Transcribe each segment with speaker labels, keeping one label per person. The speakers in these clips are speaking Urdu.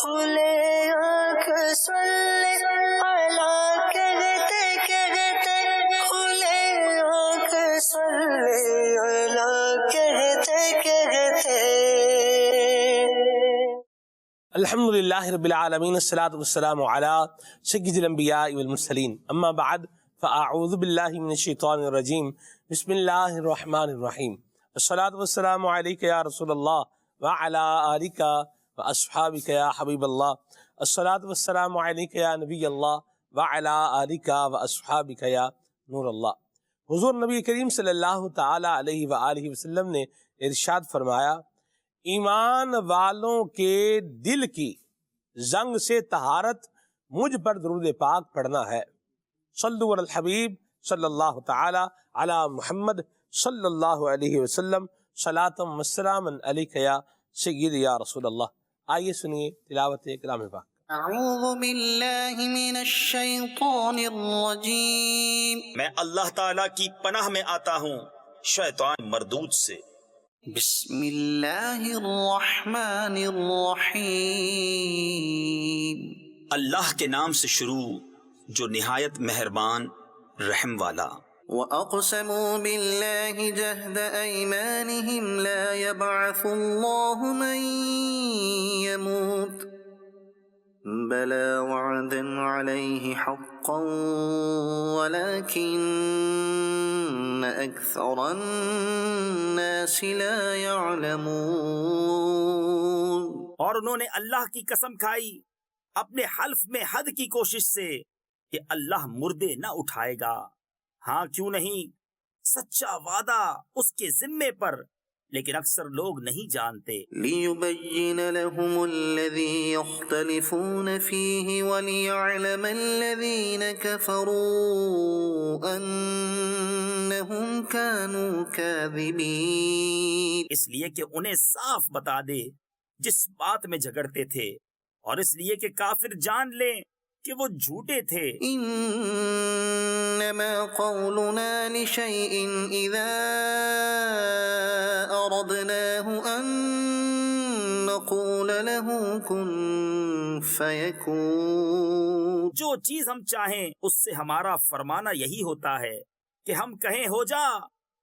Speaker 1: کھلے آنکھ صلی اللہ کہتے کہتے، کھلے آنکھ صلی اللہ کہتے کہتے۔
Speaker 2: الحمد للہ رب العالمین، الصلاۃ والسلام علی سید الانبیاء والمرسلین، اما بعد فاعوذ باللہ من الشیطان الرجیم، بسم اللہ الرحمن الرحیم۔ الصلاۃ والسلام علیک یا رسول اللہ وعلی آلک واصحابک یا حبیب اللہ، الصلاۃ والسلام علیک یا نبی اللہ وعلی آلک واصحابک یا نور اللہ۔ حضور نبی کریم صلی اللہ تعالی علیہ وآلہ وسلم نے ارشاد فرمایا، ایمان والوں کے دل کی زنگ سے طہارت مجھ پر درود پاک پڑھنا ہے۔ صلو علی الحبیب صلی اللہ تعالی علی محمد صلی اللہ علیہ وسلم، صلاۃ و سلام علیک یا سید یا رسول اللہ۔ آئیے سنیے تلاوت کلام پاک۔
Speaker 1: اعوذ باللہ من الشیطان الرجیم،
Speaker 3: میں اللہ تعالیٰ کی پناہ میں آتا ہوں شیطان مردود سے۔
Speaker 1: بسم اللہ الرحمن الرحیم،
Speaker 3: اللہ کے نام سے شروع جو نہایت مہربان رحم والا۔
Speaker 1: وَأَقْسَمُوا بِاللَّهِ جَهْدَ أَيْمَانِهِمْ لَا يَبْعَثُ اللَّهُ مَن يَمُوتُ بَلَىٰ وَعْدًا عَلَيْهِ حَقًّا وَلَٰكِنَّ أَكْثَرَ النَّاسِ لَا يَعْلَمُونَ۔
Speaker 3: اور انہوں نے اللہ کی قسم کھائی اپنے حلف میں حد کی کوشش سے کہ اللہ مردے نہ اٹھائے گا، ہاں کیوں نہیں، سچا وعدہ اس کے ذمے پر، لیکن اکثر لوگ نہیں جانتے۔
Speaker 1: لِيُبَيِّنَ لَهُمُ الَّذِي يَخْتَلِفُونَ فِيهِ وَلِيَعْلَمَ الَّذِينَ كَفَرُوا أَنَّهُمْ كَانُوا كَاذِبِينَ۔
Speaker 3: اس لیے کہ انہیں صاف بتا دے جس بات میں جھگڑتے تھے، اور اس لیے کہ کافر جان لیں کہ وہ جھوٹے تھے۔
Speaker 1: انما قولنا لشيء اذا اردناه ان نقول له كن فيكون۔
Speaker 3: جو چیز ہم چاہیں اس سے ہمارا فرمانا یہی ہوتا ہے کہ ہم کہیں ہو جا،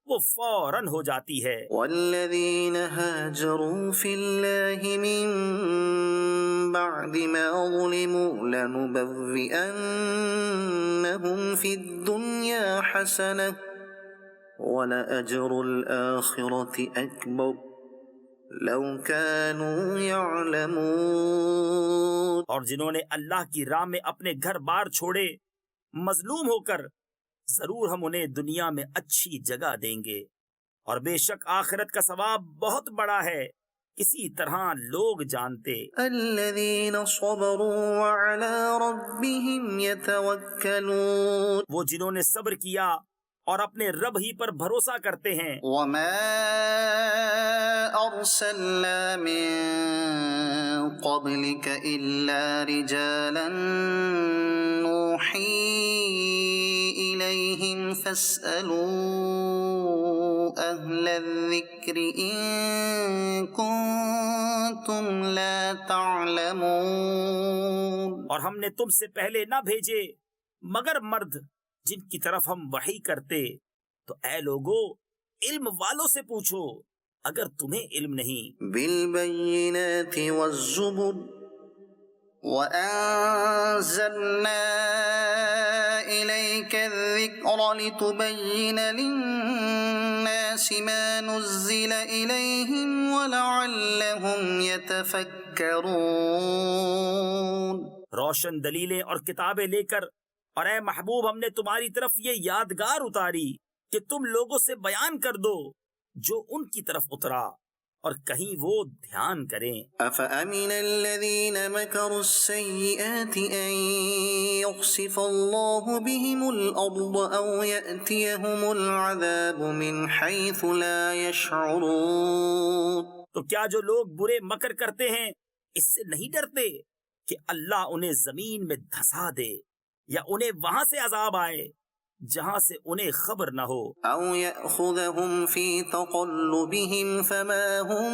Speaker 3: وہ فوراً ہو جاتی ہے۔
Speaker 1: والذین هاجروا فی اللہ من بعد ما ظلموا لنبوئنهم فی الدنیا حسنہ ولأجر الآخرة اکبر لو كانوا يعلمون۔
Speaker 3: اور جنہوں نے اللہ کی راہ میں اپنے گھر بار چھوڑے مظلوم ہو کر، ضرور ہم انہیں دنیا میں اچھی جگہ دیں گے، اور بے شک آخرت کا ثواب بہت بڑا ہے، کسی طرح لوگ جانتے۔
Speaker 1: الذین صبروا وعلی ربهم یتوکلون،
Speaker 3: وہ جنہوں نے صبر کیا اور اپنے رب ہی پر بھروسہ کرتے ہیں۔
Speaker 1: وما ارسلنا من قبلك الا رجالا نوحی الیہم فاسألوا اہل الذکر ان کنتم لا تعلمون۔
Speaker 3: اور ہم نے تم سے پہلے نہ بھیجے مگر مرد جن کی طرف ہم وحی کرتے، تو اے لوگو علم والوں سے پوچھو اگر تمہیں علم نہیں۔
Speaker 1: بالبینات والزبر وأنزلنا إليك الذكر لتبين للناس ما نزل إليهم ولعلهم يتفكرون۔
Speaker 3: روشن دلیلیں اور کتابیں لے کر، اور اے محبوب ہم نے تمہاری طرف یہ یادگار اتاری کہ تم لوگوں سے بیان کر دو جو ان کی طرف اترا، اور کہیں وہ دھیان کریں۔
Speaker 1: أفأمن الذين مكروا السيئات أن يخسف الله بهم الأرض أو يأتيهم العذاب من حيث لا يشعرون۔
Speaker 3: تو کیا جو لوگ برے مکر کرتے ہیں اس سے نہیں ڈرتے کہ اللہ انہیں زمین میں دھسا دے، یا انہیں وہاں سے عذاب آئے جہاں سے انہیں خبر نہ ہو.
Speaker 1: أو يأخذهم في تقلبهم فما هم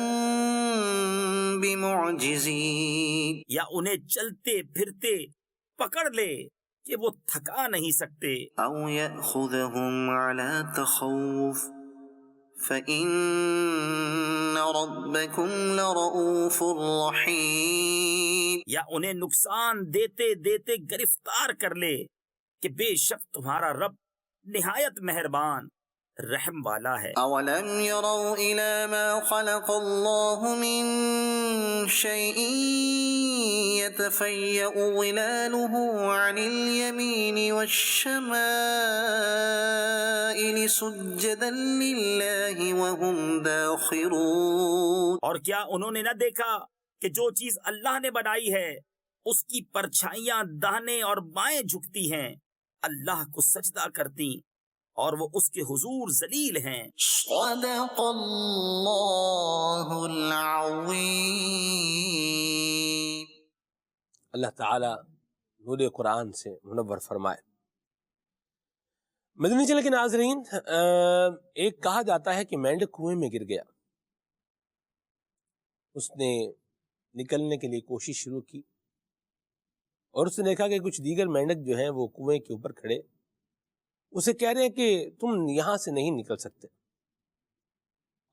Speaker 1: بمعجزين
Speaker 3: یا انہیں چلتے پھرتے پکڑ لے کہ وہ تھکا نہیں سکتے.
Speaker 1: أو يأخذهم على تخوف فإن ربكم لرؤوف رحيم
Speaker 3: یا انہیں نقصان دیتے دیتے گرفتار کر لے کہ بے شک تمہارا رب نہایت مہربان رحم والا ہے.
Speaker 1: أولم يروا إلى ما خلق الله من شيء يتفيأ ظلاله عن اليمين والشمائل سجدا لله وهم داخرون
Speaker 3: اور کیا انہوں نے نہ دیکھا کہ جو چیز اللہ نے بنائی ہے اس کی پرچھائیاں داہنے اور بائیں جھکتی ہیں، اللہ کو سجدہ کرتی اور وہ اس کے حضور ذلیل ہیں.
Speaker 1: صدق اللہ العظیم.
Speaker 2: اللہ تعالیٰ نور قرآن سے منور فرمائے. مدنی چینل کے ناظرین، ایک کہا جاتا ہے کہ مینڈک کنویں میں گر گیا. اس نے نکلنے کے لیے کوشش شروع کی اور اس نے دیکھا کہ کچھ دیگر مینڈک جو ہیں وہ کنویں کے اوپر کھڑے اسے کہہ رہے ہیں کہ تم یہاں سے نہیں نکل سکتے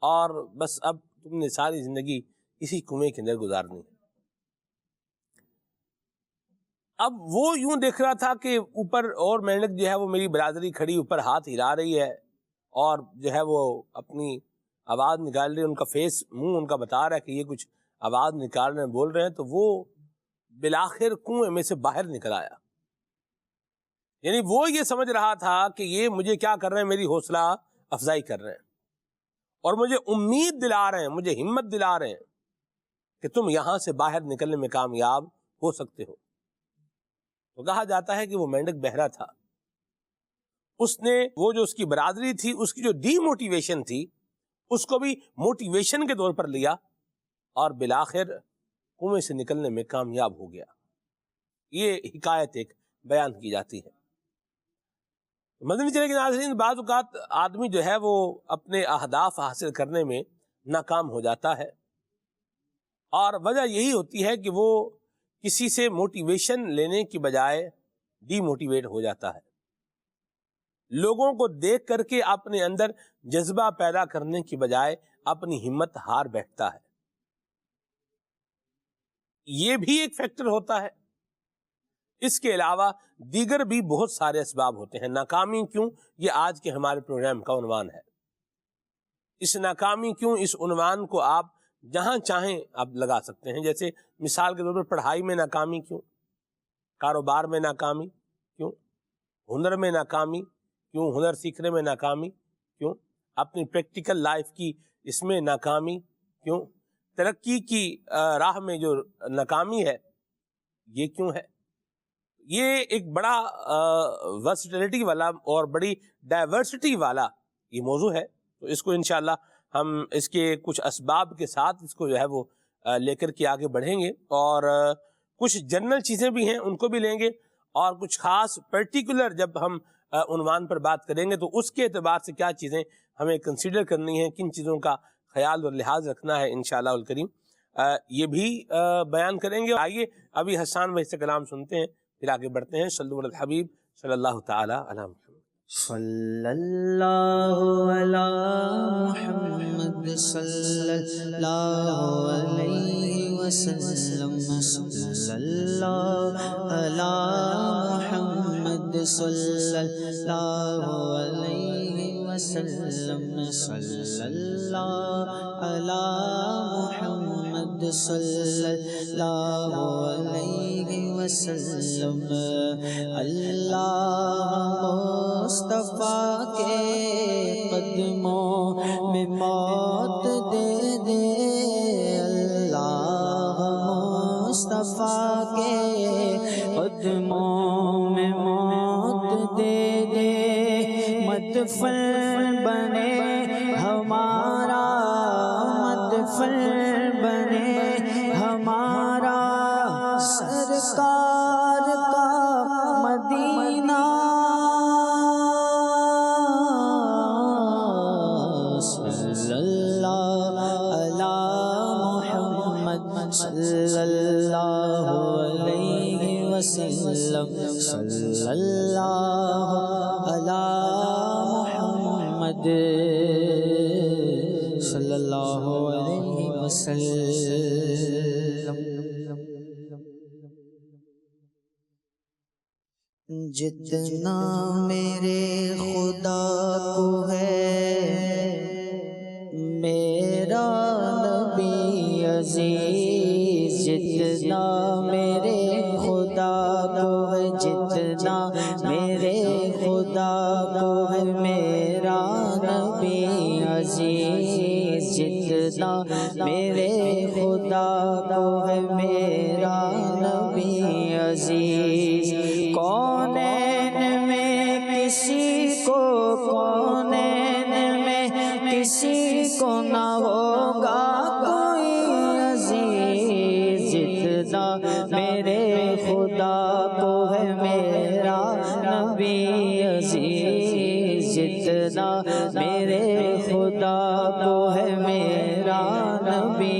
Speaker 2: اور بس اب تم نے ساری زندگی اسی کنویں کے اندر گزارنی ہے. اب وہ یوں دیکھ رہا تھا کہ اوپر اور مینڈک جو ہے وہ میری برادری کھڑی اوپر ہاتھ ہلا رہی ہے اور جو ہے وہ اپنی آواز نکال رہی ہے، ان کا فیس منہ ان کا بتا رہا ہے کہ یہ کچھ آواز نکال رہے ہیں، بول رہے ہیں. تو وہ بالآخر کنویں میں سے باہر نکل آیا. یعنی وہ یہ سمجھ رہا تھا کہ یہ مجھے کیا کر رہے ہیں، میری حوصلہ افزائی کر رہے ہیں اور مجھے امید دلا رہے ہیں، مجھے ہمت دلا رہے ہیں کہ تم یہاں سے باہر نکلنے میں کامیاب ہو سکتے ہو. تو کہا جاتا ہے کہ وہ مینڈک بہرا تھا. اس نے وہ جو اس کی برادری تھی، اس کی جو ڈی موٹیویشن تھی، اس کو بھی موٹیویشن کے طور پر لیا اور بالآخر کنویں سے نکلنے میں کامیاب ہو گیا. یہ حکایت ایک بیان کی جاتی ہے. مدنی چینل کے ناظرین، بعض اوقات آدمی جو ہے وہ اپنے اہداف حاصل کرنے میں ناکام ہو جاتا ہے اور وجہ یہی ہوتی ہے کہ وہ کسی سے موٹیویشن لینے کی بجائے ڈی موٹیویٹ ہو جاتا ہے. لوگوں کو دیکھ کر کے اپنے اندر جذبہ پیدا کرنے کی بجائے اپنی ہمت ہار بیٹھتا ہے. یہ بھی ایک فیکٹر ہوتا ہے. اس کے علاوہ دیگر بھی بہت سارے اسباب ہوتے ہیں. ناکامی کیوں، یہ آج کے ہمارے پروگرام کا عنوان ہے. اس ناکامی کیوں، اس عنوان کو آپ جہاں چاہیں آپ لگا سکتے ہیں. جیسے مثال کے طور پر پڑھائی میں ناکامی کیوں، کاروبار میں ناکامی کیوں، ہنر میں ناکامی کیوں، ہنر سیکھنے میں ناکامی کیوں، اپنی پریکٹیکل لائف کی اس میں ناکامی کیوں، ترقی کی راہ میں جو ناکامی ہے یہ کیوں ہے. یہ ایک بڑا ورسٹیلٹی والا اور بڑی ڈائیورسٹی والا یہ موضوع ہے. تو اس کو انشاءاللہ ہم اس کے کچھ اسباب کے ساتھ اس کو جو ہے وہ لے کر کے آگے بڑھیں گے اور کچھ جنرل چیزیں بھی ہیں ان کو بھی لیں گے اور کچھ خاص پرٹیکولر جب ہم عنوان پر بات کریں گے تو اس کے اعتبار سے کیا چیزیں ہمیں کنسیڈر کرنی ہیں، کن چیزوں کا خیال اور لحاظ رکھنا ہے انشاءاللہ الکریم یہ بھی بیان کریں گے. آئیے ابھی حسان بھائی سے کلام سنتے ہیں پھر آگے بڑھتے ہیں. صلو علی الحبیب صلی اللہ تعالی علی محمد.
Speaker 4: صلی اللہ علی محمد صلی اللہ علیہ وسلم. صلی اللہ علی محمد صلی اللہ علیہ وسلم. صلی اللہ علی محمد صلی اللہ علیہ وسلم. اللہ مصطفیٰ کے قدموں میں موت دے دے. اللہ مصطفیٰ کے قدموں میں موت دے دے. مدفن بنے ہمارا، مدفن بنے ہمارا، سرکار کا مدینہ وسلم صلی اللہ علی محمد صلی اللہ علیہ وسلم۔ جتنا میرے خدا کو ہے میرا نبی عزیز، جتنا میرے خدا کو ہے، جتنا میرے خدا کو ہے میرا نبی عزیز، جتنا میرے خدا کو ہے میرا نبی عزیز۔ کونین میں کسی کو، کونین میں کسی کو نہ ہوگا کوئی عزیز، جتنا میرے خدا کو ہے میرا نبی عزیز، جتنا میرے خدا کو ہے میرا نبی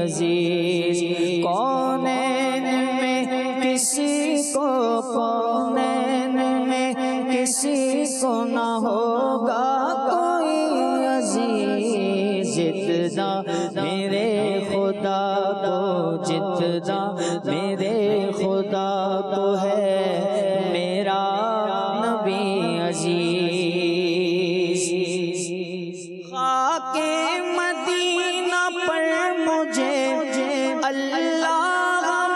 Speaker 4: عزیز۔ کونین میں کسی کو، کونین میں کسی کو نہ ہوگا کوئی عزیز، جتنا میرے خدا کو، جتنا میرے خدا کو ہے میرا نبی عزیز۔ خاک مدینہ پر مجھے اللہ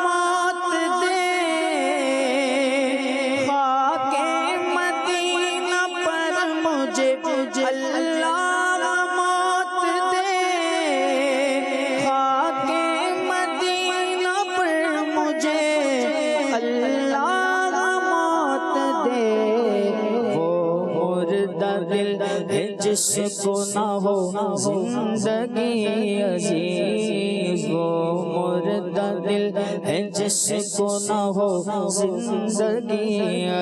Speaker 4: موت دے، خاک مدینہ پر مجھے اللہ موت دے، خاک مدینہ پر مجھے اللہ موت دے۔ وہ مردہ دل ہے جس کو نہ ہو زندگی عزیز، وہ مردہ دل ہے جس کو نہ ہو زندگی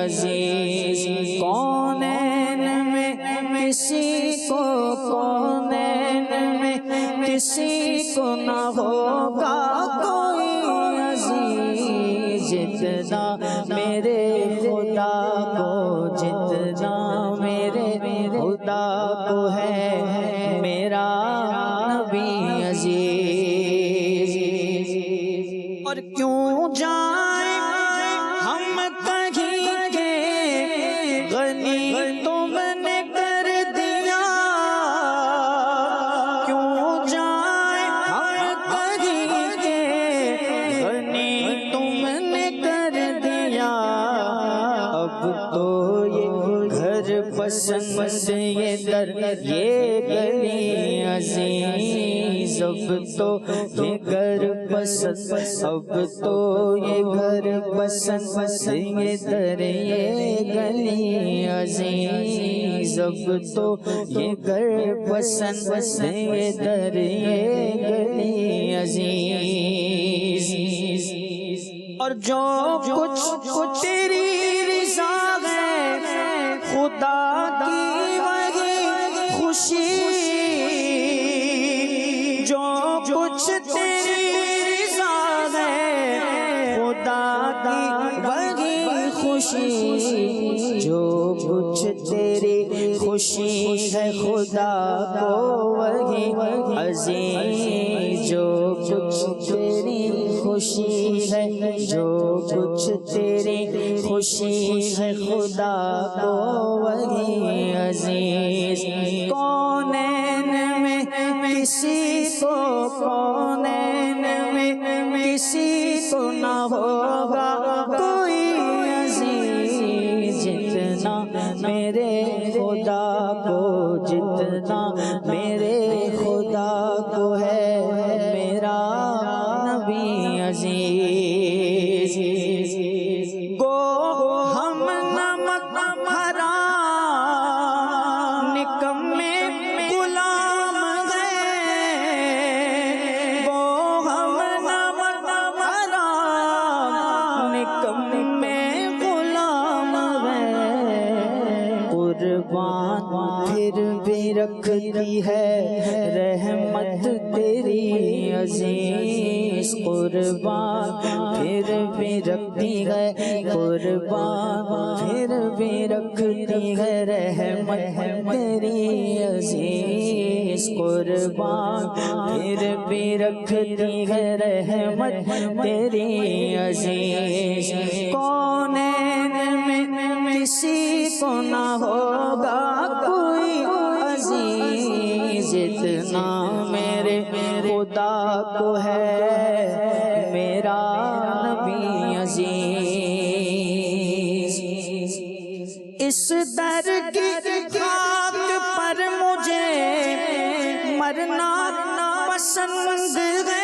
Speaker 4: عزیز۔ کونین میں کسی کو، کونین میں کسی کو نہ ہوگا کوئی عزیز، جتنا میرے خدا کو، جتنا میرے خدا کو ہے میرا نبی عزیز۔ اور کیوں جائیں ہم کہیں کہ غنی تم نے کر دیا، کیوں جائیں ہم کہیں کہ غنی تم نے کر دیا۔ اب تو یہ گھر پسند، یہ در یہ گلی عزیز، اب تو یہ گھر پسند، اب تو یہ گھر پسند، یہ در یہ گلی عزیز، اب تو یہ گھر پسند، یہ در یہ گلی عزیز۔ اور جو کچھ تیری رضا ہے خدا کی وہی خوشی، جو کچھ تیری رضا ہے خدا کی وہی خوشی، جو کچھ تیری خوشی ہے خدا کو وہی عزیز، جو کچھ تیری خوشی ہے، جو کچھ تیری خوشی ہے خدا کو وہی عزیز۔ کونین میں کسی کو، کونین میں کسی کو نہ ہوگا کوئی عزیز، جتنا میرے خدا کو، جتنا میرے خدا کو ہے میرا نبی عزیز۔ گو ہم نمک حرام نکمے غلام ہیں، گو ہم نمک حرام نکمے غلام ہیں، قربان پھر بھی رکھتی ہے رحمت تیری عزیز قربان پھر بھی رکھتی ہے قربان پھر بھی رکھتی ہے رحمت تیری عزیز قربان پھر بھی رکھتی ہے رحمت تیری عزیز کونین میں کسی کو نہ ہوگا کوئی عزیز جتنا میرے خدا کو ہے میرا نبی عزیز اس در کی خاک پر مجھے مرنا پسند ہے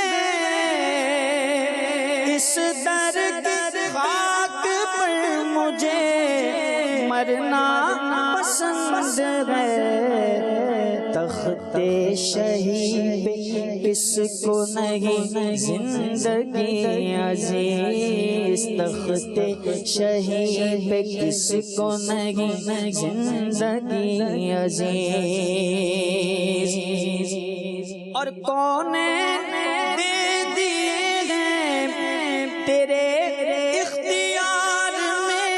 Speaker 4: اس در کی خاک پر مجھے مرنا پسند ہے تخت شہید پہ کس کو نہیں زندگی عزیز تخت شہید پہ کس کو نہیں زندگی عزیز اور کونین دے دیے ہیں تیرے اختیار میں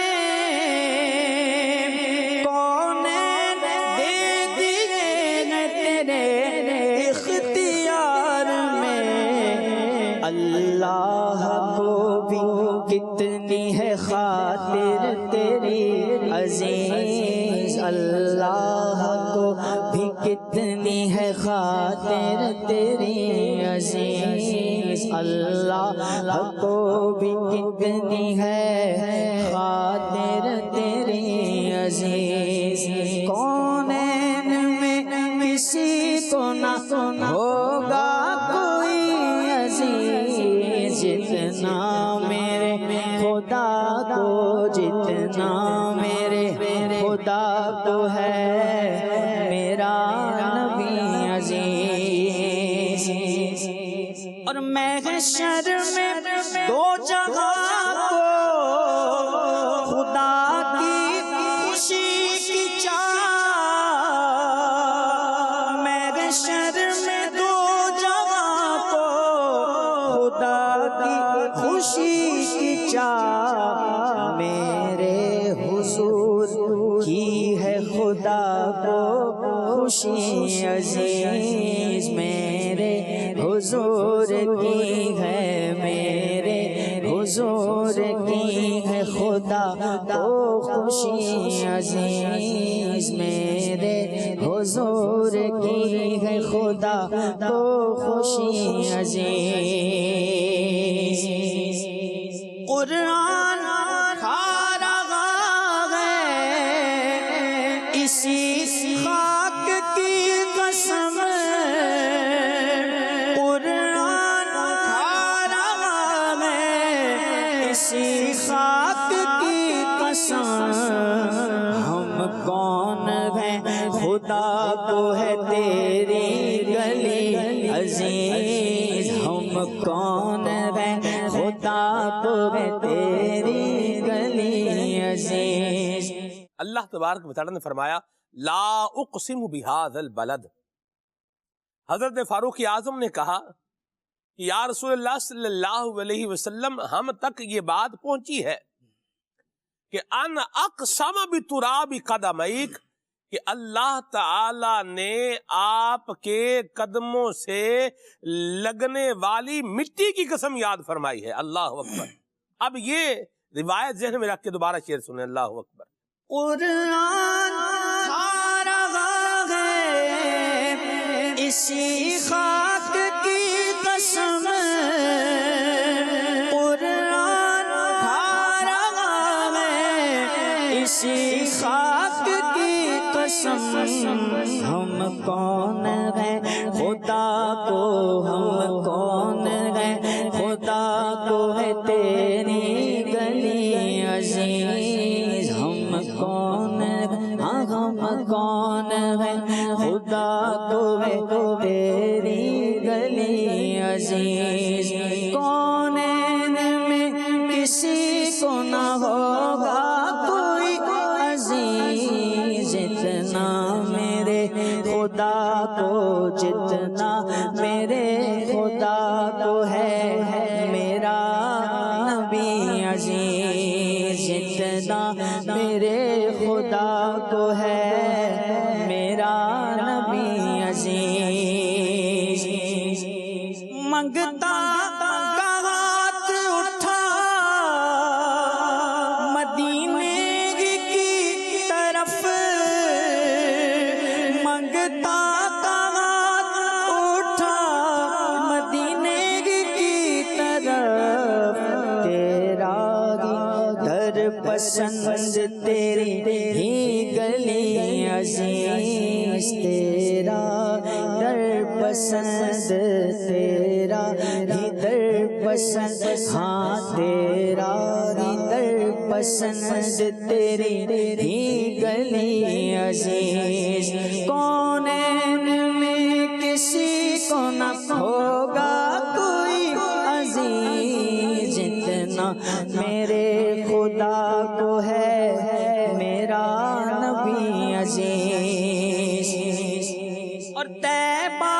Speaker 4: کونین دے دیے ہیں تیرے اختیار میں اللہ کو بھی کتنی ہے خاطر تیری عزیز اللہ کو بھی کتنی ہے خاطر تیری عزیز اللہ کو بھی کتنی ہے خاطر تیری عزیز کونین میں کسی کو نہ ہوگا کوئی عزیز جتنا میرے خدا کو جتنا میرے خدا کو ہے میرا نبی عزیز اور محشر میں دو جگہ کو خدا کی خوشی کی چاہ محشر میں دو جگہ کو خدا کی خوشی کی چاہ میرے حضور کی ہے خدا کو خوشی عزیز میرے حضور کی ہے میرے حضور کی ہے خدا کو خوشی عزیز میرے حضور کی ہے خدا کو خوشی عزیز قرآن کھا رہا ہے اسی خاک کی قسم قرآن کھا رہا ہے اسی خاک کی قسم ہم کون ہیں خدا کو ہے تیری گلی عزیز ہم کون ہیں خدا کو ہے تیری گلی عزیز
Speaker 2: اللہ تبارک و تعالی نے فرمایا لا اقسم بہذا البلد حضرت فاروق اعظم نے کہا کہ یا رسول اللہ صلی اللہ علیہ وسلم ہم تک یہ بات پہنچی ہے کہ ان اقسم بتراب قدمیک کہ اللہ تعالی نے آپ کے قدموں سے لگنے والی مٹی کی قسم یاد فرمائی ہے اللہ اکبر اب یہ روایت ذہن میں رکھ کے دوبارہ شعر سنیں اللہ اکبر
Speaker 4: قرآن کھا رہا ہے اسی خاک کی قسم قرآن کھا رہا ہے اسی خاک کی قسم ہم کون ہیں خدا کو ہم کون ہیں خدا کو ہے تیری گلی عزیز ہم کون ہیں ہم کون ہیں خدا کو ہے تیری گلی عزیز کونین میں کسی کو نہ ہوگا کوئی عزیز جتنا میرے خدا کو جتنا میرے عزیز جتنا میرے خدا کو ہے میرا نبی عزیز. منگتا کا ہاتھ اٹھا مدینے کی طرف، منگتا کا ہاتھ اٹھا مدینے کی طرف. تیرا در پسند تیری ہی گلی عزیز، تیرا در پسند تیرا ہی در پسند، ہاں تیرا ہی در پسند تیری ہی گلی عزیز. کونین میں کسی کو نہ ہوگا کوئی عزیز جتنا میرے خدا کو ہے میرا نبی عزیز. اور طیبہ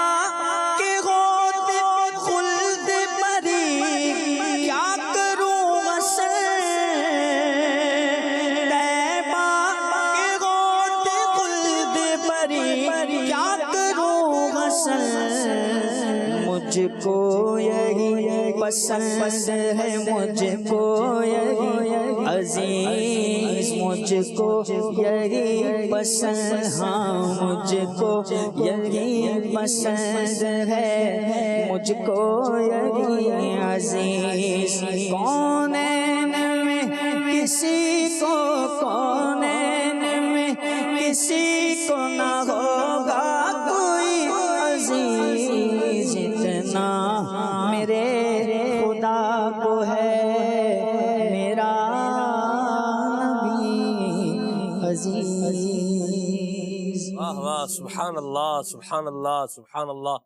Speaker 4: کے ہوتے خلد بری کیا کروں اثر، طیبہ کے ہوتے خلد بری کیا کروں اثر. مجھ کو یہی پسند ہے، مجھ کو یہی عزیز، مجھ کو یہی پسند، ہاں مجھ کو یہی پسند ہے، مجھ کو یہی عزیز. کونین میں کسی کو، کونین میں کسی کو نہ ہوگا کوئی عزیز جتنا میرے خدا کو ہے میرا نبی عزیز.
Speaker 2: واہ واہ، سبحان اللہ سبحان اللہ سبحان اللہ،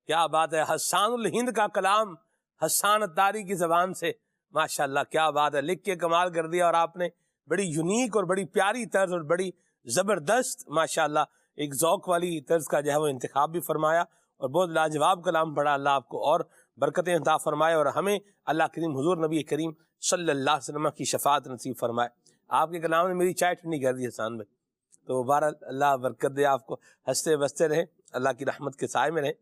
Speaker 2: کیا بات ہے. حسان الہند کا کلام حسان الداری کی زبان سے، ماشاءاللہ کیا بات ہے، لکھ کے کمال کر دیا. اور آپ نے بڑی یونیک اور بڑی پیاری طرز اور بڑی زبردست ماشاءاللہ ایک ذوق والی طرز کا جو ہے وہ انتخاب بھی فرمایا، اور بہت لاجواب کلام پڑھا. اللہ آپ کو اور برکتیں عطا فرمائے، اور ہمیں اللہ کریم حضور نبی کریم صلی اللہ علیہ وسلم کی شفاعت نصیب فرمائے. آپ کے کلام نے میری چائے ٹھنڈی کر دی حسان بھائی. تو بہرحال اللہ برکت دے آپ کو، ہنستے بستے رہیں، اللہ کی رحمت کے سائے میں رہیں،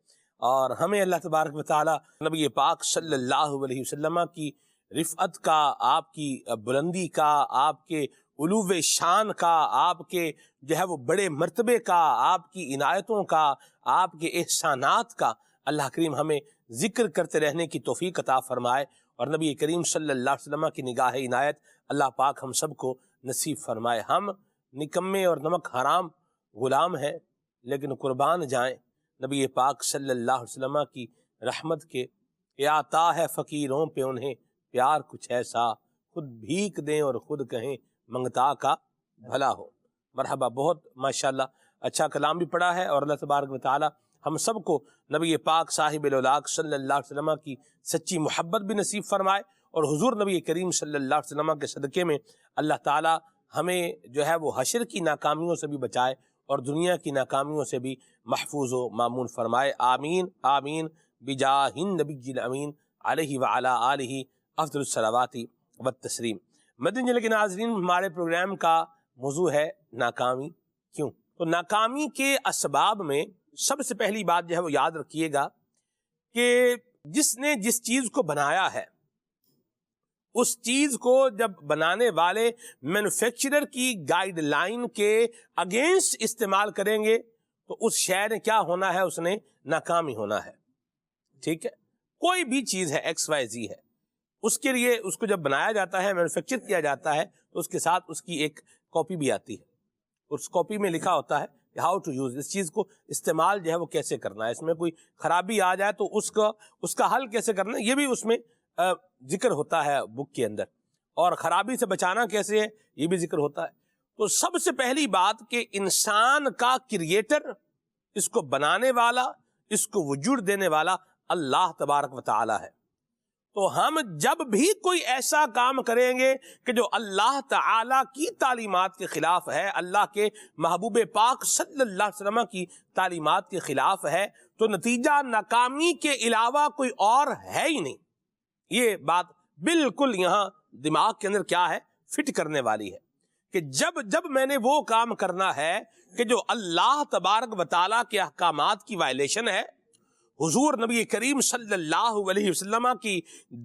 Speaker 2: اور ہمیں اللہ تبارک و تعالی نبی پاک صلی اللہ علیہ وسلم کی رفعت کا، آپ کی بلندی کا، آپ کے علو شان کا، آپ کے جو ہے وہ بڑے مرتبے کا، آپ کی عنایتوں کا، آپ کے احسانات کا اللہ کریم ہمیں ذکر کرتے رہنے کی توفیق عطا فرمائے، اور نبی کریم صلی اللہ علیہ وسلم کی نگاہ عنایت اللہ پاک ہم سب کو نصیب فرمائے. ہم نکمے اور نمک حرام غلام ہیں، لیکن قربان جائیں نبی پاک صلی اللہ علیہ وسلم کی رحمت کے. یا عطا ہے فقیروں پہ انہیں پیار کچھ ایسا، خود بھیک دیں اور خود کہیں منگتا کا بھلا ہو. مرحبا، بہت ماشاءاللہ اچھا کلام بھی پڑھا ہے، اور اللہ تبارک و تعالی ہم سب کو نبی پاک صاحب الاولاق صلی اللہ علیہ وسلم کی سچی محبت بھی نصیب فرمائے، اور حضور نبی کریم صلی اللہ علیہ وسلم کے صدقے میں اللہ تعالی ہمیں جو ہے وہ حشر کی ناکامیوں سے بھی بچائے اور دنیا کی ناکامیوں سے بھی محفوظ و مامون فرمائے. آمین آمین بجاہ النبی الامین علیہ وعلی آلہ افضل الصلوات والتسلیم. مدنی چینل کے ناظرین، ہمارے پروگرام کا موضوع ہے ناکامی کیوں. تو ناکامی کے اسباب میں سب سے پہلی بات جو ہے وہ یاد رکھیے گا کہ جس نے جس چیز کو بنایا ہے، اس چیز کو جب بنانے والے مینوفیکچرر کی گائیڈ لائن کے اگینسٹ استعمال کریں گے تو اس شے نے کیا ہونا ہے، اس نے ناکامی ہونا ہے. ٹھیک ہے، کوئی بھی چیز ہے ایکس وائی زی ہے، اس کے لیے اس کو جب بنایا جاتا ہے، مینوفیکچر کیا جاتا ہے، تو اس کے ساتھ اس کی ایک کاپی بھی آتی ہے. اس کاپی میں لکھا ہوتا ہے ہاؤ ٹو یوز، اس چیز کو استعمال جو ہے وہ کیسے کرنا ہے، اس میں کوئی خرابی آ جائے تو اس کا حل کیسے کرنا ہے، یہ بھی اس میں ذکر ہوتا ہے بک کے اندر، اور خرابی سے بچانا کیسے ہے یہ بھی ذکر ہوتا ہے. تو سب سے پہلی بات کہ انسان کا کریٹر، اس کو بنانے والا، اس کو وجود دینے والا اللہ تبارک و تعالی ہے. تو ہم جب بھی کوئی ایسا کام کریں گے کہ جو اللہ تعالی کی تعلیمات کے خلاف ہے، اللہ کے محبوب پاک صلی اللہ علیہ وسلم کی تعلیمات کے خلاف ہے، تو نتیجہ ناکامی کے علاوہ کوئی اور ہے ہی نہیں. یہ بات بالکل یہاں دماغ کے اندر کیا ہے، فٹ کرنے والی ہے کہ جب جب میں نے وہ کام کرنا ہے کہ جو اللہ تبارک و تعالیٰ کے احکامات کی وائلیشن ہے، حضور نبی کریم صلی اللہ علیہ وسلم کی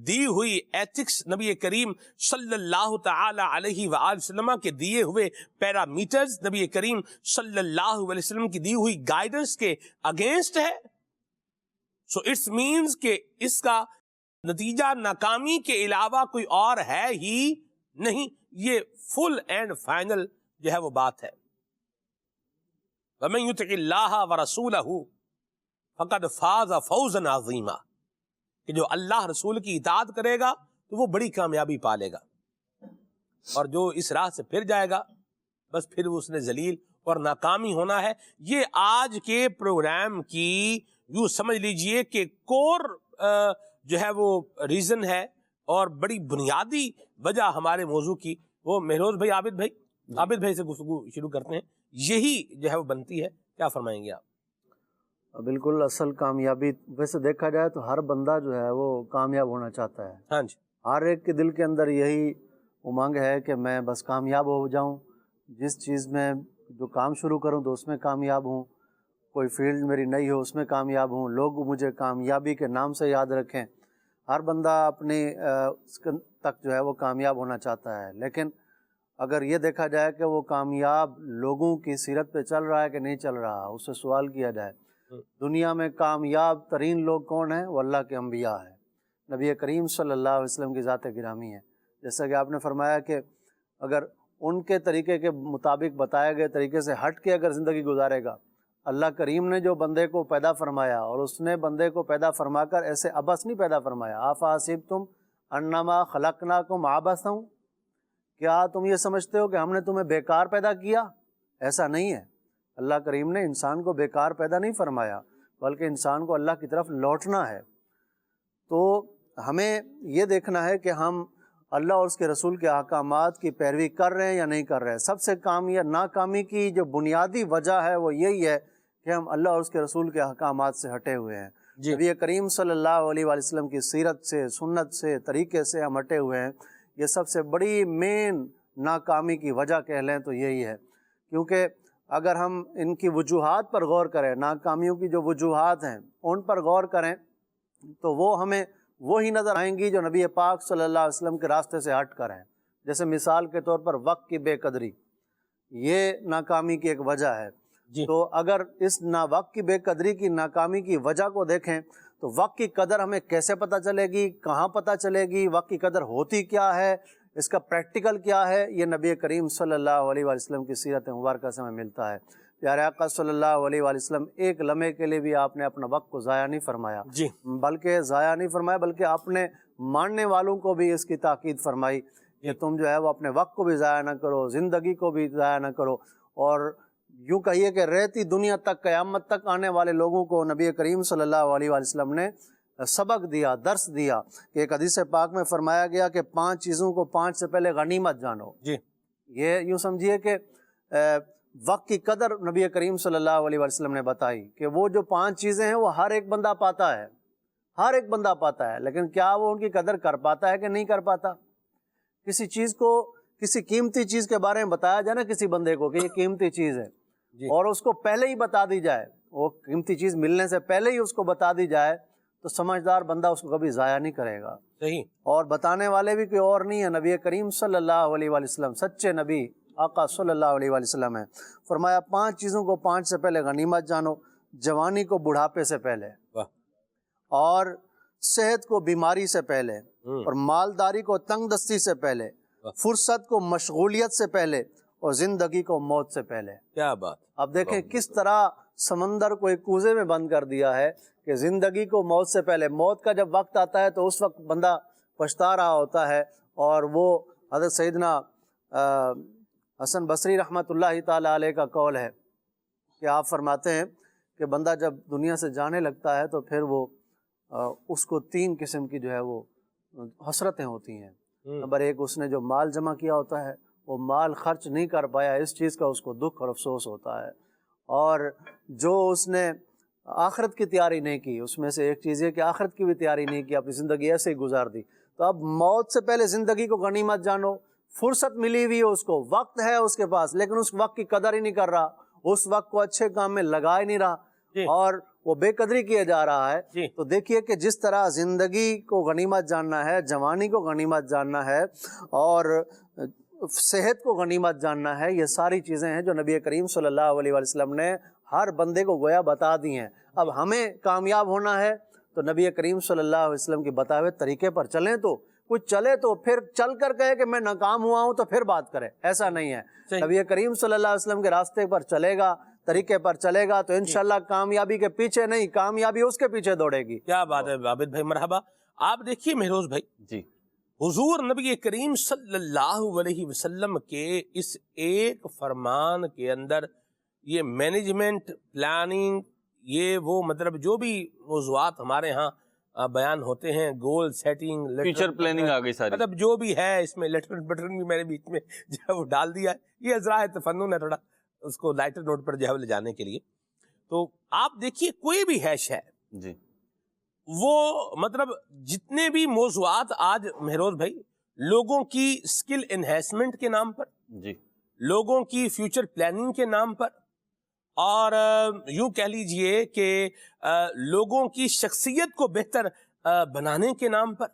Speaker 2: دی ہوئی ایتھکس، نبی کریم صلی اللہ تعالی علیہ وآلہ وسلم کے دیے ہوئے پیرامیٹرز، نبی کریم صلی اللہ علیہ وسلم کی دی ہوئی گائیڈنس کے اگینسٹ ہے، سو اٹس مینز کہ اس کا نتیجہ ناکامی کے علاوہ کوئی اور ہے ہی نہیں. یہ فل اینڈ فائنل جو ہے وہ بات ہے. وَمَن يُطِعِ اللَّهَ وَرَسُولَهُ فقد فاز فوزا عظیما، کہ جو اللہ رسول کی اطاعت کرے گا تو وہ بڑی کامیابی پالے گا، اور جو اس راہ سے پھر جائے گا بس پھر اس نے ذلیل اور ناکامی ہونا ہے. یہ آج کے پروگرام کی یوں سمجھ لیجئے کہ کور جو ہے وہ ریزن ہے اور بڑی بنیادی وجہ ہمارے موضوع کی. وہ مہروز بھائی، عابد بھائی سے گفتگو شروع کرتے ہیں. یہی جو ہے وہ بنتی ہے. کیا فرمائیں گے آپ؟
Speaker 5: بالکل، اصل کامیابی ویسے دیکھا جائے تو ہر بندہ جو ہے وہ کامیاب ہونا چاہتا ہے.
Speaker 2: ہاں جی،
Speaker 5: ہر ایک کے دل کے اندر یہی امنگ ہے کہ میں بس کامیاب ہو جاؤں، جس چیز میں جو کام شروع کروں تو اس میں کامیاب ہوں، کوئی فیلڈ میری نئی ہو اس میں کامیاب ہوں، لوگ مجھے کامیابی کے نام سے یاد رکھیں. ہر بندہ اپنی تک جو ہے وہ کامیاب ہونا چاہتا ہے. لیکن اگر یہ دیکھا جائے کہ وہ کامیاب لوگوں کی سیرت پہ چل رہا ہے کہ نہیں چل رہا، اس سے سوال کیا جائے. دنیا میں کامیاب ترین لوگ کون ہیں؟ وہ اللہ کے انبیاء ہیں، نبی کریم صلی اللہ علیہ وسلم کی ذات گرامی ہے. جیسا کہ آپ نے فرمایا کہ اگر ان کے طریقے کے مطابق بتائے گئے طریقے سے ہٹ کے اگر زندگی گزارے گا، اللہ کریم نے جو بندے کو پیدا فرمایا اور اس نے بندے کو پیدا فرما کر ایسے عبث نہیں پیدا فرمایا. آفحسبتم انما خلقناکم عبثا، کیا تم یہ سمجھتے ہو کہ ہم نے تمہیں بیکار پیدا کیا؟ ایسا نہیں ہے. اللہ کریم نے انسان کو بیکار پیدا نہیں فرمایا، بلکہ انسان کو اللہ کی طرف لوٹنا ہے. تو ہمیں یہ دیکھنا ہے کہ ہم اللہ اور اس کے رسول کے احکامات کی پیروی کر رہے ہیں یا نہیں کر رہے ہیں. سب سے ناکامی کی جو بنیادی وجہ ہے وہ یہی ہے کہ ہم اللہ اور اس کے رسول کے احکامات سے ہٹے ہوئے ہیں. نبی کریم صلی اللہ علیہ وآلہ وسلم کی سیرت سے، سنت سے، طریقے سے ہم ہٹے ہوئے ہیں. یہ سب سے بڑی مین ناکامی کی وجہ کہہ لیں تو یہی ہے. کیونکہ اگر ہم ان کی وجوہات پر غور کریں، ناکامیوں کی جو وجوہات ہیں ان پر غور کریں تو وہ ہمیں وہی نظر آئیں گی جو نبی پاک صلی اللہ علیہ وسلم کے راستے سے ہٹ کر ہیں. جیسے مثال کے طور پر وقت کی بے قدری، یہ ناکامی کی ایک وجہ ہے. تو اگر اس وقت کی بے قدری کی ناکامی کی وجہ کو دیکھیں تو وقت کی قدر ہمیں کیسے پتہ چلے گی، کہاں پتہ چلے گی، وقت کی قدر ہوتی کیا ہے، اس کا پریکٹیکل کیا ہے، یہ نبی کریم صلی اللہ علیہ وآلہ وسلم کی سیرت مبارکہ سے ہمیں ملتا ہے. پیارے آقا صلی اللہ علیہ وآلہ وسلم ایک لمحے کے لیے بھی آپ نے اپنا وقت کو ضائع نہیں فرمایا، بلکہ ضائع نہیں فرمایا بلکہ اپنے ماننے والوں کو بھی اس کی تاکید فرمائی کہ تم جو ہے وہ اپنے وقت کو بھی ضائع نہ کرو، زندگی کو بھی ضائع نہ کرو. اور یوں کہیے کہ رہتی دنیا تک، قیامت تک آنے والے لوگوں کو نبی کریم صلی اللہ علیہ وآلہ وسلم نے سبق دیا، درس دیا. کہ ایک حدیث پاک میں فرمایا گیا کہ 5 چیزوں کو 5 سے پہلے غنیمت جانو. یہ یوں سمجھیے کہ وقت کی قدر نبی کریم صلی اللہ علیہ وسلم نے بتائی کہ وہ جو 5 چیزیں ہیں وہ ہر ایک بندہ پاتا ہے، ہر ایک بندہ پاتا ہے، لیکن کیا وہ ان کی قدر کر پاتا ہے کہ نہیں کر پاتا؟ کسی چیز کو، کسی قیمتی چیز کے بارے میں بتایا جائے نا کسی بندے کو کہ یہ قیمتی چیز ہے، اور اس کو پہلے ہی بتا دی جائے، وہ قیمتی چیز ملنے سے پہلے ہی اس کو بتا دی جائے تو سمجھدار بندہ اس کو کبھی ضائع نہیں کرے گا. اور بتانے والے بھی کوئی اور نہیں ہے، نبی کریم صلی اللہ علیہ وآلہ وسلم، سچے نبی آقا صلی اللہ علیہ وآلہ وسلم ہے. فرمایا 5 چیزوں کو 5 سے پہلے غنیمت جانو، جوانی کو بڑھاپے سے پہلے، اور صحت کو بیماری سے پہلے، اور مالداری کو تنگ دستی سے پہلے، فرصت کو مشغولیت سے پہلے، اور زندگی کو موت سے پہلے. کیا بات! اب دیکھیں کس طرح سمندر کو ایک کوزے میں بند کر دیا ہے کہ زندگی کو موت سے پہلے. موت کا جب وقت آتا ہے تو اس وقت بندہ پچھتا رہا ہوتا ہے. اور وہ حضرت سیدنا حسن بصری رحمۃ اللہ تعالیٰ علیہ کا قول ہے کہ آپ فرماتے ہیں کہ بندہ جب دنیا سے جانے لگتا ہے تو پھر وہ اس کو 3 قسم کی جو ہے وہ حسرتیں ہوتی ہیں. نمبر 1، اس نے جو مال جمع کیا ہوتا ہے وہ مال خرچ نہیں کر پایا، اس چیز کا اس کو دکھ اور افسوس ہوتا ہے. اور جو اس نے آخرت کی تیاری نہیں کی، اس میں سے ایک چیز ہے کہ آخرت کی بھی تیاری نہیں کی، اپنی زندگی ایسے ہی گزار دی. تو اب موت سے پہلے زندگی کو غنیمت جانو. فرصت ملی ہوئی ہے اس کو, وقت ہے اس کے پاس, لیکن اس وقت کی قدر ہی نہیں کر رہا, اس وقت کو اچھے کام میں لگا ہی نہیں رہا اور وہ بے قدری کیے جا رہا ہے. تو دیکھیے کہ جس طرح زندگی کو غنیمت جاننا ہے, جوانی کو غنیمت جاننا ہے اور صحت کو غنیمت جاننا ہے, یہ ساری چیزیں ہیں جو نبی کریم صلی اللہ علیہ وسلم نے ہر بندے کو گویا بتا دی ہیں. اب ہمیں کامیاب ہونا ہے تو نبی کریم صلی اللہ علیہ وسلم کے بتائے ہوئے طریقے پر چلیں. تو کچھ چلے تو پھر چل کر کہے کہ میں ناکام ہوا ہوں تو پھر بات کرے, ایسا نہیں ہے. نبی کریم صلی اللہ علیہ وسلم کے راستے پر چلے گا, طریقے پر چلے گا تو انشاءاللہ کامیابی کے پیچھے نہیں, کامیابی اس کے پیچھے دوڑے گی.
Speaker 2: کیا بات ہے عابد بھائی, مرحبا. آپ دیکھیے مہروز بھائی,
Speaker 6: جی
Speaker 2: حضور نبی کریم صلی اللہ علیہ وسلم کے اس ایک فرمان کے اندر یہ مینجمنٹ, پلاننگ, یہ وہ مطلب جو بھی موضوعات ہمارے ہاں بیان ہوتے ہیں, گول سیٹنگ,
Speaker 6: فیوچر پلاننگ آ گئی ساری,
Speaker 2: مطلب جو بھی ہے اس میں لیٹر بٹن بھی میرے بیچ میں جو ہے وہ ڈال دیا ہے. یہ ذرائع تفنن ہے تھوڑا اس کو لائٹر نوٹ پر جو ہے لے جانے کے لیے. تو آپ دیکھیے کوئی بھی ہیش ہے
Speaker 6: جی
Speaker 2: وہ مطلب جتنے بھی موضوعات آج مہروز بھائی لوگوں کی سکل انہینسمنٹ کے نام پر,
Speaker 6: جی
Speaker 2: لوگوں کی فیوچر پلاننگ کے نام پر, اور یوں کہہ لیجئے کہ لوگوں کی شخصیت کو بہتر بنانے کے نام پر,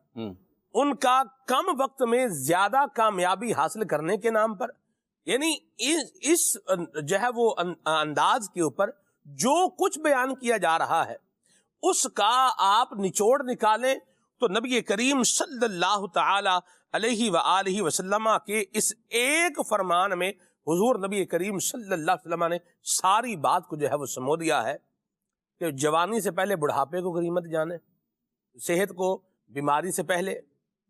Speaker 2: ان کا کم وقت میں زیادہ کامیابی حاصل کرنے کے نام پر, یعنی اس جو ہے وہ انداز کے اوپر جو کچھ بیان کیا جا رہا ہے اس کا آپ نچوڑ نکالیں تو نبی کریم صلی اللہ تعالی علیہ وآلہ وسلم کے اس ایک فرمان میں حضور نبی کریم صلی اللہ علیہ وسلم نے ساری بات کو جو ہے وہ سمو دیا ہے کہ جوانی سے پہلے بڑھاپے کو غنیمت جانے, صحت کو بیماری سے پہلے,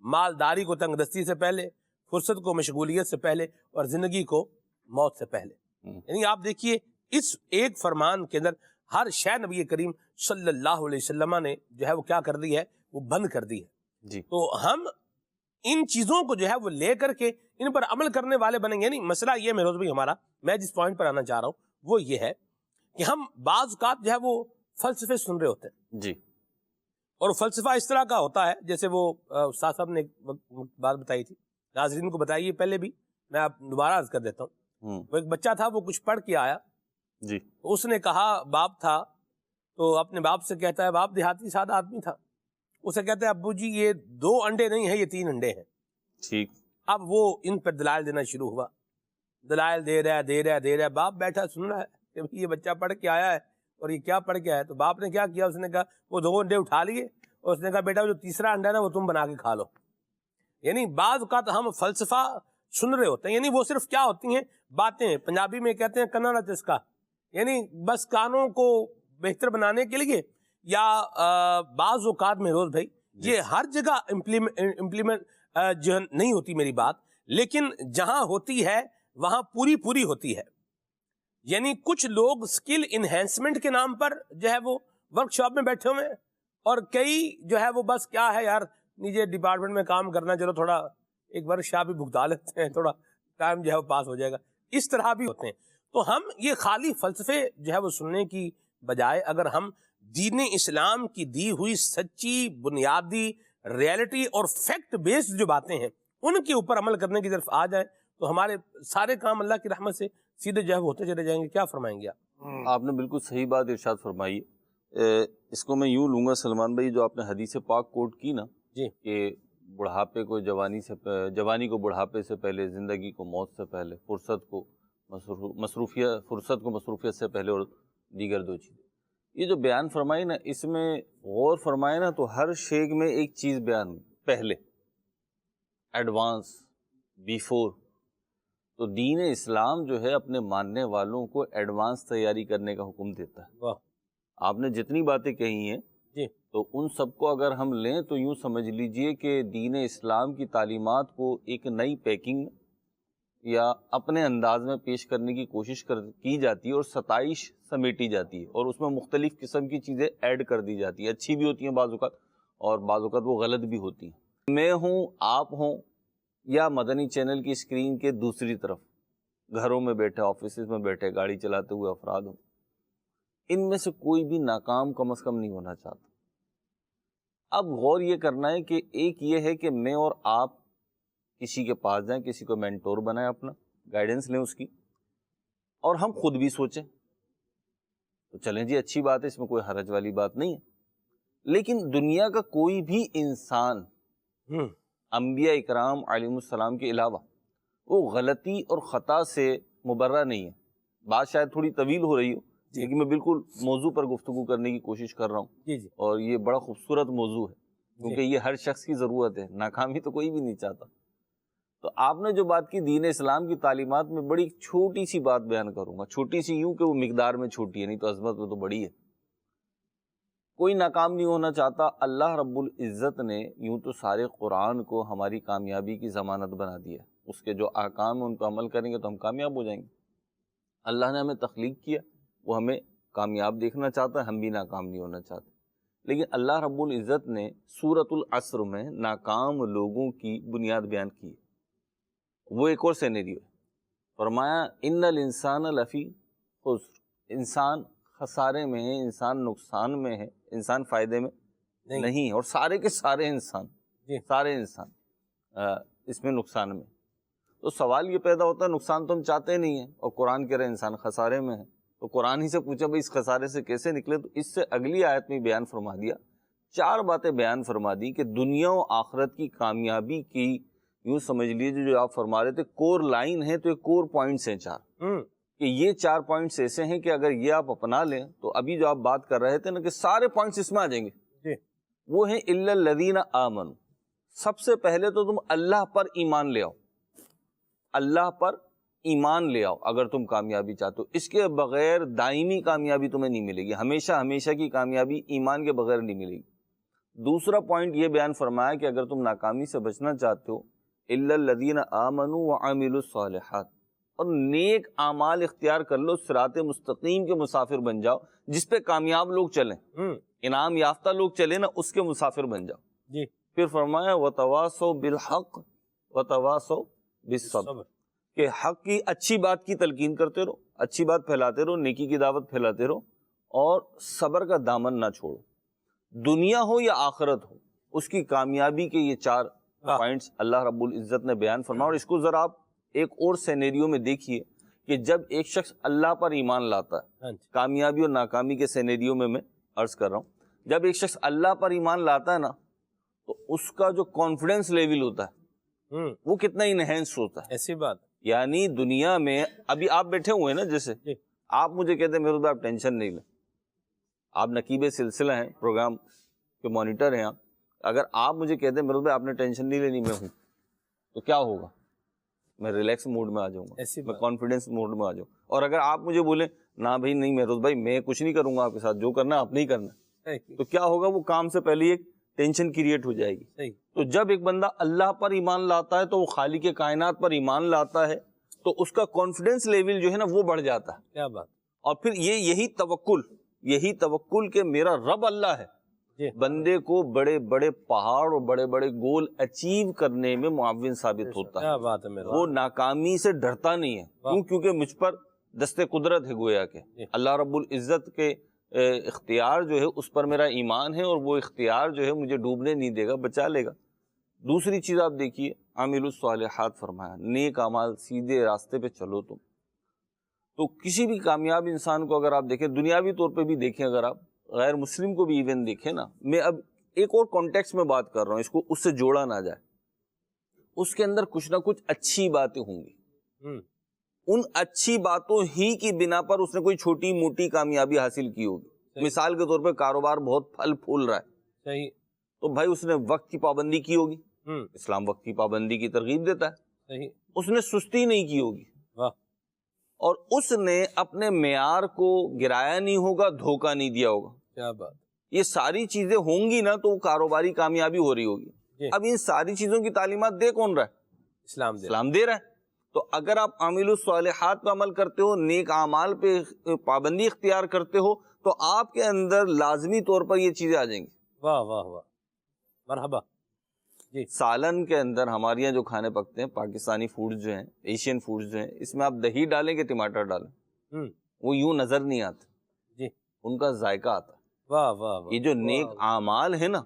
Speaker 2: مالداری کو تنگ دستی سے پہلے, فرصت کو مشغولیت سے پہلے, اور زندگی کو موت سے پہلے. یعنی آپ دیکھیے اس ایک فرمان کے اندر ہر شے نبی کریم صلی اللہ علیہ وسلم نے جو ہے وہ کیا کر دی ہے, وہ بند کر دی ہے.
Speaker 6: جی
Speaker 2: تو ہم ان چیزوں کو جو ہے وہ لے کر کے ان پر عمل کرنے والے بنیں گے. یعنی مسئلہ یہ مہروز بھائی ہمارا, میں جس پوائنٹ پر آنا چاہ رہا ہوں وہ یہ ہے کہ ہم بعض اوقات جو ہے وہ فلسفے سن رہے ہوتے ہیں,
Speaker 6: جی
Speaker 2: اور فلسفہ اس طرح کا ہوتا ہے جیسے وہ استاد صاحب نے بات بتائی تھی, ناظرین کو بتائیے پہلے بھی, میں آپ دوبارہ عرض کر دیتا ہوں. وہ ایک بچہ تھا, وہ کچھ پڑھ کے آیا,
Speaker 6: جی
Speaker 2: اس نے کہا, باپ تھا تو اپنے باپ سے کہتا ہے, باپ دیہاتی سادہ آدمی تھا, اسے کہتا ہے ابو جی یہ 2 انڈے نہیں ہیں, یہ 3 انڈے ہیں.
Speaker 6: ٹھیک.
Speaker 2: اب وہ ان پر دلائل دینا شروع ہوا, دلائل دے رہا ہے, باپ بیٹھا سن رہا ہے کہ یہ بچہ پڑھ کے آیا ہے اور یہ کیا پڑھ کے آیا ہے. تو باپ نے کیا کیا, اس نے کہا وہ 2 انڈے اٹھا لیے اور اس نے کہا بیٹا جو تیسرا انڈا ہے نا وہ تم بنا کے کھا لو. یعنی بعض اوقات ہم فلسفہ سن رہے ہوتے ہیں, یعنی وہ صرف کیا ہوتی ہیں باتیں, پنجابی میں کہتے ہیں کناڑا چسکا, یعنی بس کانوں کو بہتر بنانے کے لیے, یا بعض اوقات میں روز بھائی یہ ہر جگہ امپلیمنٹ جو نہیں ہوتی میری بات, لیکن جہاں ہوتی ہے وہاں پوری ہوتی ہے. یعنی کچھ لوگ سکل انہینسمنٹ کے نام پر جو ہے وہ ورک شاپ میں بیٹھے ہوئے ہیں, اور کئی جو ہے وہ بس کیا ہے یار نیچے ڈپارٹمنٹ میں کام کرنا, چلو تھوڑا ایک ورک شاپ بھی بھگتا لیتے ہیں, تھوڑا ٹائم جو ہے وہ پاس ہو جائے گا, اس طرح بھی ہوتے ہیں. تو ہم یہ خالی فلسفے جو ہے وہ سننے کی بجائے اگر ہم دین اسلام کی دی ہوئی سچی بنیادی ریالٹی اور فیکٹ بیسڈ جو باتیں ہیں ان کے اوپر عمل کرنے کی طرف آ جائیں تو ہمارے سارے کام اللہ کی رحمت سے سیدھے جو ہے ہوتے چلے جائیں گے. کیا فرمائیں گے آپ؟
Speaker 6: آپ نے بالکل صحیح بات ارشاد فرمائی. اس کو میں یوں لوں گا سلمان بھائی, جو آپ نے حدیث پاک کوٹ کی نا,
Speaker 2: جی,
Speaker 6: کہ بڑھاپے کو جوانی کو بڑھاپے سے پہلے, زندگی کو موت سے پہلے, فرصت کو مصروفیت سے پہلے, اور دیگر 2 چیزیں. یہ جو بیان فرمائی نا, اس میں غور فرمائے نا تو ہر شیگ میں ایک چیز بیان ہوئی, پہلے, ایڈوانس, بیفور. تو دین اسلام جو ہے اپنے ماننے والوں کو ایڈوانس تیاری کرنے کا حکم دیتا ہے.
Speaker 2: واہ,
Speaker 6: آپ نے جتنی باتیں کہی ہیں
Speaker 2: جی,
Speaker 6: تو ان سب کو اگر ہم لیں تو یوں سمجھ لیجئے کہ دین اسلام کی تعلیمات کو ایک نئی پیکنگ یا اپنے انداز میں پیش کرنے کی کوشش کی جاتی ہے, اور 27 سمیٹی جاتی ہے, اور اس میں مختلف قسم کی چیزیں ایڈ کر دی جاتی ہیں. اچھی بھی ہوتی ہیں بعض اوقات, اور بعض اوقات وہ غلط بھی ہوتی ہیں. میں ہوں, آپ ہوں, یا مدنی چینل کی اسکرین کے دوسری طرف گھروں میں بیٹھے, آفیسز میں بیٹھے, گاڑی چلاتے ہوئے افراد ہوں, ان میں سے کوئی بھی ناکام کم از کم نہیں ہونا چاہتا. اب غور یہ کرنا ہے کہ ایک یہ ہے کہ میں اور آپ کسی کے پاس جائیں، کسی کو مینٹور بنائیں، اپنا گائیڈنس لیں اس کی، اور ہم خود بھی سوچیں، تو چلیں جی اچھی بات ہے، اس میں کوئی حرج والی بات نہیں ہے۔ لیکن دنیا کا کوئی بھی انسان انبیاء اکرام علیہ السلام کے علاوہ وہ غلطی اور خطا سے مبرہ نہیں ہے۔ بات شاید تھوڑی طویل ہو رہی ہو، لیکن میں بالکل موضوع پر گفتگو کرنے کی کوشش کر رہا ہوں، اور یہ بڑا خوبصورت موضوع ہے کیونکہ یہ ہر شخص کی ضرورت ہے، ناکامی تو کوئی بھی نہیں چاہتا۔ تو آپ نے جو بات کی دین اسلام کی تعلیمات میں، بڑی چھوٹی سی بات بیان کروں گا، چھوٹی سی یوں کہ وہ مقدار میں چھوٹی ہے، نہیں تو عظمت میں تو بڑی ہے۔ کوئی ناکام نہیں ہونا چاہتا، اللہ رب العزت نے یوں تو سارے قرآن کو ہماری کامیابی کی ضمانت بنا دیا، اس کے جو احکام ہیں ان پر عمل کریں گے تو ہم کامیاب ہو جائیں گے۔ اللہ نے ہمیں تخلیق کیا، وہ ہمیں کامیاب دیکھنا چاہتا ہے، ہم بھی ناکام نہیں ہونا چاہتے، لیکن اللہ رب العزت نے سورۃ العصر میں ناکام لوگوں کی بنیاد بیان کی، وہ ایک اور سینیریو ہے۔ فرمایا ان الانسان لفی خسر، انسان خسارے میں ہے، انسان نقصان میں ہے، انسان فائدے میں نہیں ہے، اور سارے کے سارے انسان، سارے انسان اس میں نقصان میں۔ تو سوال یہ پیدا ہوتا ہے نقصان تو ہم چاہتے نہیں ہیں، اور قرآن کہہ رہے انسان خسارے میں ہے، تو قرآن ہی سے پوچھا بھائی اس خسارے سے کیسے نکلے؟ تو اس سے اگلی آیت میں بیان فرما دیا، 4 باتیں بیان فرما دی کہ دنیا و آخرت کی کامیابی کی، یوں سمجھ لیجیے جو آپ فرما رہے تھے کور لائن ہے، تو یہ کور پوائنٹس ہیں 4، کہ یہ 4 پوائنٹس ایسے ہیں کہ اگر یہ آپ اپنا لیں تو ابھی جو آپ بات کر رہے تھے نا کہ سارے پوائنٹس اس میں آ جائیں گے، وہ ہیں الا الذین آمنوا۔ سب سے پہلے تو تم اللہ پر ایمان لے آؤ، اللہ پر ایمان لے آؤ اگر تم کامیابی چاہتے ہو، اس کے بغیر دائمی کامیابی تمہیں نہیں ملے گی، ہمیشہ ہمیشہ کی کامیابی ایمان کے بغیر نہیں ملے گی۔ دوسرا پوائنٹ یہ بیان فرمایا کہ اگر تم ناکامی سے بچنا چاہتے ہو، الا الذین آمنوا وعملوا الصالحات، اور نیک اعمال اختیار کر لو، صراط مستقیم کے مسافر بن جاؤ، جس پہ کامیاب لوگ چلیں، انعام یافتہ لوگ چلیں نا، اس کے مسافر بن جاؤ۔ پھر فرمایا وتواصوا بالحق وتواصوا بالصبر، کہ حق کی اچھی بات کی تلقین کرتے رہو، اچھی بات پھیلاتے رہو، نیکی کی دعوت پھیلاتے رہو، اور صبر کا دامن نہ چھوڑو۔ دنیا ہو یا آخرت ہو، اس کی کامیابی کے یہ 4 پوائنٹس اللہ رب العزت نے بیان فرمایا۔ اور اس کو ذرا آپ ایک اور سینیریو میں دیکھیے کہ جب ایک شخص اللہ پر ایمان لاتا ہے، کامیابی اور ناکامی کے سینیریو میں عرض کر رہا ہوں، جب ایک شخص اللہ پر ایمان لاتا ہے نا، تو اس کا جو کانفیڈنس لیول ہوتا ہے وہ کتنا انہینس ہوتا ہے۔
Speaker 2: ایسی بات،
Speaker 6: یعنی دنیا میں ابھی آپ بیٹھے ہوئے ہیں نا، جیسے آپ مجھے کہتے ہیں میرے بھائی آپ ٹینشن نہیں لیں، آپ نقیب سلسلہ ہیں، پروگرام کے مانیٹر ہیں آپ، اگر آپ مجھے کہتے ہیں میرے بھائی آپ نے ٹینشن نہیں لینی، میں ہوں، تو کیا ہوگا؟ میں ریلیکس موڈ میں آ جاؤں گا، میں کانفیڈنس موڈ میں آ جاؤں۔ اور اگر آپ مجھے بولیں نہ بھائی نہیں مہروز بھائی میں کچھ نہیں کروں گا آپ کے ساتھ، جو کرنا آپ نہیں کرنا، تو کیا ہوگا؟ وہ کام سے پہلے ایک ٹینشن کریٹ ہو جائے گی۔ تو جب ایک بندہ اللہ پر ایمان لاتا ہے تو وہ خالق کائنات پر ایمان لاتا ہے، تو اس کا کانفیڈنس لیول جو ہے نا وہ بڑھ جاتا ہے۔
Speaker 2: کیا بات!
Speaker 6: اور پھر یہی توکل کہ میرا رب اللہ ہے، بندے کو بڑے بڑے پہاڑ اور بڑے بڑے گول اچیو کرنے میں معاون ثابت ہوتا ہے۔ وہ ناکامی سے ڈرتا نہیں ہے، کیونکہ مجھ پر دست قدرت ہے، گویا کہ اللہ رب العزت کے اختیار جو ہے اس پر میرا ایمان ہے، اور وہ اختیار جو ہے مجھے ڈوبنے نہیں دے گا، بچا لے گا۔ دوسری چیز آپ دیکھیے عاملوا الصالحات فرمایا، نیک اعمال، سیدھے راستے پہ چلو تم۔ تو کسی بھی کامیاب انسان کو اگر آپ دیکھیں، دنیاوی طور پہ بھی دیکھیں، اگر آپ غیر مسلم کو بھی ایون دیکھیں نا، میں اب ایک اور کانٹیکس میں بات کر رہا ہوں، اس کو اس سے جوڑا نہ جائے، اس کے اندر کچھ نہ کچھ اچھی باتیں ہوں گی، ان اچھی باتوں ہی کی بنا پر اس نے کوئی چھوٹی موٹی کامیابی حاصل کی ہوگی۔ مثال کے طور پہ کاروبار بہت پھل پھول رہا ہے، تو بھائی اس نے وقت کی پابندی کی ہوگی، اسلام وقت کی پابندی کی ترغیب دیتا ہے، اس نے سستی نہیں کی ہوگی، اور اس نے اپنے معیار کو گرایا نہیں ہوگا، دھوکہ نہیں دیا ہوگا۔
Speaker 2: کیا بات!
Speaker 6: یہ ساری چیزیں ہوں گی نا تو وہ کاروباری کامیابی ہو رہی ہوگی۔ اب ان ساری چیزوں کی تعلیمات دے کون رہا ہے؟ اسلام دے رہا ہے۔ تو اگر آپ عاملوا الصالحات پہ عمل کرتے ہو، نیک اعمال پہ پابندی اختیار کرتے ہو، تو آپ کے اندر لازمی طور پر یہ چیزیں آ جائیں گی۔
Speaker 2: واہ واہ واہ، مرحبا۔
Speaker 6: سالن کے اندر ہمارے یہاں جو کھانے پکتے ہیں، پاکستانی فوڈز جو ہیں، ایشین فوڈز جو ہیں، اس میں آپ دہی ڈالیں کہ ٹماٹر ڈالیں، وہ یوں نظر نہیں آتے، ان کا ذائقہ آتا ہے۔
Speaker 2: واہ واہ واہ،
Speaker 6: یہ جو نیک اعمال ہے نا،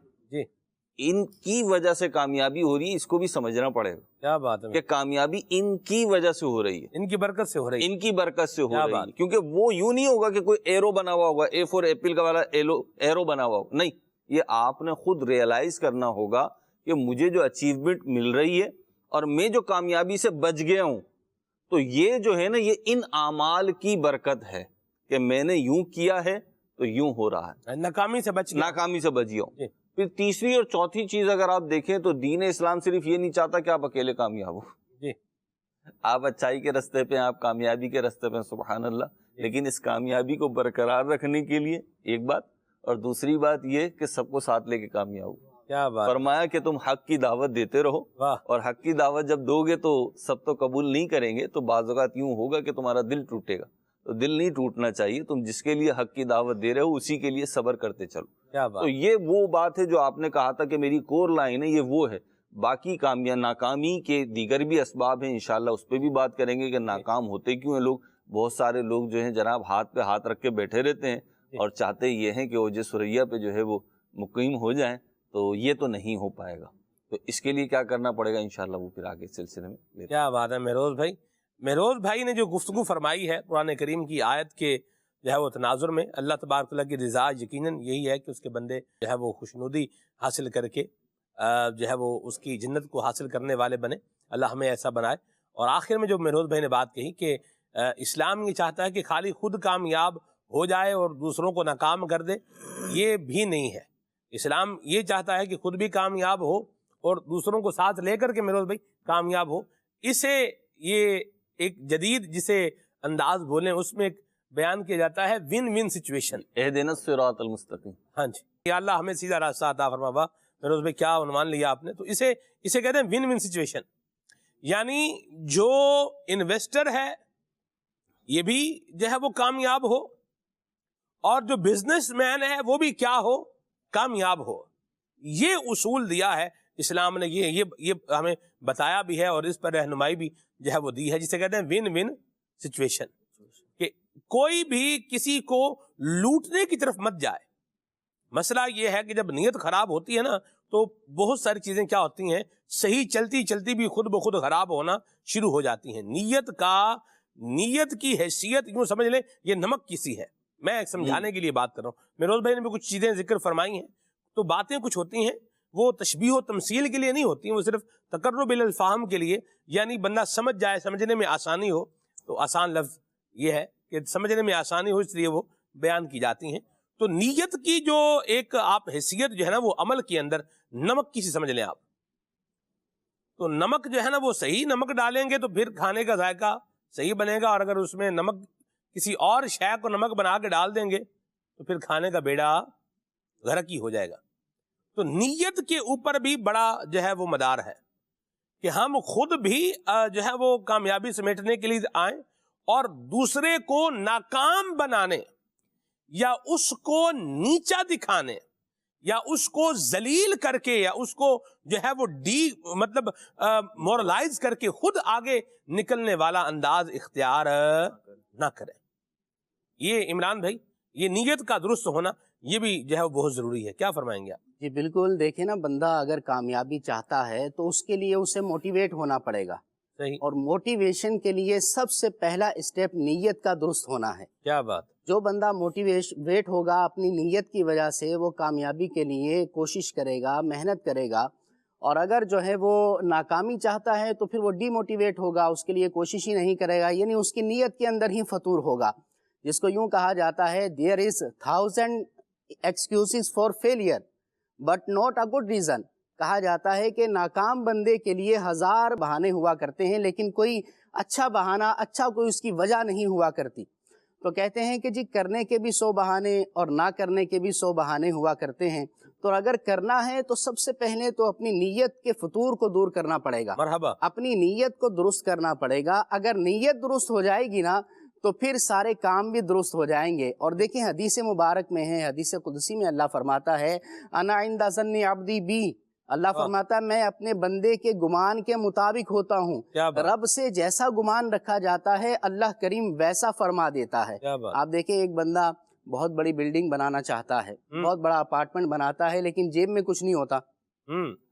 Speaker 6: ان کی وجہ سے کامیابی ہو رہی ہے، اس کو بھی سمجھنا پڑے گا
Speaker 2: کیا بات ہے،
Speaker 6: کہ کامیابی ان کی وجہ سے ہو رہی ہے،
Speaker 2: ان کی برکت سے ہو رہی ہے.
Speaker 6: ان کی برکت سے ہو
Speaker 2: کیا
Speaker 6: رہی
Speaker 2: بات.
Speaker 6: ہے. کیونکہ وہ یوں نہیں ہوگا کہ کوئی ایرو بنا ہوا ہوگا، اے فور ایپل کا والا ایرو بنا ہوا ہوگا، نہیں، یہ آپ نے خود ریئلائز کرنا ہوگا کہ مجھے جو اچیومنٹ مل رہی ہے اور میں جو کامیابی سے بچ گیا ہوں، تو یہ جو ہے نا، یہ ان اعمال کی برکت ہے کہ میں نے یوں کیا ہے تو یوں ہو رہا ہے،
Speaker 2: ناکامی سے بچ گیا.
Speaker 6: ناکامی سے بچ گیا ہوں.
Speaker 2: جی.
Speaker 6: پھر تیسری اور چوتھی چیز اگر آپ دیکھیں تو دین اسلام صرف یہ نہیں چاہتا کہ آپ اکیلے کامیاب ہو.
Speaker 2: جی.
Speaker 6: آپ اچھائی کے راستے پہ ہیں، آپ کامیابی کے راستے پہ ہیں، سبحان اللہ. لیکن اس کامیابی کو برقرار رکھنے کے لیے ایک بات، اور دوسری بات یہ کہ سب کو ساتھ لے کے کامیاب ہو.
Speaker 2: کیا بات.
Speaker 6: فرمایا کہ تم حق کی دعوت دیتے رہو،
Speaker 2: واہ.
Speaker 6: اور حق کی دعوت جب دو گے تو سب تو قبول نہیں کریں گے، تو بعض اوقات یوں ہوگا کہ تمہارا دل ٹوٹے گا. تو دل نہیں ٹوٹنا چاہیے، تم جس کے لیے حق کی دعوت دے رہے ہو اسی کے لیے صبر کرتے چلو.
Speaker 2: کیا بات.
Speaker 6: تو یہ وہ بات ہے جو آپ نے کہا تھا کہ میری کور لائن ہے، یہ وہ ہے. باقی ناکامی کے دیگر بھی اسباب ہیں، انشاءاللہ اس پہ بھی بات کریں گے کہ ناکام ہوتے کیوں ہیں لوگ. بہت سارے لوگ جو ہیں جناب ہاتھ پہ ہاتھ رکھ کے بیٹھے رہتے ہیں اور چاہتے یہ ہیں کہ اوج ثریا پہ جو ہے وہ مقیم ہو جائیں، تو یہ تو نہیں ہو پائے گا. تو اس کے لیے کیا کرنا پڑے گا انشاءاللہ وہ پھر آگے سلسلے میں.
Speaker 2: کیا بات ہے مہروز بھائی. مہروز بھائی نے جو گفتگو فرمائی ہے قرآن کریم کی آیت کے جو ہے وہ تناظر میں، اللہ تبارک تعالیٰ کی رضا یقیناً یہی ہے کہ اس کے بندے جو ہے وہ خوشنودی حاصل کر کے جو ہے وہ اس کی جنت کو حاصل کرنے والے بنے. اللہ ہمیں ایسا بنائے. اور آخر میں جو مہروز بھائی نے بات کہی کہ اسلام یہ چاہتا ہے کہ خالی خود کامیاب ہو جائے اور دوسروں کو ناکام کر دے، یہ بھی نہیں ہے. اسلام یہ چاہتا ہے کہ خود بھی کامیاب ہو اور دوسروں کو ساتھ لے کر کے مہروز بھائی کامیاب ہو. اسے یہ ایک جدید جسے انداز بولیں اس میں ایک بیان کیا جاتا ہے ون ون سچویشن.
Speaker 6: اہدنا الصراط المستقیم.
Speaker 2: ہاں جی، یا اللہ ہمیں سیدھا راستہ عطا فرما. واہ مہروز بھائی کیا عنوان لیا آپ نے. تو اسے کہتے ہیں ون ون سچویشن. یعنی جو انویسٹر ہے یہ بھی جو ہے وہ کامیاب ہو، اور جو بزنس مین ہے وہ بھی کیا ہو، کامیاب ہو. یہ اصول دیا ہے اسلام نے، یہ ہمیں بتایا بھی ہے اور اس پر رہنمائی بھی جو ہے وہ دی ہے، جسے کہتے ہیں ون ون سچویشن. کہ کوئی بھی کسی کو لوٹنے کی طرف مت جائے. مسئلہ یہ ہے کہ جب نیت خراب ہوتی ہے نا تو بہت ساری چیزیں کیا ہوتی ہیں، صحیح چلتی چلتی بھی خود بخود خراب ہونا شروع ہو جاتی ہیں. نیت کی حیثیت یوں سمجھ لیں یہ نمک کسی ہے. میں ایک سمجھانے کے لیے بات کر رہا ہوں. مہروز بھائی نے بھی کچھ چیزیں ذکر فرمائی ہیں، تو باتیں کچھ ہوتی ہیں وہ تشبیہ و تمثیل کے لیے نہیں ہوتی ہیں، وہ صرف تقرب الفہم کے لیے، یعنی بندہ سمجھ جائے، سمجھنے میں آسانی ہو. تو آسان لفظ یہ ہے کہ سمجھنے میں آسانی ہو، اس لیے وہ بیان کی جاتی ہیں. تو نیت کی جو ایک آپ حیثیت جو ہے نا وہ عمل کے اندر نمک کسی سمجھ لیں آپ. تو نمک جو ہے نا وہ صحیح نمک ڈالیں گے تو پھر کھانے کا ذائقہ صحیح بنے گا، اور اگر اس میں نمک کسی اور شے کو نمک بنا کے ڈال دیں گے تو پھر کھانے کا بیڑا غرق ہی ہو جائے گا. تو نیت کے اوپر بھی بڑا جو ہے وہ مدار ہے کہ ہم خود بھی جو ہے وہ کامیابی سمیٹنے کے لیے آئیں اور دوسرے کو ناکام بنانے یا اس کو نیچا دکھانے یا اس کو ذلیل کر کے یا اس کو جو ہے وہ مطلب مورلائز کر کے خود آگے نکلنے والا انداز اختیار نہ کریں. یہ عمران بھائی یہ نیت کا درست ہونا یہ بھی جو ہے وہ بہت ضروری ہے. کیا فرمائیں گے آپ؟
Speaker 7: جی بالکل. دیکھیں نا، بندہ اگر کامیابی چاہتا ہے تو اس کے لیے اسے موٹیویٹ ہونا پڑے گا.
Speaker 2: صحیح.
Speaker 7: اور موٹیویشن کے لیے سب سے پہلا اسٹیپ نیت کا درست ہونا ہے.
Speaker 2: کیا بات.
Speaker 7: جو بندہ موٹیویٹ ہوگا اپنی نیت کی وجہ سے، وہ کامیابی کے لیے کوشش کرے گا، محنت کرے گا. اور اگر جو ہے وہ ناکامی چاہتا ہے تو پھر وہ ڈی موٹیویٹ ہوگا، اس کے لیے کوشش ہی نہیں کرے گا، یعنی اس کی نیت کے اندر ہی فطور ہوگا. جس کو یوں کہا جاتا ہے there is 1000 excuses for failure but not a good reason. کہا جاتا ہے کہ ناکام بندے کے لیے 1000 بہانے ہوا کرتے ہیں لیکن کوئی اچھا بہانہ، اچھا کوئی اس کی وجہ نہیں ہوا کرتی. تو کہتے ہیں کہ جی کرنے کے بھی 100 بہانے اور نہ کرنے کے بھی 100 بہانے ہوا کرتے ہیں. تو اگر کرنا ہے تو سب سے پہلے تو اپنی نیت کے فطور کو دور کرنا پڑے گا.
Speaker 2: مرحبا.
Speaker 7: اپنی نیت کو درست کرنا پڑے گا. اگر نیت درست ہو جائے گی نا تو پھر سارے کام بھی درست ہو جائیں گے. اور دیکھیں حدیث مبارک میں ہے، حدیث قدسی میں اللہ فرماتا ہے انا عند ظن عبدی بی. اللہ فرماتا ہے میں اپنے بندے کے گمان کے مطابق ہوتا ہوں. رب سے جیسا گمان رکھا جاتا ہے اللہ کریم ویسا فرما دیتا ہے. آپ دیکھیں ایک بندہ بہت بڑی بلڈنگ بنانا چاہتا ہے، بہت بڑا اپارٹمنٹ بناتا ہے، لیکن جیب میں کچھ نہیں ہوتا.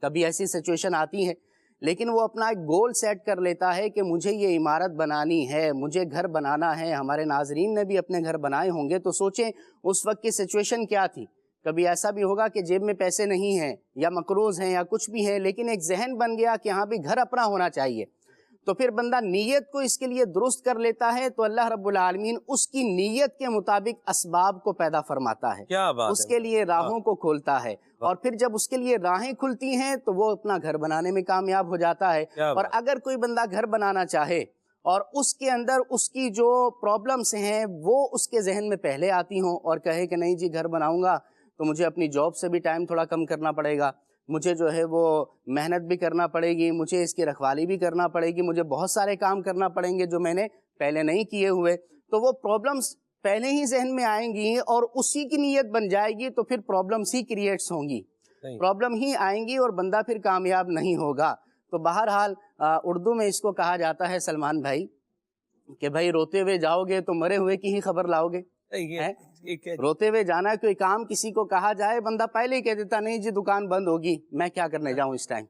Speaker 7: کبھی ایسی سچویشن آتی ہے، لیکن وہ اپنا ایک گول سیٹ کر لیتا ہے کہ مجھے یہ عمارت بنانی ہے، مجھے گھر بنانا ہے. ہمارے ناظرین نے بھی اپنے گھر بنائے ہوں گے، تو سوچیں اس وقت کی سچویشن کیا تھی. کبھی ایسا بھی ہوگا کہ جیب میں پیسے نہیں ہیں یا مقروض ہیں یا کچھ بھی ہے، لیکن ایک ذہن بن گیا کہ ہاں بھی گھر اپنا ہونا چاہیے. تو پھر بندہ نیت کو اس کے لیے درست کر لیتا ہے، تو اللہ رب العالمین اس کی نیت کے مطابق اسباب کو پیدا فرماتا ہے،
Speaker 2: کیا بات
Speaker 7: اس کے لیے راہوں کو کھولتا ہے. اور پھر جب اس کے لیے راہیں کھلتی ہیں تو وہ اپنا گھر بنانے میں کامیاب ہو جاتا ہے. اور اگر کوئی بندہ گھر بنانا چاہے اور اس کے اندر اس کی جو پرابلمس ہیں وہ اس کے ذہن میں پہلے آتی ہوں، اور کہے کہ نہیں جی گھر بناؤں گا تو مجھے اپنی جاب سے بھی ٹائم تھوڑا کم کرنا پڑے گا، مجھے جو ہے وہ محنت بھی کرنا پڑے گی، مجھے اس کی رکھوالی بھی کرنا پڑے گی، مجھے بہت سارے کام کرنا پڑیں گے جو میں نے پہلے نہیں کیے ہوئے. تو وہ پرابلمس پہلے ہی ذہن میں آئیں گی اور اسی کی نیت بن جائے گی، تو پھر پرابلمس ہی کریٹس ہوں گی، پرابلم ہی آئیں گی اور بندہ پھر کامیاب نہیں ہوگا. تو بہرحال اردو میں اس کو کہا جاتا ہے سلمان بھائی کہ بھائی روتے ہوئے جاؤ گے تو مرے ہوئے کی ہی خبر لاؤ گے. روتے ہوئے جانا ہے، کوئی کام کسی کو کہا جائے بندہ پہلے ہی کہہ دیتا نہیں جی دکان بند ہوگی، میں کیا کرنے جاؤں اس ٹائم.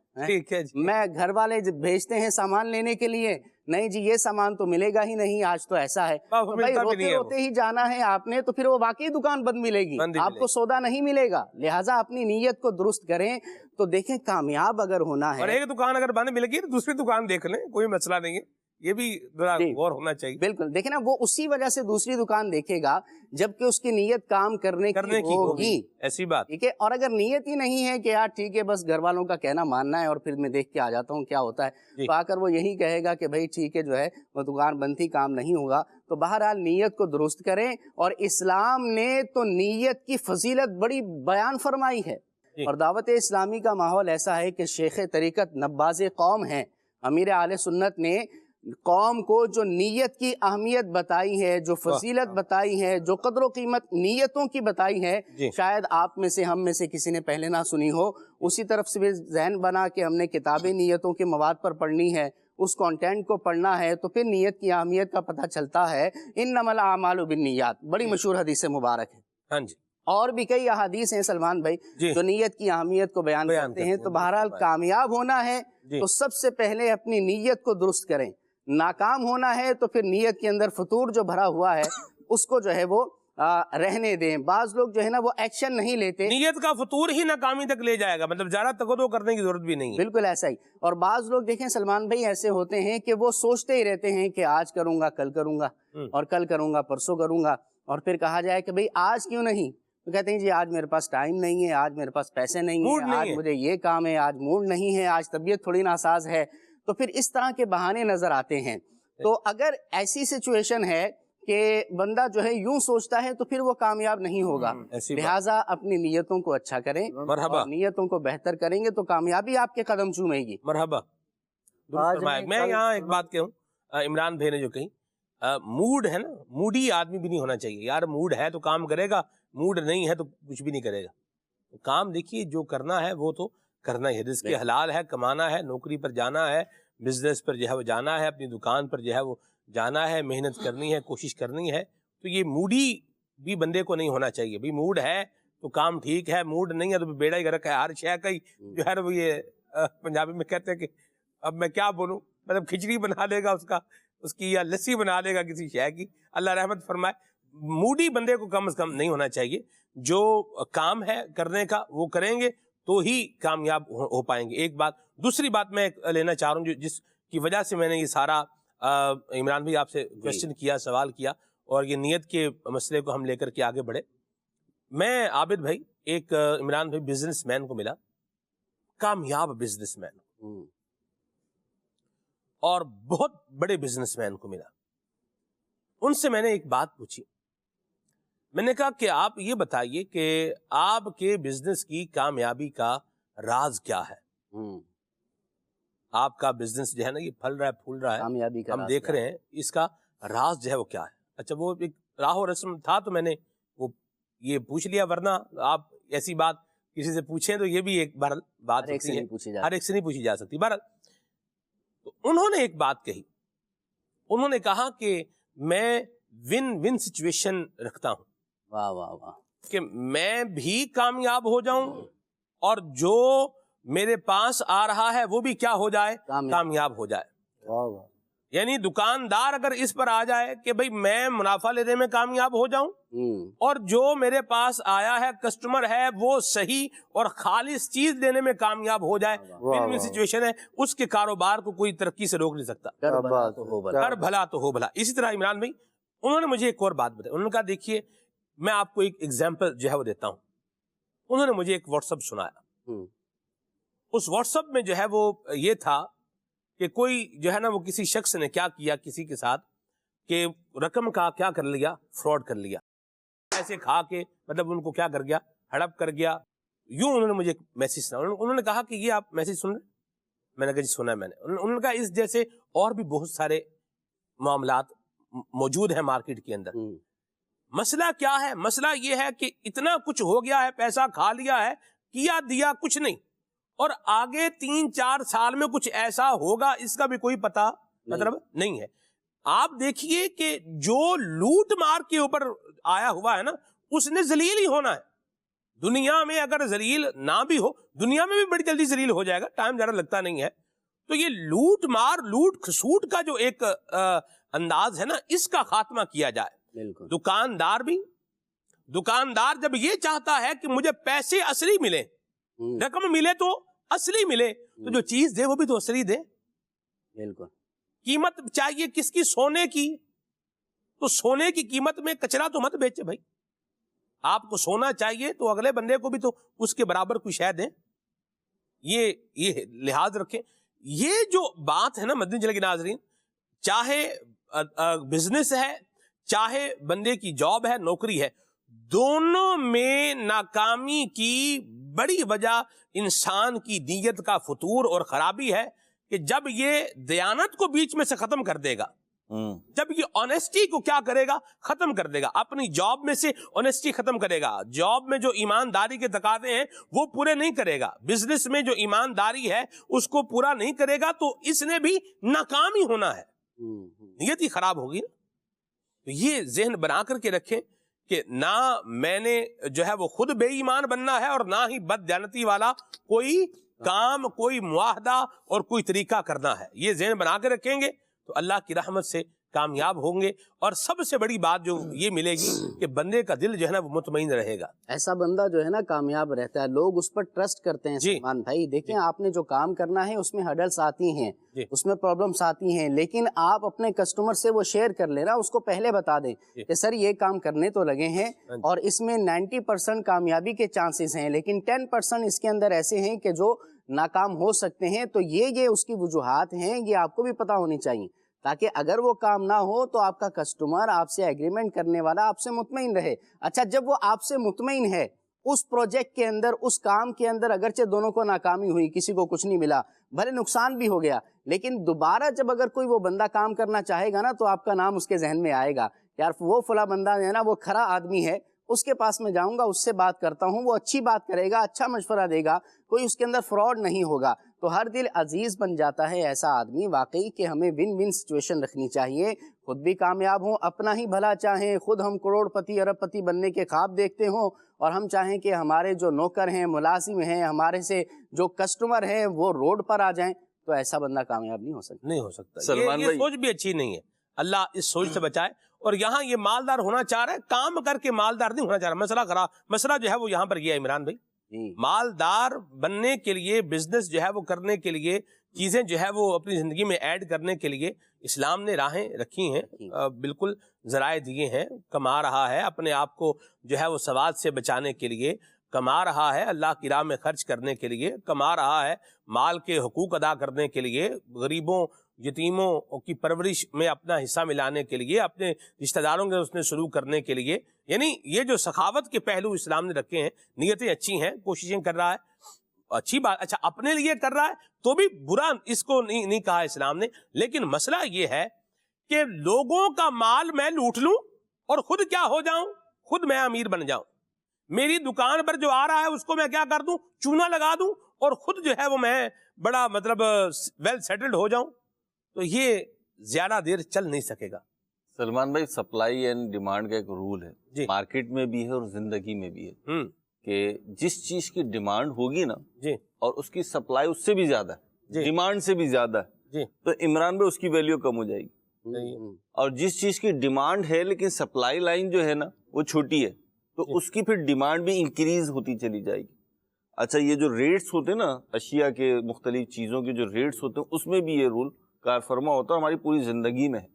Speaker 7: میں گھر والے بھیجتے ہیں سامان لینے کے لیے، نہیں جی یہ سامان تو ملے گا ہی نہیں، آج تو ایسا ہے. بھائی روتے روتے ہی جانا ہے آپ نے، تو پھر وہ واقعی دکان بند ملے گی، آپ کو سودا نہیں ملے گا. لہٰذا اپنی نیت کو درست کریں تو دیکھیں کامیاب اگر ہونا ہے.
Speaker 2: اور ایک دکان اگر بند ملے گی تو دوسری دکان دیکھ لیں، کوئی مسئلہ نہیں ہے، یہ بھی غور ہونا چاہیے.
Speaker 7: بالکل دیکھیں نا، وہ اسی وجہ سے دوسری دکان دیکھے گا جبکہ اس کی نیت کام کرنے کی ہوگی.
Speaker 2: ایسی بات
Speaker 7: ٹھیک ہے. اور اگر نیت ہی نہیں ہے کہ یار ٹھیک ہے بس گھر والوں کا کہنا ماننا ہے اور پھر میں دیکھ کے آ جاتا ہوں کیا ہوتا ہے، تو آ کر وہ یہی کہے گا کہ بھائی ٹھیک ہے جو ہے وہ دکان بند تھی کام نہیں ہوگا. تو بہرحال نیت کو درست کریں. اور اسلام نے تو نیت کی فضیلت بڑی بیان فرمائی ہے. اور دعوت اسلامی کا ماحول ایسا ہے کہ شیخ طریقت نباز قوم ہیں، امیر اہل سنت نے قوم کو جو نیت کی اہمیت بتائی ہے، جو فضیلت بتائی ہے، جو قدر و قیمت نیتوں کی بتائی ہے، شاید آپ میں سے ہم میں سے کسی نے پہلے نہ سنی ہو. اسی طرف سے بھی ذہن بنا کہ ہم نے کتابیں نیتوں کے مواد پر پڑھنی ہے، اس کانٹینٹ کو پڑھنا ہے، تو پھر نیت کی اہمیت کا پتہ چلتا ہے. انما الاعمال بالنیات بڑی مشہور حدیث مبارک ہے.
Speaker 2: ہاں جی.
Speaker 7: اور بھی کئی احادیث ہیں سلمان بھائی جو نیت کی اہمیت کو بیان کرتے ہیں. تو بہرحال کامیاب ہونا ہے تو سب سے پہلے اپنی نیت کو درست کریں. ناکام ہونا ہے تو پھر نیت کے اندر فطور جو بھرا ہوا ہے اس کو جو ہے وہ رہنے دیں. بعض لوگ جو ہے نا وہ ایکشن نہیں لیتے،
Speaker 2: نیت کا فطور ہی ناکامی تک لے جائے گا، مطلب زیادہ تقدو کرنے کی ضرورت بھی نہیں ہے.
Speaker 7: بالکل ایسا ہی. اور بعض لوگ دیکھیں سلمان بھائی ایسے ہوتے ہیں کہ وہ سوچتے ہی رہتے ہیں کہ آج کروں گا کل کروں گا اور کل کروں گا پرسوں کروں گا، اور پھر کہا جائے کہ بھئی آج کیوں نہیں، تو کہتے ہیں جی آج میرے پاس ٹائم نہیں ہے، آج میرے پاس پیسے نہیں ہیں، آج مجھے یہ کام ہے، آج موڈ نہیں ہے، آج طبیعت تھوڑی ناساز ہے. تو پھر اس طرح کے بہانے نظر آتے ہیں. تو اگر ایسی سچویشن ہے کہ بندہ جو ہے یوں سوچتا ہے تو پھر وہ کامیاب نہیں ہوگا. لہٰذا اپنی نیتوں کو اچھا کریں، اور نیتوں کو بہتر کریں گے تو کامیابی آپ کے قدم چومے گی.
Speaker 2: مرحبا. میں یہاں ایک بات کہوں، عمران بھائی نے جو کہی، موڈ ہے نا، موڈی آدمی بھی نہیں ہونا چاہیے. یار موڈ ہے تو کام کرے گا، موڈ نہیں ہے تو کچھ بھی نہیں کرے گا. کام دیکھیے جو کرنا ہے وہ تو کرنا ہی ہے. رزق حلال ہے، کمانا ہے، نوکری پر جانا ہے، بزنس پر جو ہے وہ جانا ہے، اپنی دکان پر جو ہے وہ جانا ہے، محنت کرنی ہے، کوشش کرنی ہے. تو یہ موڈی بھی بندے کو نہیں ہونا چاہیے. بھی موڈ ہے تو کام ٹھیک ہے، موڈ نہیں ہے تو بیڑا ہی گرک ہے. ہر شے کا ہی جو ہے وہ یہ پنجابی میں کہتے ہیں کہ اب میں کیا بولوں، مطلب کھچڑی بنا لے گا اس کی یا لسی بنا لے گا کسی شے کی. اللہ رحمت فرمائے. موڈی بندے کو کم از کم نہیں ہونا چاہیے. جو کام ہے کرنے کا وہ کریں گے تو ہی کامیاب ہو پائیں گے. ایک بات. دوسری بات میں لینا چاہ رہا ہوں جس کی وجہ سے میں نے یہ سارا عمران بھائی آپ سے کوشچن کیا، سوال کیا، اور یہ نیت کے مسئلے کو ہم لے کر کے آگے بڑھے. میں عابد بھائی ایک عمران بھائی بزنس مین کو ملا، کامیاب بزنس مین، اور بہت بڑے بزنس مین کو ملا. ان سے میں نے ایک بات پوچھی. میں نے کہا کہ آپ یہ بتائیے کہ آپ کے بزنس کی کامیابی کا راز کیا ہے؟ آپ کا بزنس جو ہے نا یہ پھل رہا ہے، پھول رہا ہے،
Speaker 7: کامیابی کا
Speaker 2: ہم دیکھ رہے ہیں، اس کا راز جو ہے وہ کیا ہے؟ اچھا وہ ایک راہ و رسم تھا تو میں نے وہ یہ پوچھ لیا، ورنہ آپ ایسی بات کسی سے پوچھیں تو یہ بھی ایک بات ہوتی ہے، ہر ایک سے نہیں پوچھی جا سکتی. بہرحال تو انہوں نے ایک بات کہی. انہوں نے کہا کہ میں ون ون سچویشن رکھتا ہوں.
Speaker 7: واہ واہ واہ.
Speaker 2: کہ میں بھی کامیاب ہو جاؤں اور جو میرے پاس آ رہا ہے وہ بھی کیا ہو جائے؟
Speaker 7: کامیاب۔
Speaker 2: کامیاب ہو جائے۔
Speaker 5: واہ واہ،
Speaker 2: یعنی دکاندار اگر اس پر آ جائے کہ بھئی میں منافع لینے میں کامیاب ہو جاؤں، اور جو میرے پاس آیا ہے کسٹمر ہے وہ صحیح اور خالص چیز دینے میں کامیاب ہو جائے،
Speaker 5: واہ،
Speaker 2: وin سچویشن ہے، اس کے کاروبار کو کوئی ترقی سے روک نہیں سکتا۔
Speaker 7: کر بھلا تو ہو بھلا۔
Speaker 2: کر بھلا تو ہو بھلا۔ اسی طرح عمران بھائی انہوں نے مجھے ایک اور بات بتائی، انہوں نے کہا دیکھیے میں آپ کو ایک ایگزامپل جو ہے وہ دیتا ہوں۔ انہوں نے مجھے ایک واٹس ایپ سنایا، اس واٹس ایپ میں جو ہے وہ یہ تھا کہ کوئی جو ہے نا وہ کسی شخص نے کیا کیا کسی کے ساتھ کہ رقم کا کیا کر لیا، فراڈ کر لیا، ایسے کھا کے مطلب ان کو کیا کر گیا، ہڑپ کر گیا۔ یوں انہوں نے مجھے ایک میسج سنا، انہوں نے کہا کہ یہ آپ میسج سن رہے؟ میں نے کہا جی سنا ہے میں نے۔ انہوں نے کہا اس جیسے اور بھی بہت سارے معاملات موجود ہیں مارکیٹ کے اندر۔ مسئلہ کیا ہے؟ مسئلہ یہ ہے کہ اتنا کچھ ہو گیا ہے، پیسہ کھا لیا ہے، کیا دیا کچھ نہیں، اور آگے 3-4 سال میں کچھ ایسا ہوگا اس کا بھی کوئی پتہ مطلب نہیں ہے۔ آپ دیکھیے کہ جو لوٹ مار کے اوپر آیا ہوا ہے نا اس نے ذلیل ہی ہونا ہے۔ دنیا میں اگر ذلیل نہ بھی ہو، دنیا میں بھی بڑی جلدی ذلیل ہو جائے گا، ٹائم زیادہ لگتا نہیں ہے۔ تو یہ لوٹ مار لوٹ کھسوٹ کا جو ایک انداز ہے نا اس کا خاتمہ کیا جائے۔ دکاندار بھی، دکاندار جب یہ چاہتا ہے کہ مجھے پیسے اصلی ملے، رقم ملے تو اصلی ملے، تو جو چیز دے وہ بھی تو اصلی دے۔
Speaker 7: بالکل۔
Speaker 2: قیمت چاہیے کس کی؟ سونے کی، تو سونے کی قیمت میں کچرا تو مت بیچے بھائی۔ آپ کو سونا چاہیے تو اگلے بندے کو بھی تو اس کے برابر کوئی شے دیں۔ یہ لحاظ رکھیں۔ یہ جو بات ہے نا مدنی چینل کے ناظرین، چاہے بزنس ہے چاہے بندے کی جاب ہے، نوکری ہے، دونوں میں ناکامی کی بڑی وجہ انسان کی نیت کا فتور اور خرابی ہے کہ جب یہ دیانت کو بیچ میں سے ختم کر دے گا، جب یہ آنیسٹی کو کیا کرے گا؟ ختم کر دے گا، اپنی جاب میں سے آنیسٹی ختم کرے گا، جاب میں جو ایمانداری کے تقاضے ہیں وہ پورے نہیں کرے گا، بزنس میں جو ایمانداری ہے اس کو پورا نہیں کرے گا، تو اس نے بھی ناکام ہی ہونا ہے، نیت ہی خراب ہوگی نا۔ تو یہ ذہن بنا کر کے رکھیں کہ نہ میں نے جو ہے وہ خود بے ایمان بننا ہے اور نہ ہی بد دیانتی والا کوئی کام، کوئی معاہدہ اور کوئی طریقہ کرنا ہے۔ یہ ذہن بنا کے رکھیں گے تو اللہ کی رحمت سے کامیاب ہوں گے، اور سب سے بڑی بات جو یہ ملے گی کہ بندے کا دل جو ہے نا وہ مطمئن رہے گا۔
Speaker 7: ایسا بندہ جو ہے نا کامیاب رہتا ہے، لوگ اس پر ٹرسٹ کرتے ہیں۔ سلمان بھائی دیکھیں، آپ نے جو کام کرنا ہے اس میں ہڈلس آتی ہیں، اس میں پرابلمس آتی ہیں، لیکن آپ اپنے کسٹمر سے وہ شیئر کر لینا، اس کو پہلے بتا دیں کہ سر یہ کام کرنے تو لگے ہیں اور اس میں 90% کامیابی کے چانسز ہیں، لیکن 10% اس کے اندر ایسے ہیں کہ جو ناکام ہو سکتے ہیں، تو یہ اس کی وجوہات ہیں، یہ آپ کو بھی پتا ہونی چاہیے، تاکہ اگر وہ کام نہ ہو تو آپ کا کسٹمر، آپ سے ایگریمنٹ کرنے والا آپ سے مطمئن رہے۔ اچھا، جب وہ آپ سے مطمئن ہے اس پروجیکٹ کے اندر، اس کام کے اندر، اگرچہ دونوں کو ناکامی ہوئی، کسی کو کچھ نہیں ملا، بھلے نقصان بھی ہو گیا، لیکن دوبارہ جب اگر کوئی وہ بندہ کام کرنا چاہے گا نا تو آپ کا نام اس کے ذہن میں آئے گا، یار وہ فلاں بندہ ہے نا وہ کھرا آدمی ہے، اس کے پاس میں جاؤں گا، اس سے بات کرتا ہوں، وہ اچھی بات کرے گا، اچھا مشورہ دے گا، کوئی اس کے اندر فراڈ نہیں ہوگا، تو ہر دل عزیز بن جاتا ہے ایسا آدمی۔ واقعی کہ ہمیں ون ون سچویشن رکھنی چاہیے، خود بھی کامیاب ہوں، اپنا ہی بھلا چاہیں، خود ہم کروڑ پتی ارب پتی بننے کے خواب دیکھتے ہوں، اور ہم چاہیں کہ ہمارے جو نوکر ہیں، ملازم ہیں، ہمارے سے جو کسٹمر ہیں وہ روڈ پر آ جائیں، تو ایسا بندہ کامیاب نہیں ہو سکتا۔
Speaker 2: نہیں ہو سکتا۔ یہ سوچ بھی اچھی نہیں ہے، اللہ اس سوچ سے بچائے۔ اور یہاں یہ مالدار ہونا چاہ رہا ہے، کام کر کے مالدار نہیں ہونا چاہ رہا، مسئلہ خراب، مسئلہ جو ہے وہ یہاں پر یہ ہے عمران بھائی، مالدار بننے کے لیے، بزنس جو ہے وہ کرنے کے لیے، چیزیں جو ہے وہ اپنی زندگی میں ایڈ کرنے کے لیے اسلام نے راہیں رکھی ہیں، بالکل ذرائع دیے ہیں، کما رہا ہے اپنے آپ کو جو ہے وہ سواد سے بچانے کے لیے، کما رہا ہے اللہ کی راہ میں خرچ کرنے کے لیے، کما رہا ہے مال کے حقوق ادا کرنے کے لیے، غریبوں یتیموں کی پرورش میں اپنا حصہ ملانے کے لیے، اپنے رشتہ داروں کے اس نے شروع کرنے کے لیے، یعنی یہ جو سخاوت کے پہلو اسلام نے رکھے ہیں، نیتیں اچھی ہیں، کوششیں کر رہا ہے، اچھی بات، اچھا اپنے لیے کر رہا ہے تو بھی برا اس کو نہیں کہا اسلام نے، لیکن مسئلہ یہ ہے کہ لوگوں کا مال میں لوٹ لوں اور خود کیا ہو جاؤں، خود میں امیر بن جاؤں، میری دکان پر جو آ رہا ہے اس کو میں کیا کر دوں، چونا لگا دوں، اور خود جو ہے وہ میں بڑا مطلب ویل سیٹلڈ ہو جاؤں، تو یہ زیادہ دیر چل نہیں سکے گا۔
Speaker 6: سلمان بھائی، سپلائی اینڈ ڈیمانڈ کا ایک رول ہے، مارکیٹ میں بھی ہے اور زندگی میں بھی ہے۔ کہ جس چیز کی ڈیمانڈ ہوگی نا
Speaker 2: جی
Speaker 6: اور اس کی سپلائی اس سے بھی زیادہ ہے,
Speaker 2: جی
Speaker 6: ڈیمانڈ سے بھی زیادہ ہے,
Speaker 2: جی
Speaker 6: تو عمران بھائی اس کی ویلیو کم ہو جائے گی. اور جس چیز کی ڈیمانڈ ہے لیکن سپلائی لائن جو ہے نا وہ چھوٹی ہے, تو اس کی پھر ڈیمانڈ بھی انکریز ہوتی چلی جائے گی. اچھا یہ جو ریٹس ہوتے ہیں نا اشیاء کے, مختلف چیزوں کے جو ریٹس ہوتے ہیں, اس میں بھی یہ رول کار فرما ہوتا ہے, ہماری پوری زندگی میں ہے.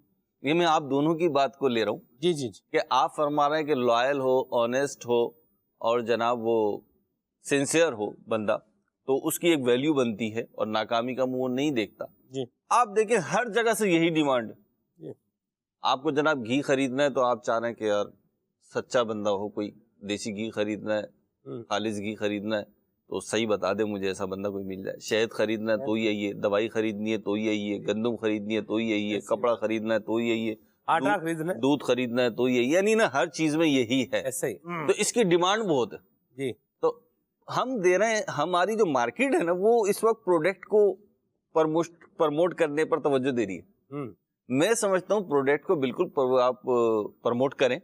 Speaker 6: یہ میں آپ دونوں کی بات کو لے رہا ہوں
Speaker 2: جی جی جی
Speaker 6: کہ آپ فرما رہے ہیں کہ لائل ہو, آنیسٹ ہو اور جناب وہ سنسیئر ہو بندہ, تو اس کی ایک ویلیو بنتی ہے اور ناکامی کا منہ وہ نہیں دیکھتا.
Speaker 2: جی
Speaker 6: آپ دیکھیں ہر جگہ سے یہی ڈیمانڈ ہے.
Speaker 2: جی
Speaker 6: آپ کو جناب گھی خریدنا ہے تو آپ چاہ رہے ہیں کہ یار سچا بندہ ہو, کوئی دیسی گھی خریدنا ہے, خالص گھی خریدنا ہے تو صحیح بتا دے مجھے, ایسا بندہ کوئی مل جائے. شہد خریدنا ہے تو یہی ہے, دوائی خریدنی ہے تو یہی ہے, گندم خریدنی ہے تو یہی ہے, کپڑا خریدنا ہے تو یہی ہے,
Speaker 2: آٹا خریدنا ہے
Speaker 6: دودھ خریدنا ہے تو یہی, یعنی نا ہر چیز میں یہی ہے.
Speaker 2: ایسے ہی.
Speaker 6: تو اس کی ڈیمانڈ بہت ہے.
Speaker 2: جی
Speaker 6: تو ہم دے رہے ہیں, ہماری جو مارکیٹ ہے نا وہ اس وقت پروڈکٹ کو پرموٹ کرنے پر توجہ دے رہی ہے. میں سمجھتا ہوں پروڈکٹ کو بالکل آپ پرموٹ کریں,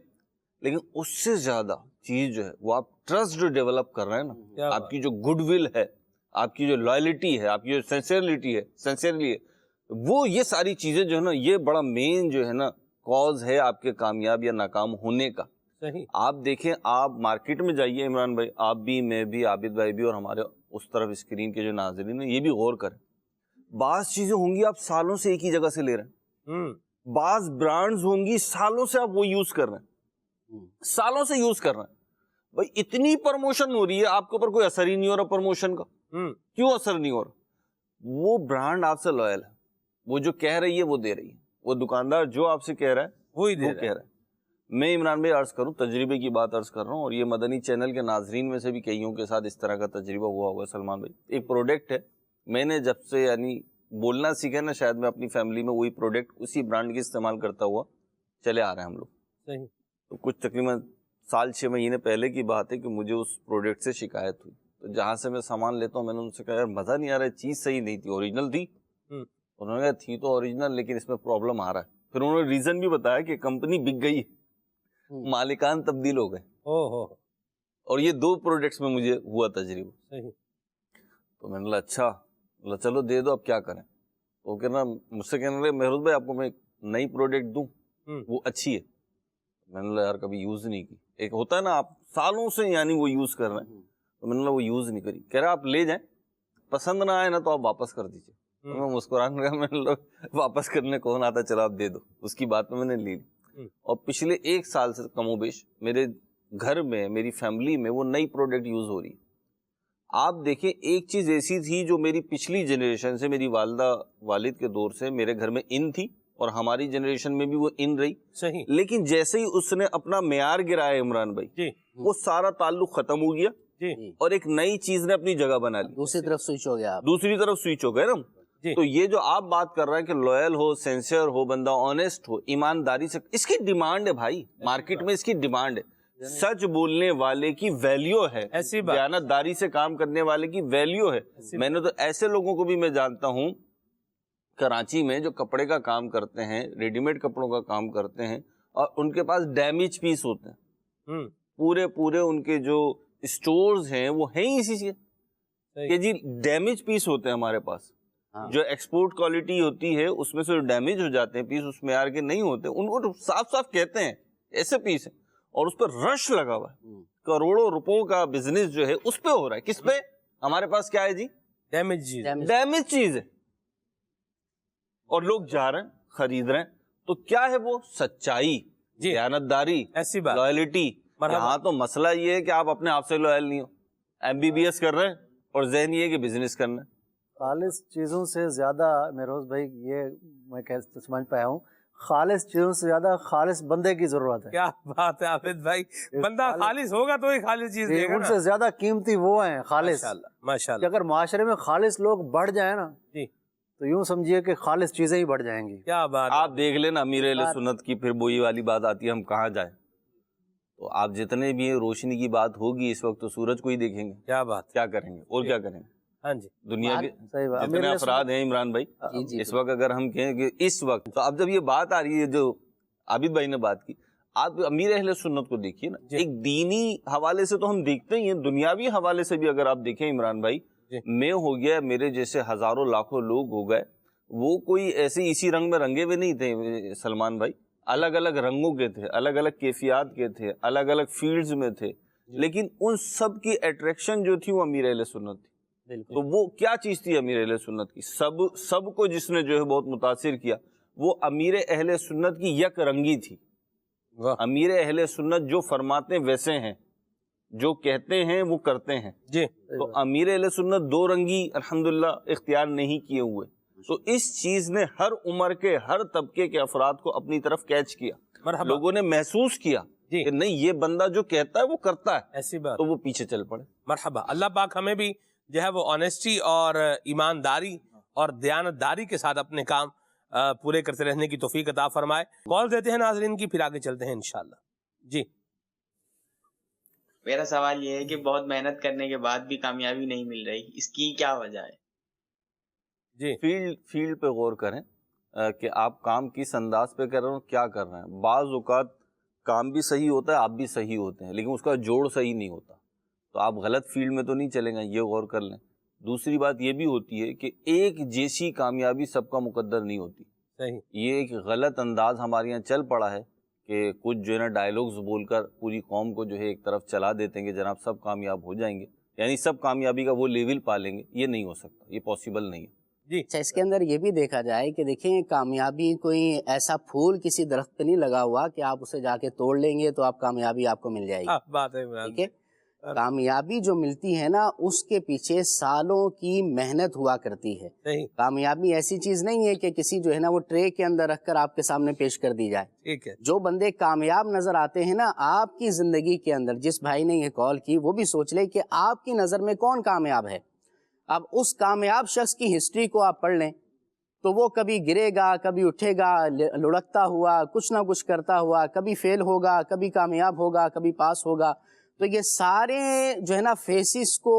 Speaker 6: لیکن اس سے زیادہ چیز جو ہے وہ آپ ٹرسٹ جو ڈیولپ کر رہے ہیں نا, آپ کی جو گڈ ول ہے, آپ کی جو لائلٹی ہے, آپ کی جو سینسیئرلی ہے, وہ یہ ساری چیزیں جو ہے نا یہ بڑا مین جو ہے نا کاز ہے آپ کے کامیاب یا ناکام ہونے کا.
Speaker 2: صحیح.
Speaker 6: آپ دیکھیں, آپ مارکیٹ میں جائیے عمران بھائی, آپ بھی, میں بھی, عابد بھائی بھی, اور ہمارے اس طرف اسکرین کے جو ناظرین ہیں یہ بھی غور کریں. بعض چیزیں ہوں گی آپ سالوں سے ایک ہی جگہ سے لے رہے ہیں, بعض برانڈز ہوں گی سالوں سے آپ وہ یوز کر رہے ہیں, سالوں سے یوز کر رہے ہیں. بھائی اتنی پروموشن ہو رہی ہے, آپ کے اوپر کوئی اثر ہی نہیں ہو رہا پروموشن کا. کیوں اثر نہیں ہو رہا؟ وہ برانڈ آپ سے لویل ہے, وہ جو کہہ رہی ہے وہ دے رہی ہے, وہ دکاندار جو آپ سے کہہ رہا ہے
Speaker 2: وہی
Speaker 6: وہ کہہ رہا ہے. میں عمران بھائی عرض کروں, تجربے کی بات عرض کر رہا ہوں, اور یہ مدنی چینل کے ناظرین میں سے بھی کئیوں کے ساتھ اس طرح کا تجربہ ہوا ہوگا. سلمان بھائی, ایک پروڈکٹ ہے, میں نے جب سے یعنی بولنا سیکھا نا, شاید میں اپنی فیملی میں وہی پروڈکٹ اسی برانڈ کی استعمال کرتا ہوا چلے آ رہے ہیں ہم لوگ.
Speaker 2: صحیح.
Speaker 6: تو کچھ تقریباً سال 6 مہینے پہلے کی بات ہے کہ مجھے اس پروڈکٹ سے شکایت ہوئی. تو جہاں سے میں سامان لیتا ہوں میں نے ان سے کہا یار مزہ نہیں آ رہا ہے, چیز صحیح نہیں تھی, اوریجنل تھی. انہوں نے کہا تھی تو اوریجنل, لیکن اس میں پرابلم آ رہا ہے. پھر انہوں نے ریزن بھی بتایا کہ کمپنی بک گئی, مالکان تبدیل ہو گئے. اور یہ 2 پروڈکٹس میں مجھے ہوا تجربہ. تو میں نے کہا اچھا, چلو دے دو, اب کیا کریں. وہ کہنا مجھ سے کہنے لگے مہروز بھائی آپ کو میں ایک نئی پروڈکٹ دوں, وہ اچھی ہے. میں نے کہا یار کبھی یوز نہیں کی. ایک ہوتا ہے نا آپ سالوں سے یعنی وہ یوز کر رہے ہیں, تو میں نے کہا وہ یوز نہیں کری. کہہ رہا آپ لے جائیں, پسند نہ آئے نا تو آپ واپس کر دیجیے. میں مسکرانے لگا, میں نے واپس کرنے کون آتا, چلو آپ دے دو. اس کی بات میں نے لی. اور پچھلے 1 سال سے کم و بیش میرے گھر میں, میری فیملی میں وہ نئی پروڈکٹ یوز ہو رہی ہے. آپ دیکھیں ایک چیز ایسی تھی جو میری پچھلی جنریشن سے, میری والدہ والد کے دور سے میرے گھر میں ان تھی, اور ہماری جنریشن میں بھی وہ ان رہی.
Speaker 2: صحیح.
Speaker 6: لیکن جیسے ہی اس نے اپنا معیار گرایا عمران بھائی,
Speaker 2: جی
Speaker 6: وہ سارا تعلق ختم ہو گیا,
Speaker 2: جی
Speaker 6: اور ایک نئی چیز نے اپنی جگہ بنا لی,
Speaker 7: دوسری طرف سوئچ ہو گیا,
Speaker 6: دوسری طرف سوئچ ہو گئے نا. تو یہ جو آپ بات کر رہے ہیں کہ لویل ہو, سینسیئر ہو بندہ, آنیسٹ ہو, ایمانداری سے, اس کی ڈیمانڈ ہے بھائی, مارکیٹ میں اس کی ڈیمانڈ ہے. سچ بولنے والے کی ویلیو ہے, دیانتداری سے کام کرنے والے کی ویلیو ہے. میں نے تو ایسے لوگوں کو بھی میں جانتا ہوں کراچی میں جو کپڑے کا کام کرتے ہیں, ریڈی میڈ کپڑوں کا کام کرتے ہیں, اور ان کے پاس ڈیمیج پیس ہوتے ہیں. پورے ان کے جو اسٹورز ہیں وہ ہیں اسی سے کہ جی ڈیمیج پیس ہوتے ہیں ہمارے پاس. جو ایکسپورٹ کوالٹی ہوتی ہے اس میں سے جو ڈیمیج ہو جاتے ہیں پیس, اس معیار کے نہیں ہوتے, ان کو صاف کہتے ہیں ایسے پیس ہیں, اور اس پر رش لگا ہوا ہے. کروڑوں روپوں کا بزنس جو ہے اس پہ ہو رہا ہے. کس پہ؟ ہمارے پاس کیا ہے جی, ڈیمیج چیز ہے, اور لوگ جا رہے ہیں خرید رہے ہیں. تو کیا ہے وہ سچائی, دیانتداری, لائلٹی. یہاں تو مسئلہ یہ ہے کہ آپ اپنے آپ سے لائل نہیں ہو, MBBS کر رہے ہیں اور ذہن یہ ہے کہ بزنس کرنا ہے.
Speaker 5: خالص چیزوں سے زیادہ مہروز بھائی, یہ میں سمجھ پایا ہوں, خالص چیزوں سے زیادہ خالص بندے کی ضرورت ہے.
Speaker 2: کیا بات ہے عابد بھائی, بندہ خالص ہوگا تو ہی خالص چیز دے گا.
Speaker 5: ان سے زیادہ قیمتی وہ ہیں خالص.
Speaker 2: ماشاءاللہ.
Speaker 5: اگر معاشرے میں خالص لوگ بڑھ جائیں نا
Speaker 2: جی,
Speaker 5: تو یوں سمجھیے کہ خالص چیزیں ہی بڑھ جائیں گی.
Speaker 2: کیا بات.
Speaker 6: آپ دیکھ لینا امیر اہل سنت کی پھر وہی والی بات آتی ہے, ہم کہاں جائیں. تو آپ جتنے بھی روشنی کی بات ہوگی اس وقت تو سورج کو ہی دیکھیں گے.
Speaker 2: کیا بات,
Speaker 6: کیا کریں گے اور کیا کریں گے.
Speaker 2: ہاں جی,
Speaker 6: دنیا کے جتنے افراد ہیں عمران بھائی اس وقت, اگر ہم کہیں کہ اس وقت, تو اب جب یہ بات آ رہی ہے جو عابد بھائی نے بات کی, آپ امیر اہل سنت کو دیکھیے نا، ایک دینی حوالے سے تو ہم دیکھتے ہی ہیں، دنیاوی حوالے سے بھی اگر آپ دیکھیں عمران بھائی، میں ہو گیا، میرے جیسے ہزاروں لاکھوں لوگ ہو گئے، وہ کوئی ایسے اسی رنگ میں رنگے ہوئے نہیں تھے سلمان بھائی، الگ الگ رنگوں کے تھے، الگ الگ کیفیات کے تھے، الگ الگ فیلڈز میں تھے، لیکن ان سب کی اٹریکشن جو تھی وہ امیر اہل سنت تھی۔ تو وہ کیا چیز تھی امیر اہل سنت کی؟ سب کو جس نے جو ہے بہت متاثر کیا وہ امیر اہل سنت کی یک رنگی تھی۔ امیر اہل سنت جو فرماتے ویسے ہیں، جو کہتے ہیں وہ کرتے ہیں جی۔ تو امیر اہل سنت دو رنگی الحمدللہ اختیار نہیں کیے ہوئے، تو اس چیز نے ہر عمر کے ہر طبقے کے افراد کو اپنی طرف کیچ کیا، لوگوں نے محسوس کیا کہ نہیں یہ بندہ جو کہتا ہے وہ کرتا ہے، ایسی بات، تو وہ پیچھے چل پڑے۔
Speaker 2: مرحبا، اللہ پاک ہمیں بھی جو ہے وہ آنیسٹی اور ایمانداری اور دیانتداری کے ساتھ اپنے کام پورے کرتے رہنے کی توفیق عطا فرمائے۔ کال دیتے ہیں ناظرین کی، پھر آگے چلتے ہیں انشاءاللہ۔ جی
Speaker 8: میرا سوال یہ ہے کہ بہت محنت کرنے کے بعد بھی کامیابی نہیں مل رہی، اس کی کیا وجہ ہے؟
Speaker 6: جی فیلڈ پہ غور کریں کہ آپ کام کس انداز پہ کر رہے ہیں، کیا کر رہے ہیں۔ بعض اوقات کام بھی صحیح ہوتا ہے، آپ بھی صحیح ہوتے ہیں، لیکن اس کا جوڑ صحیح نہیں ہوتا، تو آپ غلط فیلڈ میں تو نہیں چلیں گے، یہ غور کر لیں۔ دوسری بات یہ بھی ہوتی ہے کہ ایک جیسی کامیابی سب کا مقدر نہیں ہوتی، یہ ایک غلط انداز ہمارے یہاں چل پڑا ہے کہ کچھ جو ہے نا ڈائیلاگز بول کر پوری قوم کو جو ہے ایک طرف چلا دیتے ہیں کہ جناب سب کامیاب ہو جائیں گے، یعنی سب کامیابی کا وہ لیول پا لیں گے، یہ نہیں ہو سکتا، یہ پاسبل نہیں ہے۔
Speaker 7: اچھا، اس کے اندر یہ بھی دیکھا جائے کہ دیکھیں کامیابی کوئی ایسا پھول کسی درخت پہ نہیں لگا ہوا کہ آپ اسے جا کے توڑ لیں گے تو آپ کامیابی آپ کو مل جائے گی،
Speaker 2: بات ہے
Speaker 7: ٹھیک ہے۔ کامیابی جو ملتی ہے نا اس کے پیچھے سالوں کی محنت ہوا کرتی ہے۔ کامیابی ایسی چیز نہیں ہے کہ کسی جو ہے نا وہ ٹرے کے اندر رکھ کر آپ کے سامنے پیش کر دی جائے۔
Speaker 2: ٹھیک ہے،
Speaker 7: جو بندے کامیاب نظر آتے ہیں نا آپ کی زندگی کے اندر، جس بھائی نے یہ کال کی وہ بھی سوچ لے کہ آپ کی نظر میں کون کامیاب ہے۔ اب اس کامیاب شخص کی ہسٹری کو آپ پڑھ لیں تو وہ کبھی گرے گا، کبھی اٹھے گا، لڑکتا ہوا، کچھ نہ کچھ کرتا ہوا، کبھی فیل ہوگا، کبھی کامیاب ہوگا، کبھی پاس ہوگا۔ تو یہ سارے جو ہے نا فیسز کو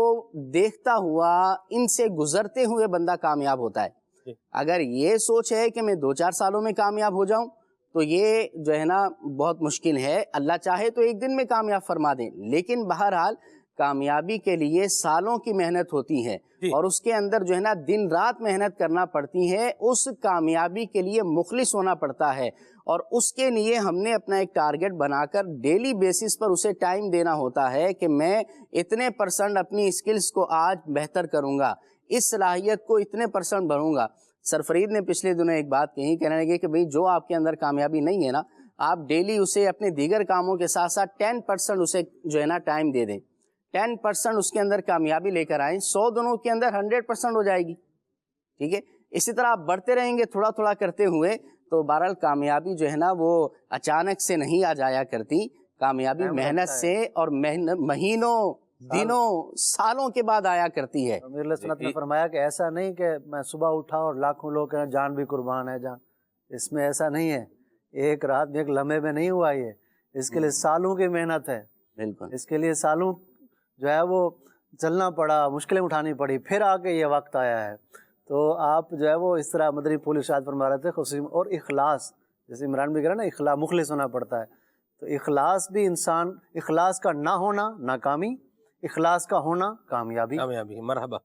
Speaker 7: دیکھتا ہوا، ان سے گزرتے ہوئے بندہ کامیاب ہوتا ہے۔ اگر یہ سوچ ہے کہ میں 2-4 سالوں میں کامیاب ہو جاؤں تو یہ جو ہے نا بہت مشکل ہے۔ اللہ چاہے تو ایک دن میں کامیاب فرما دیں، لیکن بہرحال کامیابی کے لیے سالوں کی محنت ہوتی ہے اور اس کے اندر جو ہے نا دن رات محنت کرنا پڑتی ہے، اس کامیابی کے لیے مخلص ہونا پڑتا ہے، اور اس کے لیے ہم نے اپنا ایک ٹارگٹ بنا کر ڈیلی بیسس پر اسے ٹائم دینا ہوتا ہے کہ میں اتنے % اپنی اسکلز کو آج بہتر کروں گا، اس صلاحیت کو اتنے % بڑھوں گا۔ سرفرید نے پچھلے دنوں ایک بات کہی، کہنے لگے کہ بھئی جو آپ کے اندر کامیابی نہیں ہے نا، آپ ڈیلی اسے اپنے دیگر کاموں کے ساتھ ساتھ 10% اسے جو ہے نا ٹائم دے دیں، 10% اس کے اندر کامیابی لے کر آئیں، 100 دنوں کے اندر 100% ہو جائے گی، ٹھیک ہے۔ اسی طرح آپ بڑھتے رہیں گے تھوڑا تھوڑا کرتے ہوئے، تو بہرحال کامیابی جو ہے نا وہ اچانک سے نہیں آ جایا کرتی، کامیابی محنت سے اور مہینوں، دنوں، سالوں کے بعد آیا کرتی ہے۔
Speaker 5: امیر علیہ سنت نے فرمایا کہ ایسا نہیں کہ میں صبح اٹھا اور لاکھوں لوگ کہیں جان بھی قربان ہے جان، اس میں ایسا نہیں ہے، ایک رات میں ایک لمحے میں نہیں ہوا، یہ اس کے لیے سالوں کی محنت ہے،
Speaker 7: بالکل
Speaker 5: اس کے لیے سالوں جو ہے وہ چلنا پڑا، مشکلیں اٹھانی پڑی، پھر آ کے یہ وقت آیا ہے۔ تو آپ جو ہے وہ اس طرح مدنی پھول ارشاد فرما رہے تھے خصوصی، اور اخلاص، جیسے عمران بھی کہہ رہا نا اخلاص، مخلص ہونا پڑتا ہے، تو اخلاص بھی انسان، اخلاص کا نہ ہونا ناکامی، اخلاص کا ہونا کامیابی۔
Speaker 2: مرحبا،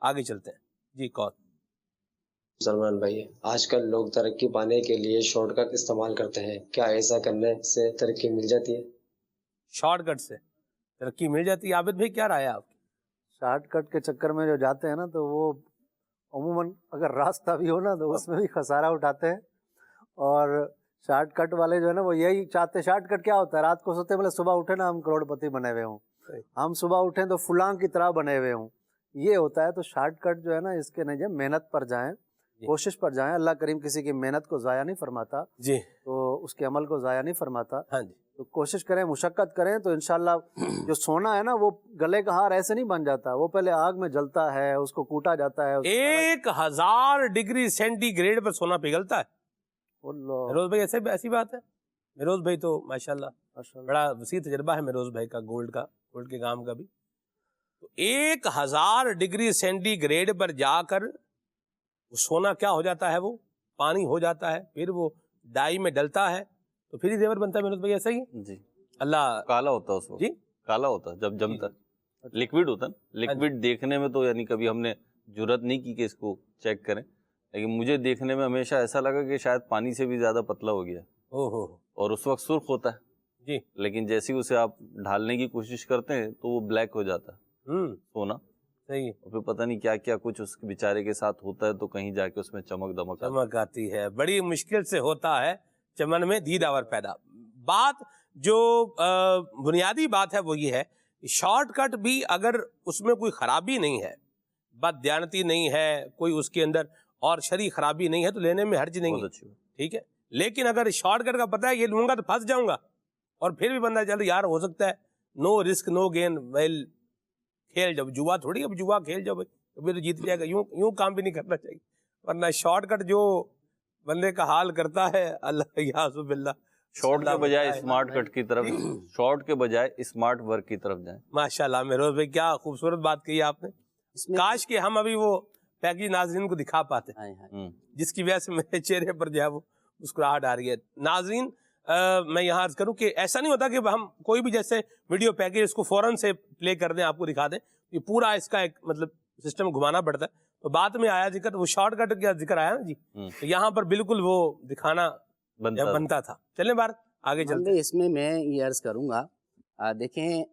Speaker 2: آگے چلتے ہیں جی۔ کال
Speaker 9: سلمان بھائی، آج کل لوگ ترقی پانے کے لیے شارٹ کٹ استعمال کرتے ہیں، کیا ایسا کرنے سے ترقی مل جاتی ہے؟
Speaker 2: شارٹ کٹ سے ترقی مل جاتی ہے؟ عابد بھائی کیا رائے آپ کی؟
Speaker 5: شارٹ کٹ کے چکر میں جو جاتے ہیں نا تو وہ عموماً اگر راستہ بھی ہو نا تو اس میں بھی خسارہ اٹھاتے ہیں، اور شارٹ کٹ والے جو ہے نا وہ یہی چاہتے ہیں۔ شارٹ کٹ کیا ہوتا ہے؟ رات کو سوتے بولے صبح اٹھے نا ہم کروڑ پتی بنے ہوئے ہوں، ہم صبح اٹھیں تو فلاں کی طرح بنے ہوئے ہوں، یہ ہوتا ہے۔ تو شارٹ کٹ جو ہے نا اس کے نہیں، محنت پر جائیں، کوشش پر جائیں، اللہ کریم کسی کی محنت کو ضائع نہیں فرماتا جی، تو اس کے عمل کو ضائع نہیں فرماتا۔ ہاں جی، تو کوشش کریں، مشقت کریں، تو انشاءاللہ جو سونا ہے نا وہ گلے کا ہار ایسے نہیں بن جاتا، وہ پہلے آگ میں جلتا ہے، اس کو کوٹا جاتا ہے۔
Speaker 2: 1000 ڈگری سینٹی گریڈ پر سونا پگھلتا ہے۔ مہروز بھائی ایسی بات ہے؟ مہروز بھائی تو ماشاءاللہ بڑا وسیع تجربہ ہے مہروز بھائی کا، گولڈ کے کام کا بھی۔ تو 1000 ڈگری سینٹی گریڈ پر جا کر وہ سونا کیا ہو جاتا ہے؟ وہ پانی ہو جاتا ہے، پھر وہ ڈائی میں ڈلتا ہے، تو پھر ہی زیور بنتا ہے محروز بھائی، ایسا ہی ہے؟
Speaker 6: جی
Speaker 2: اللہ
Speaker 6: کالا ہوتا ہے اس وقت،
Speaker 2: جی
Speaker 6: کالا ہوتا ہے جب جمتا ہے، لکوڈ ہوتا ہے نا، لکوڈ دیکھنے میں تو یعنی کبھی ہم نے جرت نہیں کی کہ اس کو چیک کریں، لیکن مجھے دیکھنے میں ہمیشہ ایسا لگا کہ شاید پانی سے بھی زیادہ پتلا ہو گیا،
Speaker 2: او
Speaker 6: اور اس وقت سرخ ہوتا ہے
Speaker 2: جی
Speaker 6: لیکن جیسے ہی اسے آپ ڈھالنے کی کوشش کرتے ہیں تو وہ بلیک ہو جاتا ہے سونا،
Speaker 2: صحیح،
Speaker 6: اور پھر پتہ نہیں کیا کیا کچھ اس بیچارے کے ساتھ ہوتا ہے، تو کہیں جا کے اس میں چمک دمک آتی ہے۔
Speaker 2: چمک آتی ہے، بڑی مشکل سے ہوتا ہے چمن میں دیداور پیدا۔ بات جو بنیادی بات ہے وہ یہ ہے، شارٹ کٹ بھی اگر اس میں کوئی خرابی نہیں ہے، بد دیانتی نہیں ہے، کوئی اس کے اندر اور شرعی خرابی نہیں ہے تو لینے میں حرج نہیں
Speaker 6: بہت
Speaker 2: ہے،
Speaker 6: اچھی بات۔
Speaker 2: ٹھیک ہے۔ لیکن اگر شارٹ کٹ کا پتہ ہے یہ لوں گا تو پھنس جاؤں گا، اور پھر بھی بندہ چل یار ہو سکتا ہے نو رسک نو گین، ویل کھیل جاؤ، جوا تھوڑی، اب جوا کھیل جاؤ بھائی، ابھی تو جیت جائے گا، یوں کام بھی نہیں کرنا چاہیے، ورنہ شارٹ کٹ جو بندے کا حال کرتا ہے، اللہ یعوذ باللہ،
Speaker 6: شارٹ کے بجائے
Speaker 2: بتائے۔
Speaker 6: اسمارٹ کٹ کی طرف، شارٹ کے بجائے اسمارٹ ورک کی طرف جائیں۔
Speaker 2: ماشاءاللہ مہروز بھائی کیا خوبصورت بات کہی آپ نے، کاش کہ ہم ابھی وہ پیکج ناظرین کو دکھا پاتے، جس کی وجہ سے میرے چہرے پر جو ہے وہ مسکراہٹ آ رہی ہے۔ ناظرین میں یہاں عرض کروں کہ ایسا نہیں ہوتا کہ ہم کوئی بھی جیسے ویڈیو پیکج اس کو فوراً سے پلے کر دیں، آپ کو دکھا دیں، یہ پورا اس کا ایک مطلب سسٹم گھمانا پڑتا ہے، تو بعد میں آیا ذکر، وہ شارٹ کٹ کا ذکر آیا نا جی، تو یہاں پر بالکل وہ دکھانا بنتا تھا۔ چلیں بار آگے چلتے ہیں۔
Speaker 7: اس میں یہ عرض کروں گا، دیکھیں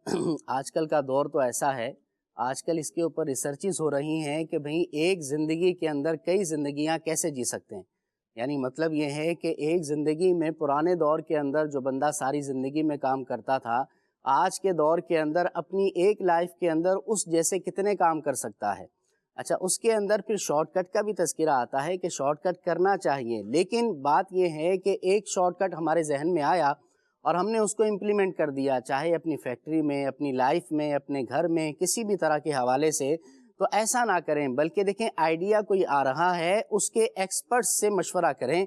Speaker 7: آج کل کا دور تو ایسا ہے، آج کل اس کے اوپر ریسرچز ہو رہی ہیں کہ بھئی ایک زندگی کے اندر کئی زندگیاں کیسے جی سکتے ہیں، یعنی مطلب یہ ہے کہ ایک زندگی میں پرانے دور کے اندر جو بندہ ساری زندگی میں کام کرتا تھا، آج کے دور کے اندر اپنی ایک لائف کے اندر اس جیسے کتنے کام کر سکتا ہے۔ اچھا، اس کے اندر پھر شارٹ کٹ کا بھی تذکرہ آتا ہے کہ شارٹ کٹ کرنا چاہیے، لیکن بات یہ ہے کہ ایک شارٹ کٹ ہمارے ذہن میں آیا اور ہم نے اس کو امپلیمنٹ کر دیا، چاہے اپنی فیکٹری میں، اپنی لائف میں، اپنے گھر میں، کسی بھی طرح کے حوالے سے، تو ایسا نہ کریں، بلکہ دیکھیں آئیڈیا کوئی آ رہا ہے اس کے ایکسپرٹس سے مشورہ کریں،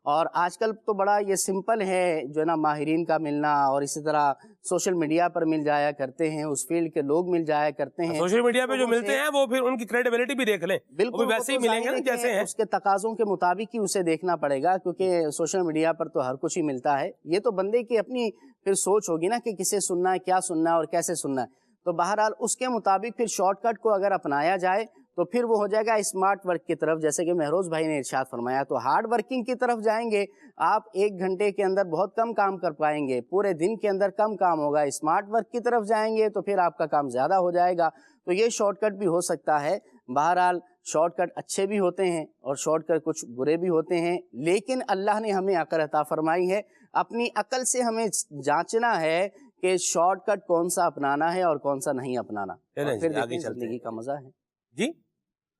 Speaker 7: اور آج کل تو بڑا یہ سمپل ہے جو ہے نا ماہرین کا ملنا، اور اسی طرح سوشل میڈیا پر مل جایا کرتے ہیں، اس فیلڈ کے لوگ مل جایا کرتے ہیں،
Speaker 2: سوشل میڈیا پہ جو ملتے ہیں وہ پھر ان کی کریڈیبلٹی بھی دیکھ لیں،
Speaker 7: بالکل
Speaker 2: ویسے ہی ملیں گے نا جیسے ہیں،
Speaker 7: اس کے تقاضوں کے مطابق ہی اسے دیکھنا پڑے گا، کیونکہ سوشل میڈیا پر تو ہر کچھ ہی ملتا ہے، یہ تو بندے کی اپنی پھر سوچ ہوگی نا کہ کسے سننا ہے، کیا سننا ہے اور کیسے سننا ہے، تو بہرحال اس کے مطابق پھر شارٹ کٹ کو اگر اپنایا جائے تو پھر وہ ہو جائے گا اسمارٹ ورک کی طرف، جیسے کہ مہروز بھائی نے ارشاد فرمایا، تو ہارڈ ورکنگ کی طرف جائیں گے آپ، 1 گھنٹے کے اندر بہت کم کام کر پائیں گے، پورے دن کے اندر کم کام ہوگا، اسمارٹ ورک کی طرف جائیں گے تو پھر آپ کا کام زیادہ ہو جائے گا، تو یہ شارٹ کٹ بھی ہو سکتا ہے۔ بہرحال شارٹ کٹ اچھے بھی ہوتے ہیں اور شارٹ کٹ کچھ برے بھی ہوتے ہیں، لیکن اللہ نے ہمیں عقل عطا فرمائی ہے، اپنی عقل سے ہمیں جانچنا ہے کہ شارٹ کٹ کون سا اپنانا ہے اور کون سا نہیں اپنانا، اور پھر دیکھیں زندگی کا مزہ ہے۔
Speaker 2: جی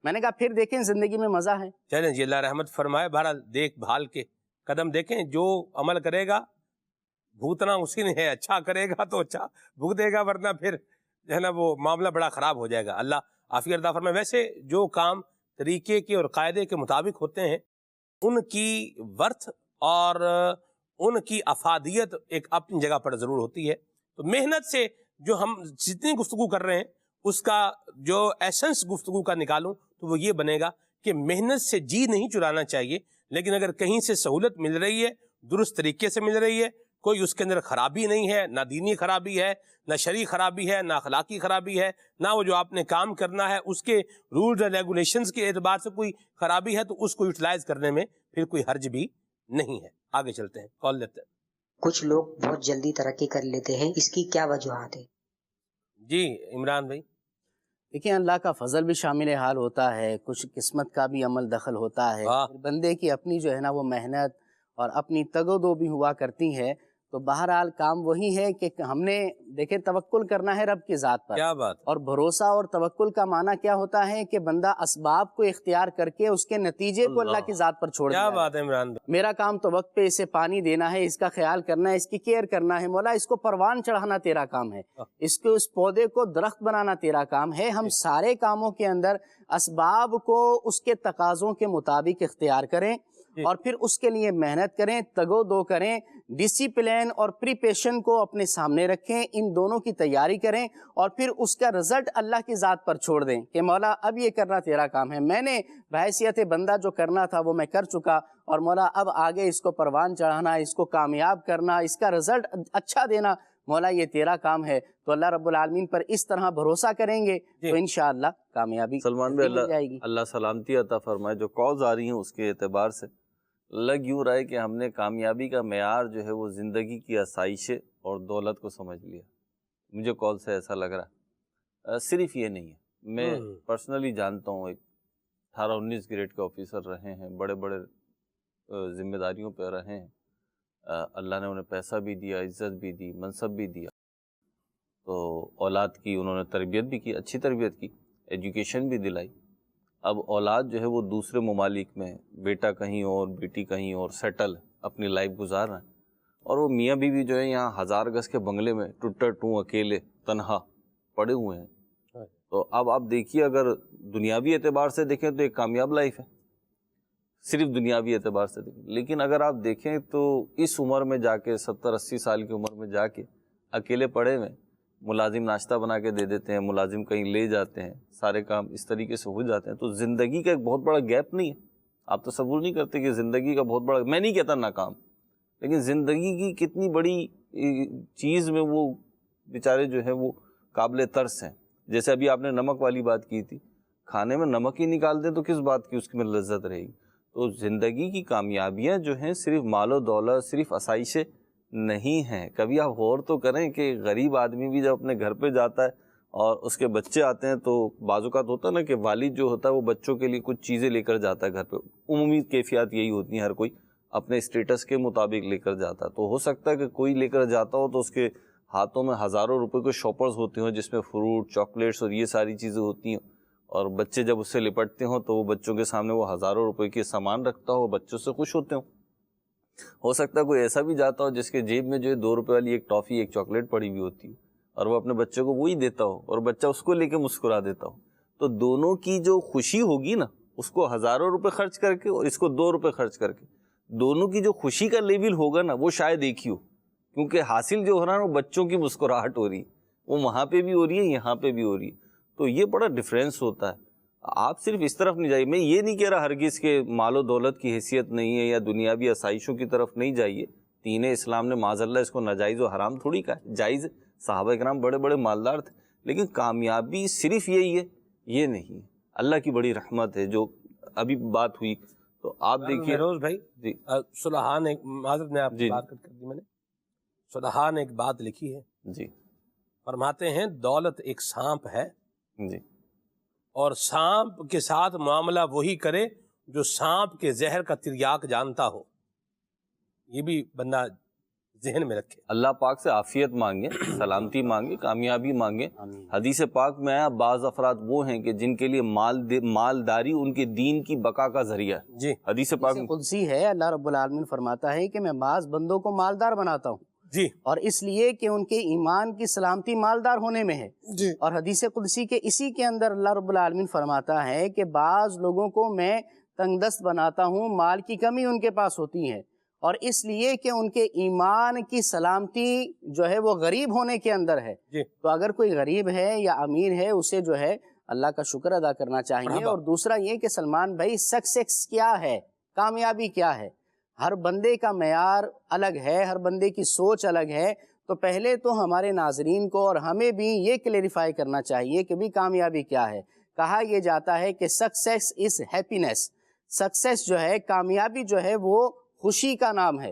Speaker 7: میں نے کہا پھر دیکھیں زندگی میں مزہ ہے۔
Speaker 2: چلیں جی، اللہ رحمت فرمائے، بہرحال دیکھ بھال کے قدم دیکھیں، جو عمل کرے گا بھوتنا اسی نے ہے، اچھا کرے گا تو اچھا بھگتے گا، ورنہ پھر جو ہے نا وہ معاملہ بڑا خراب ہو جائے گا، اللہ عافیت عطا فرمائے۔ ویسے جو کام طریقے کے اور قاعدے کے مطابق ہوتے ہیں ان کی ورتھ اور ان کی افادیت ایک اپنی جگہ پر ضرور ہوتی ہے، تو محنت سے جو ہم جتنی گفتگو کر رہے ہیں اس کا جو ایسنس گفتگو کا نکالوں تو وہ یہ بنے گا کہ محنت سے جی نہیں چرانا چاہیے، لیکن اگر کہیں سے سہولت مل رہی ہے، درست طریقے سے مل رہی ہے، کوئی اس کے اندر خرابی نہیں ہے، نہ دینی خرابی ہے، نہ شرعی خرابی ہے، نہ اخلاقی خرابی ہے، نہ وہ جو آپ نے کام کرنا ہے اس کے رولز اور ریگولیشنز کے اعتبار سے کوئی خرابی ہے، تو اس کو یوٹیلائز کرنے میں پھر کوئی حرج بھی نہیں ہے۔ آگے چلتے ہیں، کال لیتے ہیں۔
Speaker 10: کچھ لوگ بہت جلدی ترقی کر لیتے ہیں، اس کی کیا وجوہات ہے؟
Speaker 2: جی عمران بھائی۔
Speaker 7: دیکھیں اللہ کا فضل بھی شامل حال ہوتا ہے، کچھ قسمت کا بھی عمل دخل ہوتا ہے، بندے کی اپنی جو ہے نا وہ محنت اور اپنی تگ و دو بھی ہوا کرتی ہے، تو بہرحال کام وہی ہے کہ ہم نے دیکھیں توکل کرنا ہے رب کی ذات پر،
Speaker 2: کیا بات،
Speaker 7: اور بھروسہ اور توکل کا معنی کیا ہوتا ہے کہ بندہ اسباب کو اختیار کر کے اس کے نتیجے کو اللہ کی ذات پر چھوڑ دیا۔
Speaker 2: کیا بات ہے عمران بھائی،
Speaker 7: میرا کام تو وقت پہ اسے پانی دینا ہے، اس کا خیال کرنا ہے، اس کی کیئر کرنا ہے، مولا اس کو پروان چڑھانا تیرا کام ہے، اس پودے کو درخت بنانا تیرا کام ہے۔ ہم سارے کاموں کے اندر اسباب کو اس کے تقاضوں کے مطابق اختیار کریں اور پھر اس کے لیے محنت کریں، تگو دو کریں، ڈسپلین اور پریپیشن کو اپنے سامنے رکھیں، ان دونوں کی تیاری کریں اور پھر اس کا رزلٹ اللہ کی ذات پر چھوڑ دیں کہ مولا اب یہ کرنا تیرا کام ہے، میں نے بحیثیت بندہ جو کرنا تھا وہ میں کر چکا، اور مولا اب آگے اس کو پروان چڑھانا، اس کو کامیاب کرنا، اس کا رزلٹ اچھا دینا، مولا یہ تیرا کام ہے۔ تو اللہ رب العالمین پر اس طرح بھروسہ کریں گے تو انشاءاللہ کامیابی
Speaker 6: سلمان بھائی،
Speaker 7: مل جائے گی۔
Speaker 6: اللہ سلامتی عطا فرمائے۔ جو کالز آ رہی ہیں اس کے اعتبار سے لگ یوں رہا ہے کہ ہم نے کامیابی کا معیار جو ہے وہ زندگی کی آسائشیں اور دولت کو سمجھ لیا۔ مجھے کال سے ایسا لگ رہا ہے۔ صرف یہ نہیں ہے، میں پرسنلی جانتا ہوں، ایک 18-19 گریڈ کے آفیسر رہے ہیں، بڑے بڑے ذمہ داریوں پہ رہے ہیں، اللہ نے انہیں پیسہ بھی دیا، عزت بھی دی، منصب بھی دیا، تو اولاد کی انہوں نے تربیت بھی کی، اچھی تربیت کی، ایجوکیشن بھی دلائی۔ اب اولاد جو ہے وہ دوسرے ممالک میں، بیٹا کہیں اور بیٹی کہیں اور سیٹل اپنی لائف گزار رہے ہیں، اور وہ میاں بیوی جو ہے یہاں 1000 گز کے بنگلے میں ٹو اکیلے تنہا پڑے ہوئے ہیں۔ تو اب آپ دیکھیے، اگر دنیاوی اعتبار سے دیکھیں تو ایک کامیاب لائف ہے، صرف دنیاوی اعتبار سے دیکھیں، لیکن اگر آپ دیکھیں تو اس عمر میں جا کے 70-80 سال کی عمر میں جا کے اکیلے پڑے ہوئے، ملازم ناشتہ بنا کے دے دیتے ہیں، ملازم کہیں لے جاتے ہیں، سارے کام اس طریقے سے ہو جاتے ہیں، تو زندگی کا ایک بہت بڑا گیپ نہیں ہے؟ آپ تصور نہیں کرتے کہ زندگی کا بہت بڑا، میں نہیں کہتا ناکام، لیکن زندگی کی کتنی بڑی چیز میں وہ بیچارے جو ہیں وہ قابل ترس ہیں۔ جیسے ابھی آپ نے نمک والی بات کی تھی، کھانے میں نمک ہی نکال دیں تو کس بات کی اس میں لذت رہے گی؟ تو زندگی کی کامیابیاں جو ہیں صرف مال و دولت، صرف آسائشیں نہیں ہیں۔ کبھی آپ غور تو کریں کہ غریب آدمی بھی جب اپنے گھر پہ جاتا ہے اور اس کے بچے آتے ہیں تو بعض اوقات ہوتا ہے نا کہ والد جو ہوتا ہے وہ بچوں کے لیے کچھ چیزیں لے کر جاتا ہے گھر پہ، عمومی کیفیات یہی ہوتی ہیں، ہر کوئی اپنے اسٹیٹس کے مطابق لے کر جاتا ہے، تو ہو سکتا ہے کہ کوئی لے کر جاتا ہو تو اس کے ہاتھوں میں ہزاروں روپے کے شاپرز ہوتے ہوں جس میں فروٹ، چاکلیٹس اور یہ ساری چیزیں ہوتی ہیں، اور بچے جب اس سے لپٹتے ہوں تو وہ بچوں کے سامنے وہ ہزاروں روپے کے سامان رکھتا ہو، بچوں سے خوش ہوتے ہوں۔ ہو سکتا ہے کوئی ایسا بھی جاتا ہو جس کے جیب میں جو ہے 2 روپے والی ایک ٹافی، ایک چاکلیٹ پڑی ہوئی ہوتی ہے، اور وہ اپنے بچوں کو وہی دیتا ہو اور بچہ اس کو لے کے مسکرا دیتا ہو، تو دونوں کی جو خوشی ہوگی نا، اس کو ہزاروں روپے خرچ کر کے اور اس کو 2 روپے خرچ کر کے، دونوں کی جو خوشی کا لیول ہوگا نا وہ شاید ایک ہی ہو، کیونکہ حاصل جو ہو رہا ہے وہ بچوں کی مسکراہٹ ہو رہی ہے، وہ وہاں پہ بھی ہو رہی ہے، یہاں پہ بھی ہو رہی ہے، تو یہ بڑا ڈفرینس ہوتا ہے۔ آپ صرف اس طرف نہیں جائیے، میں یہ نہیں کہہ رہا ہرگز کہ مال و دولت کی حیثیت نہیں ہے یا دنیاوی آسائشوں کی طرف نہیں جائیے، دین اسلام نے معاذ اللہ اس کو ناجائز و حرام تھوڑی کہا ہے، جائز، صحابہ کرام بڑے بڑے مالدار تھے، لیکن کامیابی صرف یہی ہے یہ نہیں ہے، اللہ کی بڑی رحمت ہے۔ جو ابھی بات ہوئی تو آپ دیکھیے
Speaker 2: فیروز بھائی،
Speaker 6: جی
Speaker 2: صلحاء نے، معذرت میں آپ کی
Speaker 6: جی
Speaker 2: بات کر دی میں نے، صلحاء نے ایک بات لکھی ہے،
Speaker 6: جی
Speaker 2: فرماتے ہیں دولت ایک سانپ ہے،
Speaker 6: جی،
Speaker 2: اور سانپ کے ساتھ معاملہ وہی کرے جو سانپ کے زہر کا تریاک جانتا ہو۔ یہ بھی بندہ ذہن میں رکھے۔
Speaker 6: اللہ پاک سے عافیت مانگے، سلامتی مانگے، کامیابی مانگے۔ حدیث پاک میں آیا بعض افراد وہ ہیں کہ جن کے لیے مالداری ان کے دین کی بقا کا ذریعہ ہے۔
Speaker 2: جی،
Speaker 6: حدیث پاک
Speaker 7: قدسی ہے، اللہ رب العالمین فرماتا ہے کہ میں بعض بندوں کو مالدار بناتا ہوں،
Speaker 2: جی،
Speaker 7: اور اس لیے کہ ان کے ایمان کی سلامتی مالدار ہونے میں ہے۔
Speaker 2: جی،
Speaker 7: اور حدیث قدسی کے اسی کے اندر اللہ رب العالمین فرماتا ہے کہ بعض لوگوں کو میں تنگ دست بناتا ہوں، مال کی کمی ان کے پاس ہوتی ہے، اور اس لیے کہ ان کے ایمان کی سلامتی جو ہے وہ غریب ہونے کے اندر ہے۔
Speaker 2: جی،
Speaker 7: تو اگر کوئی غریب ہے یا امیر ہے، اسے جو ہے اللہ کا شکر ادا کرنا چاہیے۔ اور دوسرا یہ کہ سلمان بھائی، سکسیس کیا ہے، کامیابی کیا ہے، ہر بندے کا معیار الگ ہے، ہر بندے کی سوچ الگ ہے۔ تو پہلے تو ہمارے ناظرین کو اور ہمیں بھی یہ کلیریفائی کرنا چاہیے کہ بھی کامیابی کیا ہے۔ کہا یہ جاتا ہے کہ سکسیس از ہیپینس، سکسیس جو ہے، کامیابی جو ہے وہ خوشی کا نام ہے۔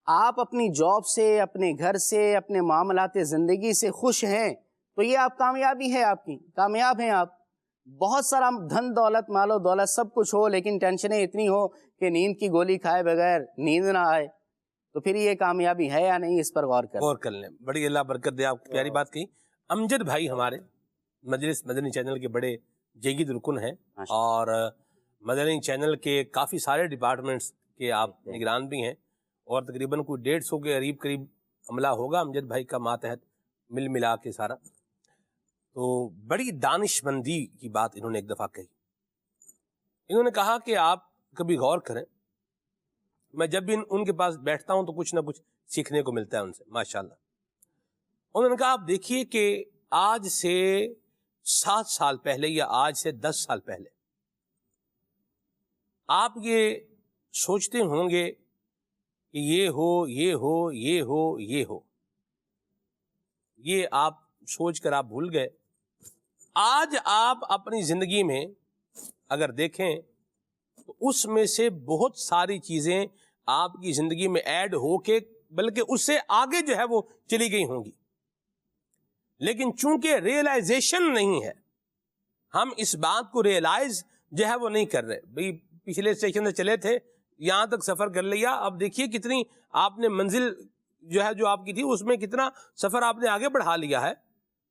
Speaker 7: آپ اپنی جاب سے، اپنے گھر سے، اپنے معاملات زندگی سے خوش ہیں تو یہ آپ کامیابی ہے، آپ کی کامیاب ہیں۔ آپ بہت سارا دھن دولت، مال و دولت سب کچھ ہو، لیکن ٹینشنیں اتنی ہو کہ نیند کی گولی کھائے بغیر نیند نہ آئے، تو پھر یہ کامیابی ہے یا نہیں، اس پر غور کر
Speaker 2: لیں۔ بڑی اللہ برکت دے، آپ پیاری بات کہی۔ امجد بھائی ہمارے مجلس مدنی چینل کے بڑے جیگید رکن ہیں، اور مدنی چینل کے کافی سارے ڈپارٹمنٹس کے آپ نگران بھی ہیں، اور تقریباً کوئی 150 کے قریب عملہ ہوگا امجد بھائی کا ماتحت مل ملا کے سارا۔ تو بڑی دانش مندی کی بات انہوں نے ایک دفعہ کہی، انہوں نے کہا کہ آپ کبھی غور کریں میں جب بھی ان کے پاس بیٹھتا ہوں تو کچھ نہ کچھ سیکھنے کو ملتا ہے ان سے ماشاءاللہ. انہوں نے کہا آپ دیکھیے کہ آج سے 7 سال پہلے یا آج سے 10 سال پہلے آپ یہ سوچتے ہوں گے کہ یہ ہو یہ ہو یہ ہو یہ ہو، یہ آپ سوچ کر آپ بھول گئے. آج آپ اپنی زندگی میں اگر دیکھیں تو اس میں سے بہت ساری چیزیں آپ کی زندگی میں ایڈ ہو کے بلکہ اس سے آگے جو ہے وہ چلی گئی ہوں گی، لیکن چونکہ ریئلائزیشن نہیں ہے، ہم اس بات کو ریئلائز جو ہے وہ نہیں کر رہے. بھئی پچھلے اسٹیشن سے چلے تھے، یہاں تک سفر کر لیا، اب دیکھیے کتنی آپ نے منزل جو ہے جو آپ کی تھی اس میں کتنا سفر آپ نے آگے بڑھا لیا ہے،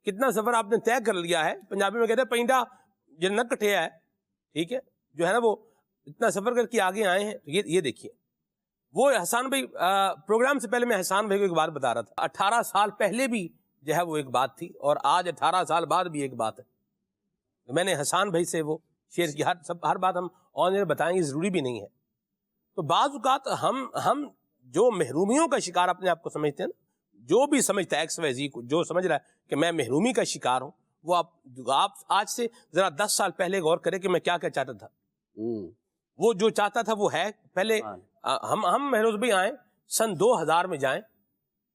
Speaker 2: کتنا سفر آپ نے طے کر لیا ہے. پنجابی میں کہتے ہیں پینڈا جن نہ کٹھیا ہے، ٹھیک ہے، جو ہے نا وہ اتنا سفر کر کے آگے آئے ہیں. تو یہ دیکھیے وہ حسان بھائی پروگرام سے پہلے میں حسان بھائی کو ایک بات بتا رہا تھا، 18 سال پہلے بھی جو ہے وہ ایک بات تھی اور آج 18 سال بعد بھی ایک بات ہے. میں نے حسان بھائی سے وہ شیئر کی. ہر بات ہم آن ایئر بتائیں گے ضروری بھی نہیں ہے. تو بعض اوقات ہم جو محرومیوں کا شکار اپنے آپ کو سمجھتے ہیں نا، جو بھی سمجھتا ہے ایکس وائی زی کو، جو سمجھ رہا ہے کہ میں محرومی کا شکار ہوں، وہ آپ آج سے ذرا 10 سال پہلے غور کریں کہ میں کیا چاہتا تھا. وہ جو چاہتا تھا وہ ہے. پہلے ہم مہروز بھائی آئیں سن 2000 میں جائیں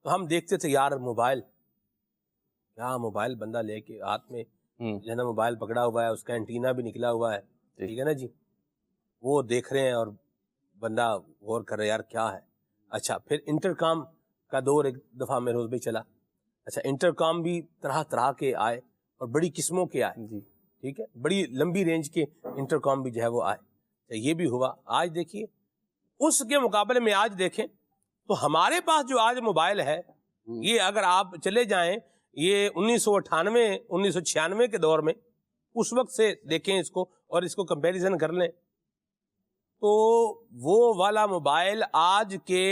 Speaker 2: تو ہم دیکھتے تھے یار موبائل، کیا موبائل بندہ لے کے ہاتھ میں جو ہے نا موبائل پکڑا ہوا ہے، اس کا اینٹینا بھی نکلا ہوا ہے، ٹھیک ہے نا جی، وہ دیکھ رہے ہیں اور بندہ غور کر رہے یار کیا ہے. اچھا پھر انٹرکام کا دور ایک دفعہ مہروز بھائی چلا. اچھا انٹرکام بھی طرح طرح کے آئے اور بڑی قسموں کے آئے، ٹھیک ہے، بڑی لمبی رینج کے انٹرکام بھی جو ہے وہ آئے. یہ بھی ہوا. آج دیکھیے اس کے مقابلے میں آج دیکھیں تو ہمارے پاس جو آج موبائل ہے، یہ اگر آپ چلے جائیں یہ 1998 1996 کے دور میں اس وقت سے دیکھیں اس کو اور اس کو کمپیریزن کر لیں تو وہ والا موبائل آج کے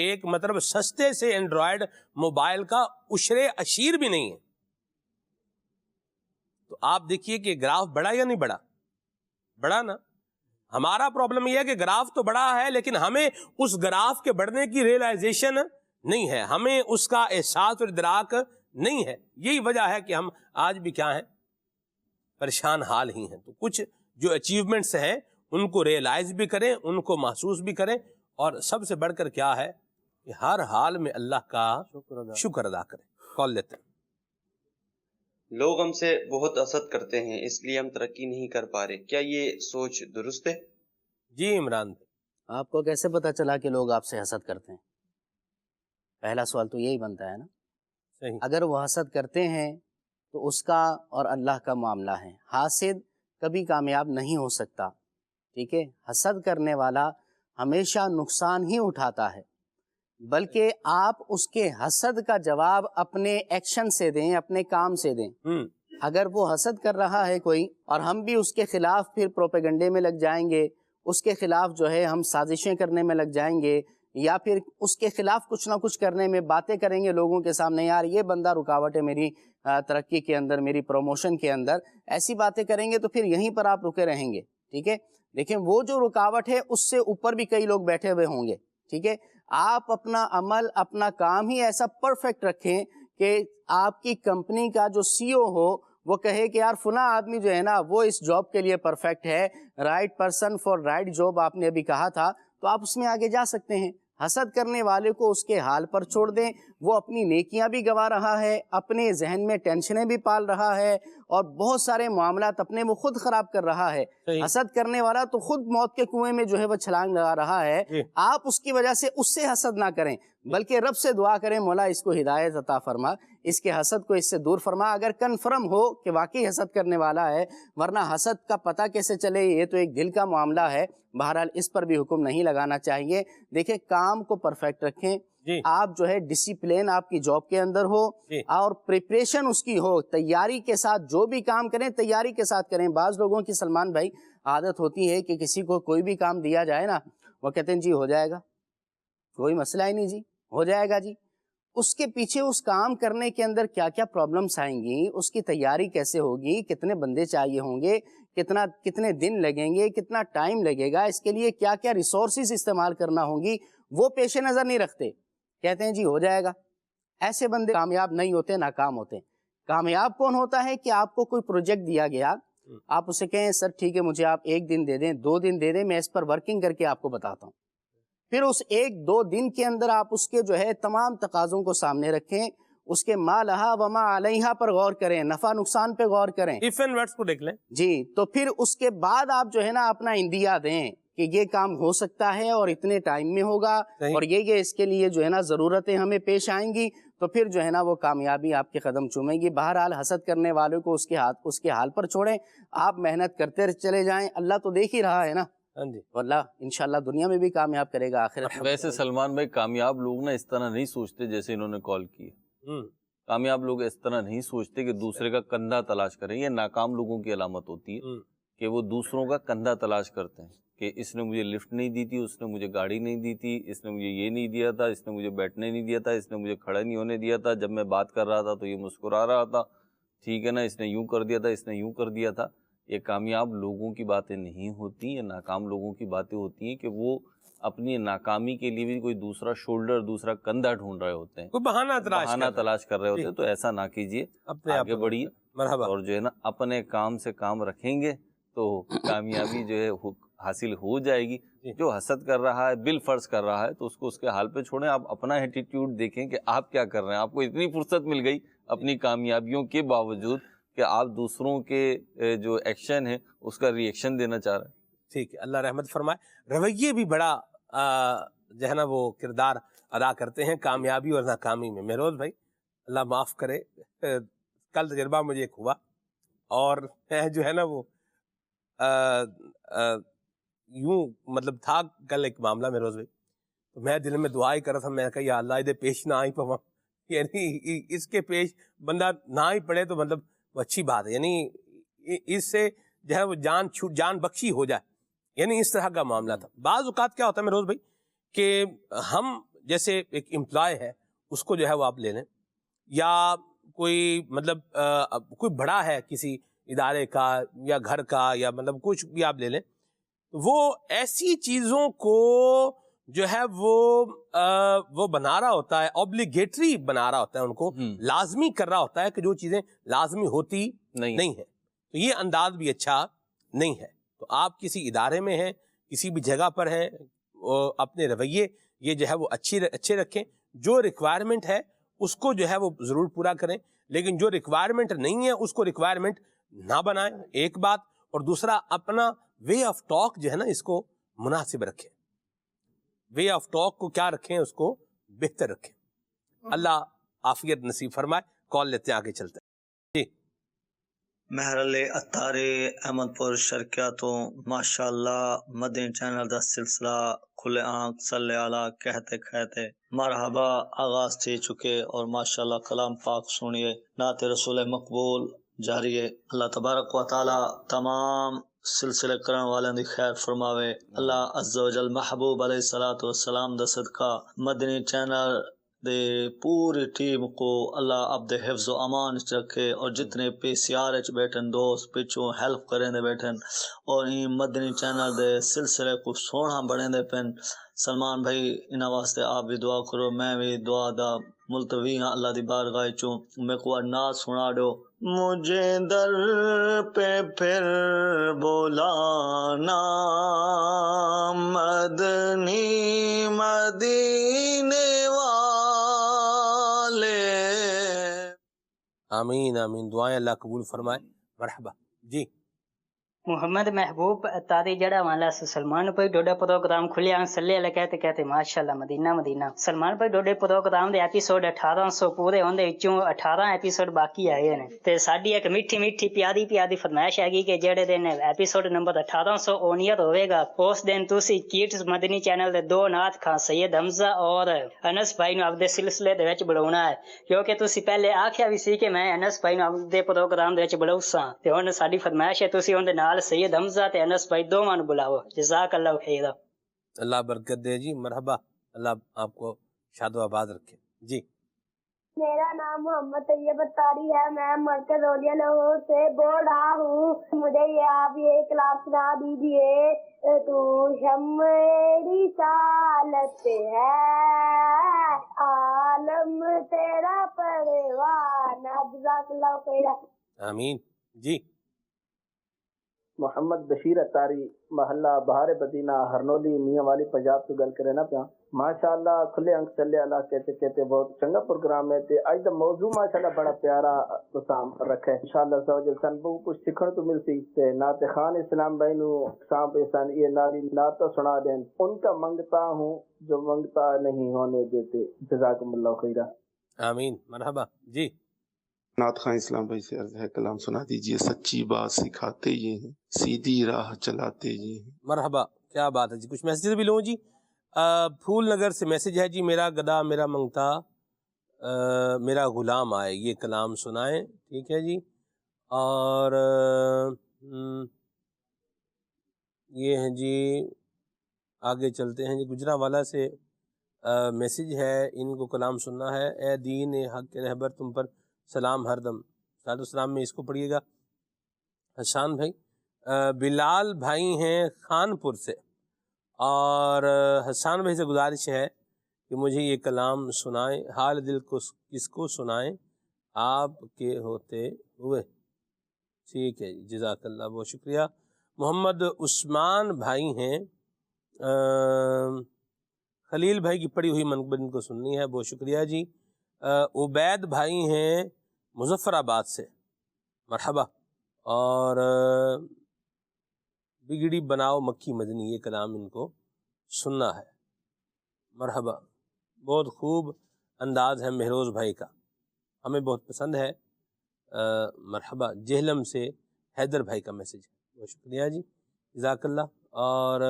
Speaker 2: ایک مطلب سستے سے اینڈرائیڈ موبائل کا عشرے عشیر بھی نہیں ہے. تو آپ دیکھیے کہ گراف بڑا یا نہیں بڑا؟ بڑا نا. ہمارا پرابلم یہ ہے کہ گراف تو بڑا ہے لیکن ہمیں اس گراف کے بڑھنے کی ریئلائزیشن نہیں ہے، ہمیں اس کا احساس اور ادراک نہیں ہے. یہی وجہ ہے کہ ہم آج بھی کیا ہیں، پریشان حال ہی ہیں. تو کچھ جو اچیومنٹس ہیں ان کو ریئلائز بھی کریں، ان کو محسوس بھی کریں، اور سب سے بڑھ کر کیا ہے کہ ہر حال میں اللہ کا شکر ادا کریں. کال لیتے ہیں.
Speaker 11: لوگ ہم سے بہت حسد کرتے ہیں اس لیے ہم ترقی نہیں کر پا رہے، کیا یہ سوچ درست ہے؟
Speaker 2: جی عمران بھائی،
Speaker 7: آپ کو کیسے پتا چلا کہ لوگ آپ سے حسد کرتے ہیں؟ پہلا سوال تو یہی بنتا ہے نا.
Speaker 2: صحیح.
Speaker 7: اگر وہ حسد کرتے ہیں تو اس کا اور اللہ کا معاملہ ہے. حاسد کبھی کامیاب نہیں ہو سکتا، ٹھیک ہے. حسد کرنے والا ہمیشہ نقصان ہی اٹھاتا ہے، بلکہ آپ اس کے حسد کا جواب اپنے ایکشن سے دیں، اپنے کام سے دیں. اگر وہ حسد کر رہا ہے کوئی اور ہم بھی اس کے خلاف پھر پروپیگنڈے میں لگ جائیں گے، اس کے خلاف جو ہے ہم سازشیں کرنے میں لگ جائیں گے، یا پھر اس کے خلاف کچھ نہ کچھ کرنے میں باتیں کریں گے لوگوں کے سامنے، یار یہ بندہ رکاوٹ ہے میری ترقی کے اندر، میری پروموشن کے اندر، ایسی باتیں کریں گے تو پھر یہیں پر آپ رکے رہیں گے. ٹھیک ہے. لیکن وہ جو رکاوٹ ہے اس سے اوپر بھی کئی لوگ بیٹھے ہوئے ہوں گے. ٹھیک ہے. آپ اپنا عمل، اپنا کام ہی ایسا پرفیکٹ رکھیں کہ آپ کی کمپنی کا جو سی او ہو وہ کہے کہ یار فلاں آدمی جو ہے نا وہ اس جاب کے لیے پرفیکٹ ہے، right person for right job آپ نے ابھی کہا تھا، تو آپ اس میں آگے جا سکتے ہیں. حسد کرنے والے کو اس کے حال پر چھوڑ دیں. وہ اپنی نیکیاں بھی گوا رہا ہے، اپنے ذہن میں ٹینشنیں بھی پال رہا ہے، اور بہت سارے معاملات اپنے وہ خود خراب کر رہا ہے. حسد کرنے والا تو خود موت کے کنویں میں جو ہے وہ چھلانگ لگا رہا ہے. آپ اس کی وجہ سے اس سے حسد نہ کریں، بلکہ رب سے دعا کریں، مولا اس کو ہدایت عطا فرما، اس کے حسد کو اس سے دور فرما. اگر کنفرم ہو کہ واقعی حسد کرنے والا ہے، ورنہ حسد کا پتہ کیسے چلے، یہ تو ایک دل کا معاملہ ہے. بہرحال اس پر بھی حکم نہیں لگانا چاہیے. دیکھیں کام کو پرفیکٹ رکھیں. آپ جو ہے ڈسپلین آپ کی جاب کے اندر ہو، اور پریپریشن اس کی ہو، تیاری کے ساتھ جو بھی کام کریں تیاری کے ساتھ کریں. بعض لوگوں کی سلمان بھائی عادت ہوتی ہے کہ کسی کو کوئی بھی کام دیا جائے نا، وہ کہتے ہیں جی ہو جائے گا، کوئی مسئلہ ہی نہیں جی، ہو جائے گا جی. اس کے پیچھے اس کام کرنے کے اندر کیا کیا پرابلمس آئیں گی، اس کی تیاری کیسے ہوگی، کتنے بندے چاہیے ہوں گے، کتنے دن لگیں گے، کتنا ٹائم لگے گا، اس کے لیے کیا کیا ریسورسز استعمال کرنا ہوں گی، وہ پیش نظر نہیں رکھتے، کہتے ہیں جی ہو جائے گا۔ ایسے بندے کامیاب نہیں ہوتے، ناکام ہوتے۔ کامیاب کون ہوتا ہے کہ آپ کو کوئی پروجیکٹ دیا گیا، آپ اسے کہیں سر ٹھیک ہے مجھے آپ 1 دن دے دیں، 2 دن دے دیں، میں اس پر ورکنگ کر کے آپ کو بتاتا ہوں۔ پھر اس 1-2 دن کے اندر آپ اس کے جو ہے تمام تقاضوں کو سامنے رکھیں، اس کے ما لہا وما علیہا پر غور کریں، نفع نقصان پہ غور کریں،
Speaker 2: ایف اینڈ ورڈز کو دیکھ لیں
Speaker 7: جی، تو پھر اس کے بعد آپ جو ہے نا اپنا اندیا دیں کہ یہ کام ہو سکتا ہے اور اتنے ٹائم میں ہوگا اور یہ اس کے لیے جو ہے نا ضرورتیں ہمیں پیش آئیں گی، تو پھر جو ہے نا وہ کامیابی آپ کے قدم چومے گی۔ بہرحال حسد کرنے والوں کو اس کے حال پر چھوڑیں، آپ محنت کرتے چلے جائیں، اللہ تو دیکھ ہی رہا ہے نا، واللہ انشاءاللہ دنیا میں بھی کامیاب کرے گا، آخرت میں۔
Speaker 6: ویسے سلمان بھائی کامیاب لوگ نا اس طرح نہیں سوچتے جیسے انہوں نے کال کی ہے۔ کامیاب لوگ اس طرح نہیں سوچتے کہ دوسرے کا کندھا تلاش کریں، یہ ناکام لوگوں کی علامت ہوتی ہے کہ وہ دوسروں کا کندھا تلاش کرتے ہیں کہ اس نے مجھے لفٹ نہیں دی تھی، اس نے مجھے گاڑی نہیں دی تھی، اس نے مجھے یہ نہیں دیا تھا، اس نے مجھے بیٹھنے نہیں دیا تھا، اس نے مجھے کھڑا نہیں ہونے دیا تھا، جب میں بات کر رہا تھا تو یہ مسکرا رہا تھا، ٹھیک ہے نا، اس نے یوں کر دیا تھا، اس نے یوں کر دیا تھا۔ یہ کامیاب لوگوں کی باتیں نہیں ہوتی، یہ ناکام لوگوں کی باتیں ہوتی ہیں کہ وہ اپنی ناکامی کے لیے بھی کوئی دوسرا شولڈر، دوسرا کندھا ڈھونڈ رہے ہوتے ہیں،
Speaker 2: کوئی بہانہ
Speaker 6: تلاش کر رہے ہوتے ہیں۔ تو ایسا نہ کیجیے، آگے بڑھیے، اور جو ہے نا اپنے کام سے کام رکھیں گے تو کامیابی جو ہے حاصل ہو جائے گی۔ جو حسد کر رہا ہے، بالفرض کر رہا ہے، تو اس کو اس کے حال پہ چھوڑیں، آپ اپنا ایٹیٹیوڈ دیکھیں کہ آپ کیا کر رہے ہیں۔ آپ کو اتنی فرصت مل گئی اپنی کامیابیوں کے باوجود کہ آپ دوسروں کے جو ایکشن ہے اس کا ری ایکشن دینا چاہ رہے ہیں۔
Speaker 2: ٹھیک ہے، اللہ رحمت فرمائے۔ رویے بھی بڑا جو ہے نا وہ کردار ادا کرتے ہیں کامیابی اور ناکامی میں۔ مہروز بھائی اللہ معاف کرے، کل تجربہ مجھے ایک ہوا، اور جو ہے نا وہ یوں مطلب تھا کل ایک معاملہ مہروز بھائی، تو میں دل میں دعا ہی کر رہا تھا، میں کہا یا اللہ ادھر پیش نہ آئی پوا، یعنی اس کے پیش بندہ نہ ہی پڑے تو مطلب وہ اچھی بات ہے، یعنی اس سے جو ہے وہ جان بخشی ہو جائے، یعنی اس طرح کا معاملہ تھا۔ بعض اوقات کیا ہوتا ہے مہروز بھائی کہ ہم جیسے ایک امپلائی ہے، اس کو جو ہے وہ آپ لے لیں، یا کوئی مطلب کوئی بڑا ہے کسی ادارے کا یا گھر کا، یا مطلب کچھ بھی آپ لے لیں، وہ ایسی چیزوں کو جو ہے وہ بنا رہا ہوتا ہے، اوبلیگیٹری بنا رہا ہوتا ہے، ان کو لازمی کر رہا ہوتا ہے کہ جو چیزیں لازمی ہوتی نہیں ہیں، تو یہ انداز بھی اچھا نہیں ہے۔ تو آپ کسی ادارے میں ہیں، کسی بھی جگہ پر ہیں، اپنے رویے یہ جو ہے وہ اچھے رکھیں، جو ریکوائرمنٹ ہے اس کو جو ہے وہ ضرور پورا کریں، لیکن جو ریکوائرمنٹ نہیں ہے اس کو ریکوائرمنٹ نہ بنائیں، ایک بات، اور دوسرا اپنا وے آف ٹاک جو ہے نا اس کو مناسب رکھیں، وے آف ٹاک کو کیا رکھیں، اس کو بہتر رکھیں۔ اللہ عافیت نصیب فرمائے۔ کال لیتے ہیں، آگے چلتے ہیں۔ جی
Speaker 12: محرل اتار احمد پور شرکیاتوں ماشاءاللہ مدنی چینل دا سلسلہ کھلے آنکھ صلی اللہ کہتے کہتے مرحبا آغاز تھی چکے، اور ماشاءاللہ کلام پاک سنیے، نعت رسول مقبول جاری ہے۔ اللہ تبارک و تعالی تمام سلسلے کرن والوں دی خیر فرماوے۔ اللہ عز و جل محبوب علیہ الصلوۃ والسلام دا صدقہ مدنی چینل دے پوری ٹیم کو اللہ عبد حفظ و امان رکھے، اور جتنے پی سی آر اچ بیٹھن دوست پچھوں ہیلپ کریں دے بیٹھن، اور این مدنی چینل دے سلسلے کو سونا بڑھیں دے پن۔ سلمان بھائی انہاں واسطے آپ بھی دعا کرو، میں بھی دعا دا ملتوی ہاں اللہ دی بارگاہ چوں۔ میں کو نعت سنا دو، مجھے در پہ پھر بولانا مدنی مدینے والے۔
Speaker 2: آمین آمین، دعائیں اللہ قبول فرمائے۔ مرحبا۔ جی
Speaker 13: محمد محبوب اتاری جڑا والا سلمان بھائی ڈوڈا پروگرام کھلیا صلی اللہ کہتے کہتے ماشاءاللہ مدینہ مدینہ۔ سلمان بھائی ڈوڈے پروگرام دے ایپیسوڈ 1800 پورے ہوندے، وچوں 18 ایپیسوڈ باقی آئے نے، تے ساڈی ایک میٹھی میٹھی پیاری پیاری فرمائش ہے کہ جڑے دن ایپیسوڈ نمبر 1800 اونیت ہوئے گا، اس دن تسی کیٹس مدنی چینل دے 2 نعت خان سید حمزہ اور انس بھائی نو اپنے سلسلے دے وچ بلاونا ہے، کیونکہ تسی پہلے آکھیا بھی سی کہ میں انس بھائی نو اپنے پروگرام دے وچ بلاؤساں، تے ہن ساڈی فرمائش ہے تسی اون دے نال سید حمزہ تے انس بھائی دوواں نو بلاؤ۔ جزاک اللہ خیر۔
Speaker 2: اللہ برکت دے جی، مرحبا، اللہ آپ کو شاد و آباد رکھے۔ جی
Speaker 14: میرا نام محمد طیب اتاری ہے، میں مرکز اولیاء لاہور سے بول رہا ہوں۔ مجھے آپ یہ کلام سنا دیجیے۔ تو شمع رسالت ہے، عالم تیرا پروانہ۔ جزاک اللہ خیر۔
Speaker 2: آمین جی۔
Speaker 15: محمد بشیر اتاری، محلہ بہار مدینہ، ہرنولی، میاں والی، پنجاب تو گل کرے نا پیا۔ ماشاءاللہ کھلے انک صلی اللہ کہتے کہتے بہت چنگا پروگرام ہے تے اج دا موضوع ماشاءاللہ بڑا پیارا تسام رکھا ہے۔ انشاءاللہ سوجل سن بہت کچھ سیکھن تو ملسی تے نعت خان اسلام بھائی نو سام پیسان یہ ناری نعت سنا دیں۔ ان کا منگتا ہوں جو منگتا نہیں ہونے دیتے۔ جزاکم اللہ خیرہ۔
Speaker 2: آمین، مرحبا جی۔
Speaker 16: نعت خان اسلام بھائی سے عرض ہے کلام سنا دیجئے۔ سچی بات سکھاتے یہ ہیں، سیدھی راہ چلاتے یہ ہیں۔
Speaker 2: مرحبا، کیا بات ہے جی۔ کچھ میسیج بھی لوں جی۔ پھول نگر سے میسیج ہے جی، میرا گدا میرا منگتا میرا غلام آئے، یہ کلام سنائیں، ٹھیک ہے جی۔ اور یہ ہیں جی، آگے چلتے ہیں جی۔ گجرانوالہ سے میسیج ہے، ان کو کلام سننا ہے۔ اے دین حق کے رہبر تم پر سلام ہر دم۔ صلاۃ السلام میں اس کو پڑھیے گا۔ حسان بھائی، بلال بھائی ہیں خانپور سے، اور حسان بھائی سے گزارش ہے کہ مجھے یہ کلام سنائیں۔ حال دل کو کس کو سنائیں آپ کے ہوتے ہوئے۔ ٹھیک ہے جی، جزاک اللہ، بہت شکریہ۔ محمد عثمان بھائی ہیں، خلیل بھائی کی پڑھی ہوئی منقبت ان کو سننی ہے، بہت شکریہ جی۔ عبید بھائی ہیں مظفر آباد سے، مرحبا۔ اور بگڑی بناؤ مکھی مدنی، یہ کلام ان کو سننا ہے، مرحبا۔ بہت خوب انداز ہے مہروز بھائی کا، ہمیں بہت پسند ہے، مرحبا۔ جہلم سے حیدر بھائی کا میسیج ہے، بہت شکریہ جی، جزاک اللہ۔ اور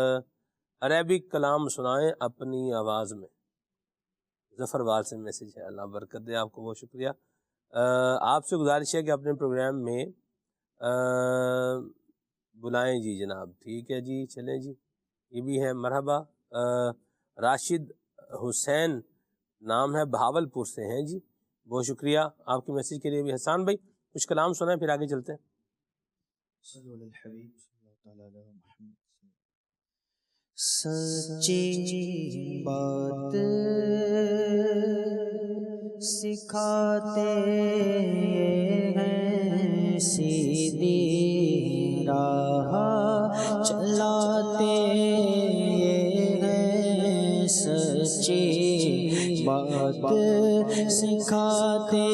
Speaker 2: عربک کلام سنائیں اپنی آواز میں، ظفر وال سے میسیج ہے، اللہ برکت دے آپ کو، بہت شکریہ۔ آپ سے گزارش ہے کہ اپنے پروگرام میں بلائیں جی جناب، ٹھیک ہے جی، چلیں جی، یہ بھی ہے، مرحبا۔ راشد حسین نام ہے، بہاولپور سے ہیں جی، بہت شکریہ آپ کے میسیج کے لیے بھی۔ حسان بھائی کچھ کلام سنائیں پھر آگے چلتے ہیں۔
Speaker 4: سچی بات سکھاتے ہیں، سیدھی راہ چلاتے ہیں، سچی بات سکھاتے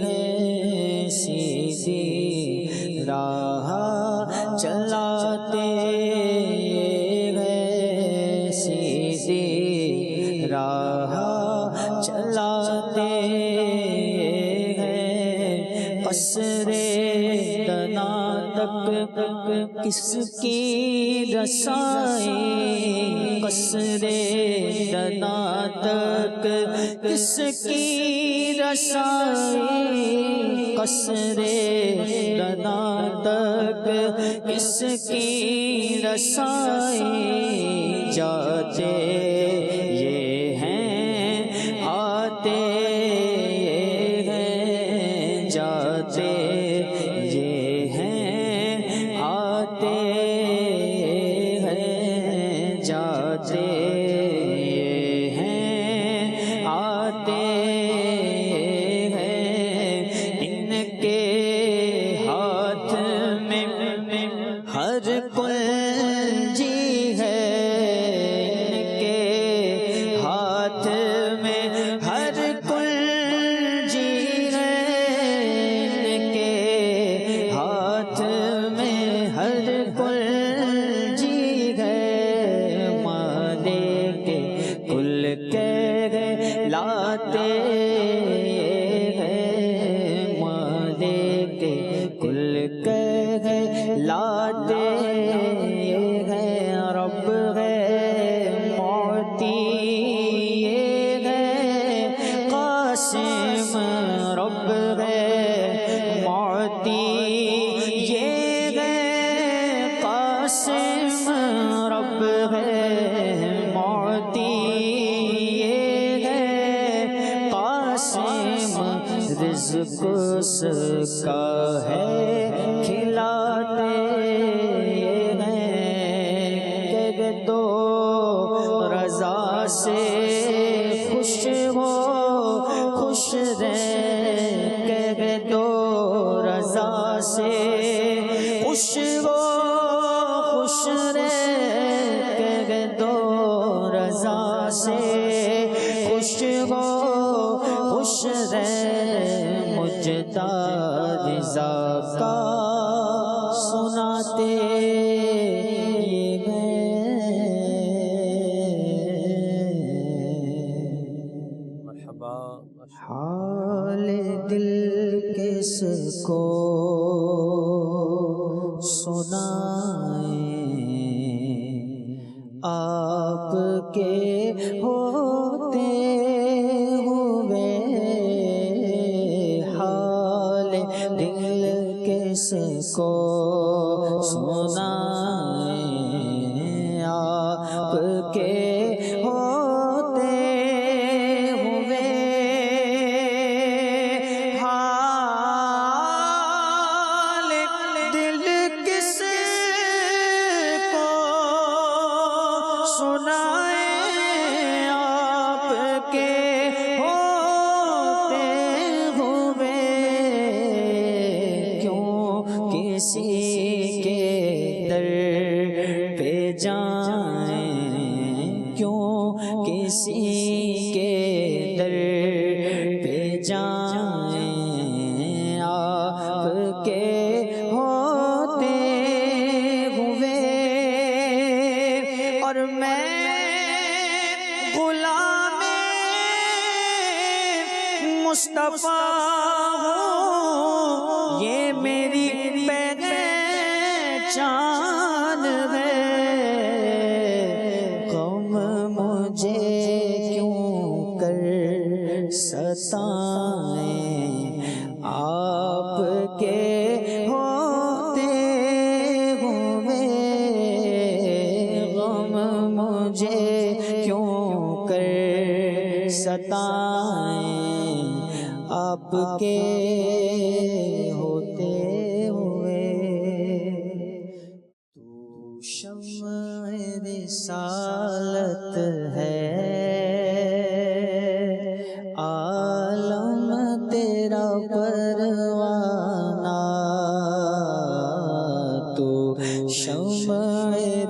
Speaker 4: ہیں، سیدھی راہ چلاتے ہیں، سیدھی راہ چلاتے ہیں۔ قصر دنا تک کس کی رسائی، قصر دنا تک کس کی رسائی، قصر دنا تک کس کی رسائی، جاتے یہ ہیں آتے ہیں، جاتے یہ ہیں آتے ہیں، جاتے یہ ہیں آتے ہیں، ان کے ہاتھ میں ہر کنجی ہے، ان کے ہاتھ میں ہر کنجی ہے، ان کے ہاتھ میں ہر کنجی ہے، مالک کل کہلاتے ہیں، مالک کل کہلاتے ہیں، رب ہے معطی یہ ہے قاسم، رب ہے معطی یہ ہے قاسم، رب ہے معطی یہ ہے رزق اس کا ہے کھلاتے ہیں کہ دو رضا سے خوش ہو خوش رہ کہ دو رضا سے خوش ہو خوش رہ کہ دو رضا سے خوش ہو خوش رہ مجدہ رضا کا سناتے حال دل کس کو سنائیں آپ کے ہوتے ہوئے حال دل کس کو سنائیں آپ کے ہوتے ہوئے حال دل کس کو سنائیں آپ کے ہوتے ہوئے کیوں کسی کے در پہ جائیں کیوں کسی کے در پہ جائیں آپ کے ہوتے ہوئے اور میں غلام مصطفیٰ ہوں یہ میری پہچان ہے غم مجھے کیوں کر ستائیں آپ کے ہوتے ہوئے غم مجھے کیوں کر ستائیں آپ کے ہوتے ہوئے تو شمع رسالت ہے عالم تیرا پروانہ تو شمع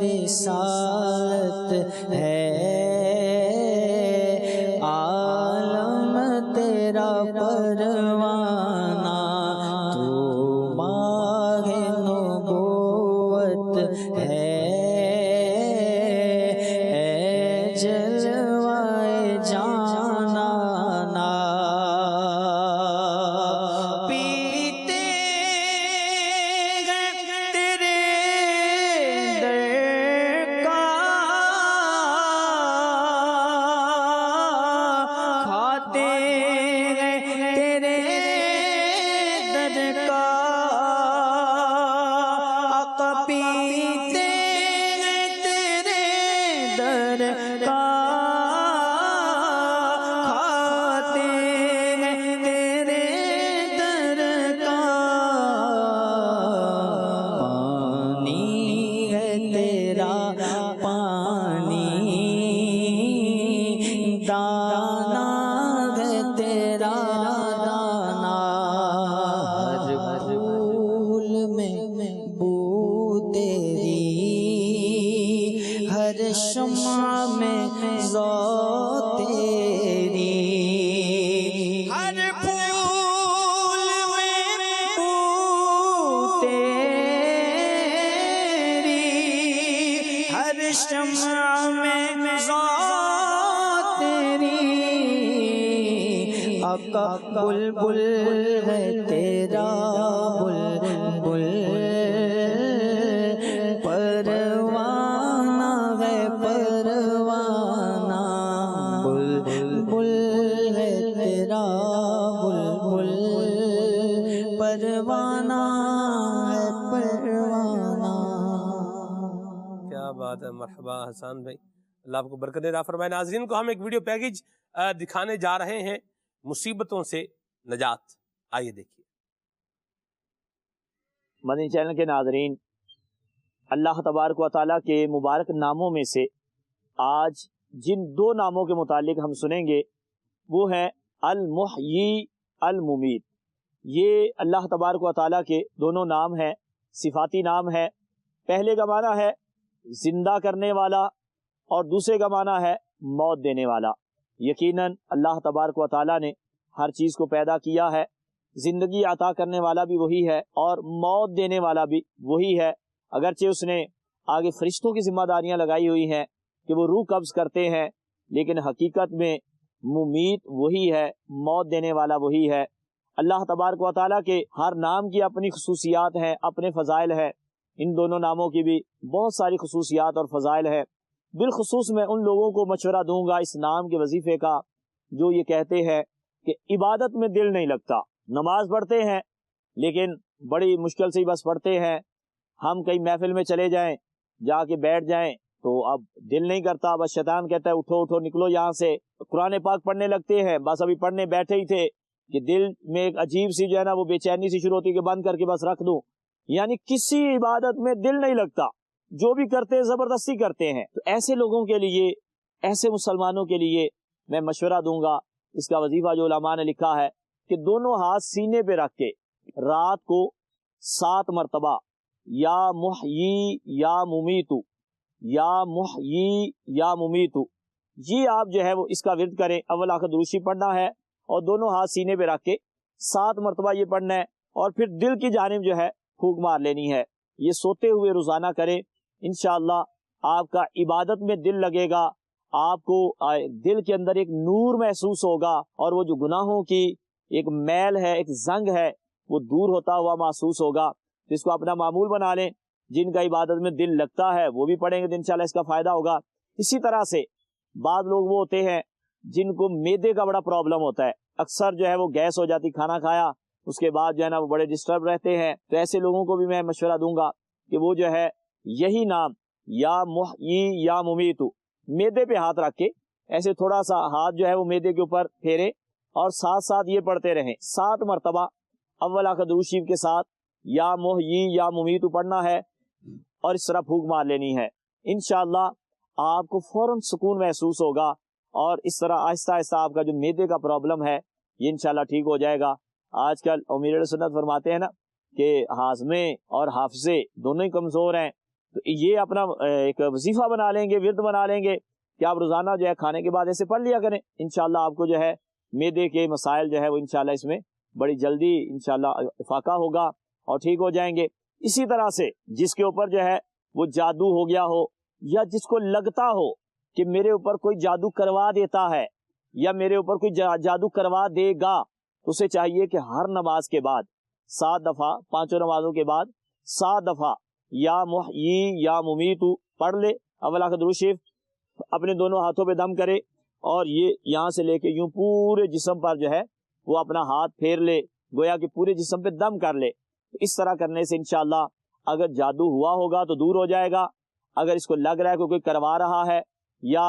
Speaker 4: رسالت ہے عالم تیرا پروانہ تو ماہ نبوت ہے اے جلوائے جانانا پیتے ہیں تیرے در کا کھاتے ہیں تیرے در کا آقا پیتے ہیں تیرے در کا کھاتے ہیں تیرے در کا پانی ہے تیرا پانی دانا ہے تیرا دانا ہر پھول میں بو تیری ہر شمع میں ذو تیری ہر پھول میں بو تیری ہر شمع میں ذو تیری آقا بلبل ہے تیرا بلبل پروانہ ہے پروانہ بلبل ہے تیرا بلبل پروانہ ہے پروانہ.
Speaker 2: کیا بات ہے. مرحبا حسان بھائی, اللہ آپ کو برکت عطا فرمائے. ناظرین کو ہم ایک ویڈیو پیکیج دکھانے جا رہے ہیں, مصیبتوں سے نجات. آئیے دیکھیے۔
Speaker 17: مدنی چینل کے ناظرین، اللہ تبارک و تعالیٰ کے مبارک ناموں میں سے آج جن دو ناموں کے متعلق ہم سنیں گے وہ ہیں المحیی الممید۔ یہ اللہ تبارک و تعالیٰ کے دونوں نام ہیں، صفاتی نام ہے۔ پہلے کا معنی ہے زندہ کرنے والا اور دوسرے کا معنی ہے موت دینے والا۔ یقیناً اللہ تبارک و تعالیٰ نے ہر چیز کو پیدا کیا ہے، زندگی عطا کرنے والا بھی وہی ہے اور موت دینے والا بھی وہی ہے۔ اگرچہ اس نے آگے فرشتوں کی ذمہ داریاں لگائی ہوئی ہیں کہ وہ روح قبض کرتے ہیں، لیکن حقیقت میں ممیت وہی ہے، موت دینے والا وہی ہے۔ اللہ تبارک و تعالیٰ کے ہر نام کی اپنی خصوصیات ہیں، اپنے فضائل ہیں۔ ان دونوں ناموں کی بھی بہت ساری خصوصیات اور فضائل ہیں۔ بالخصوص میں ان لوگوں کو مشورہ دوں گا اس نام کے وظیفے کا جو یہ کہتے ہیں کہ عبادت میں دل نہیں لگتا، نماز پڑھتے ہیں لیکن بڑی مشکل سے ہی بس پڑھتے ہیں۔ ہم کئی محفل میں چلے جائیں، جا کے بیٹھ جائیں تو اب دل نہیں کرتا، بس شیطان کہتا ہے اٹھو اٹھو نکلو یہاں سے۔ قرآن پاک پڑھنے لگتے ہیں، بس ابھی پڑھنے بیٹھے ہی تھے کہ دل میں ایک عجیب سی جو ہے نا وہ بے چینی سی شروع ہوتی ہے کہ بند کر کے بس رکھ دوں۔ یعنی کسی عبادت میں دل نہیں لگتا، جو بھی کرتے ہیں زبردستی کرتے ہیں۔ تو ایسے لوگوں کے لیے، ایسے مسلمانوں کے لیے میں مشورہ دوں گا، اس کا وظیفہ جو علماء نے لکھا ہے کہ دونوں ہاتھ سینے پہ رکھ کے رات کو 7 مرتبہ یا محیی یا ممیتو، یا محیی یا ممیتو، یہ آپ جو ہے وہ اس کا ورد کریں۔ اول آخر درود شریف پڑھنا ہے اور دونوں ہاتھ سینے پہ رکھ کے 7 مرتبہ یہ پڑھنا ہے، اور پھر دل کی جانب جو ہے پھونک مار لینی ہے۔ یہ سوتے ہوئے روزانہ کریں، انشاءاللہ آپ کا عبادت میں دل لگے گا، آپ کو دل کے اندر ایک نور محسوس ہوگا، اور وہ جو گناہوں کی ایک میل ہے، ایک زنگ ہے، وہ دور ہوتا ہوا محسوس ہوگا۔ جس کو اپنا معمول بنا لیں، جن کا عبادت میں دل لگتا ہے وہ بھی پڑھیں گے تو انشاءاللہ اس کا فائدہ ہوگا۔ اسی طرح سے بعض لوگ وہ ہوتے ہیں جن کو معدے کا بڑا پرابلم ہوتا ہے، اکثر جو ہے وہ گیس ہو جاتی، کھانا کھایا اس کے بعد جو ہے نا وہ بڑے ڈسٹرب رہتے ہیں۔ تو ایسے لوگوں کو بھی میں مشورہ دوں گا کہ وہ جو ہے یہی نام یا محیی یا ممیتو معدے پہ ہاتھ رکھ کے ایسے تھوڑا سا ہاتھ جو ہے وہ معدے کے اوپر پھیرے، اور ساتھ ساتھ یہ پڑھتے رہیں 7 مرتبہ اول آخر درود شریف کے ساتھ یا محیی یا ممیتو پڑھنا ہے، اور اس طرح پھونک مار لینی ہے۔ انشاءاللہ آپ کو فوراً سکون محسوس ہوگا، اور اس طرح آہستہ آہستہ آپ کا جو معدے کا پرابلم ہے یہ انشاءاللہ ٹھیک ہو جائے گا۔ آج کل امیر سنت فرماتے ہیں نا کہ ہاضمے اور حافظے دونوں ہی کمزور ہیں، تو یہ اپنا ایک وظیفہ بنا لیں گے، ورد بنا لیں گے کہ آپ روزانہ جو ہے کھانے کے بعد ایسے پڑھ لیا کریں۔ انشاءاللہ آپ کو جو ہے معدے کے مسائل جو ہے وہ انشاءاللہ اس میں بڑی جلدی انشاءاللہ افاقہ ہوگا اور ٹھیک ہو جائیں گے۔ اسی طرح سے جس کے اوپر جو ہے وہ جادو ہو گیا ہو، یا جس کو لگتا ہو کہ میرے اوپر کوئی جادو کروا دیتا ہے یا میرے اوپر کوئی جادو کروا دے گا، تو اسے چاہیے کہ ہر نماز کے بعد 7 دفعہ، 5 نمازوں کے بعد 7 دفعہ یا محیی یا ممیتو پڑھ لے، اول آخر درود شریف اپنے دونوں ہاتھوں پہ دم کرے، اور یہ یہاں سے لے کے یوں پورے جسم پر جو ہے وہ اپنا ہاتھ پھیر لے، گویا کہ پورے جسم پہ دم کر لے۔ اس طرح کرنے سے انشاءاللہ اگر جادو ہوا ہوگا تو دور ہو جائے گا، اگر اس کو لگ رہا ہے کہ کوئی کروا رہا ہے یا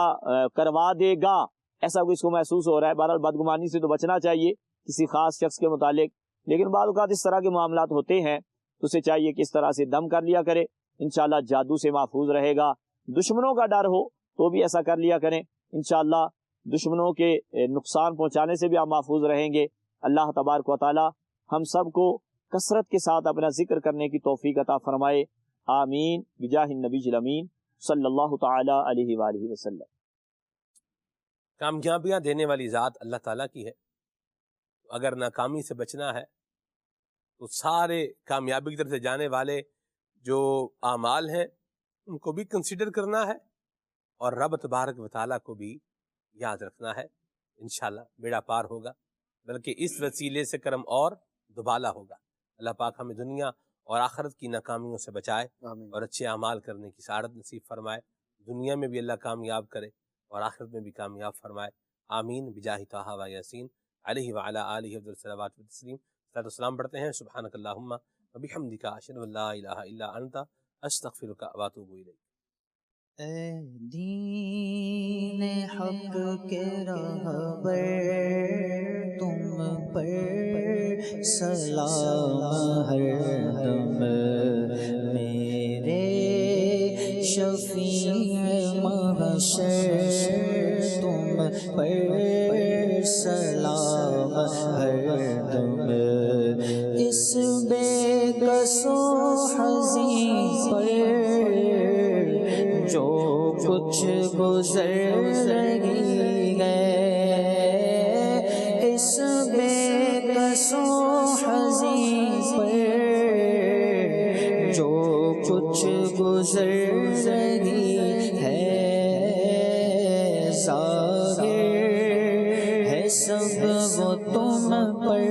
Speaker 17: کروا دے گا، ایسا کوئی اس کو محسوس ہو رہا ہے، بہرحال بدگمانی سے تو بچنا چاہیے کسی خاص شخص کے متعلق، لیکن بعض اوقات اس طرح کے معاملات ہوتے ہیں تو اسے چاہیے کہ اس طرح سے دم کر لیا کرے، انشاءاللہ جادو سے محفوظ رہے گا۔ دشمنوں کا ڈر ہو تو بھی ایسا کر لیا کریں، انشاءاللہ دشمنوں کے نقصان پہنچانے سے بھی آپ محفوظ رہیں گے۔ اللہ تبارک و تعالی ہم سب کو کثرت کے ساتھ اپنا ذکر کرنے کی توفیق عطا فرمائے، آمین بجاہ النبی الامین صلی اللہ تعالی علیہ وآلہ وسلم۔
Speaker 2: کامیابیاں دینے والی ذات اللہ تعالیٰ کی ہے، اگر ناکامی سے بچنا ہے تو سارے کامیابی کی طرف سے جانے والے جو اعمال ہیں ان کو بھی کنسیڈر کرنا ہے، اور رب تبارک و تعالیٰ کو بھی یاد رکھنا ہے، انشاءاللہ بیڑا پار ہوگا، بلکہ اس وسیلے سے کرم اور دوبالا ہوگا۔ اللہ پاک ہمیں دنیا اور آخرت کی ناکامیوں سے بچائے اور اچھے اعمال کرنے کی سعادت نصیب فرمائے، دنیا میں بھی اللہ کامیاب کرے اور آخرت میں بھی کامیاب فرمائے، آمین بجاہ طٰہٰ و یاسین علیہ وعلی آلہ افضل الصلوات والتسلیم۔ صلاۃ والسلام پڑھتے ہیں۔ سبحانک اللہم وبحمدک اشہد ان لا الہ الا انت استغفرک واتوب الیک۔
Speaker 4: اے دین حق کے راہبر تم پر سلام ہر دم، میرے شفیع محشر تم پر سلام ہر دم، اس بے کس و حزین پر جو کچھ گزر رہی ہے، اس بے کس و حزین پر جو کچھ گزر رہی ہے، ظاہر ہے سب وہ تم پر،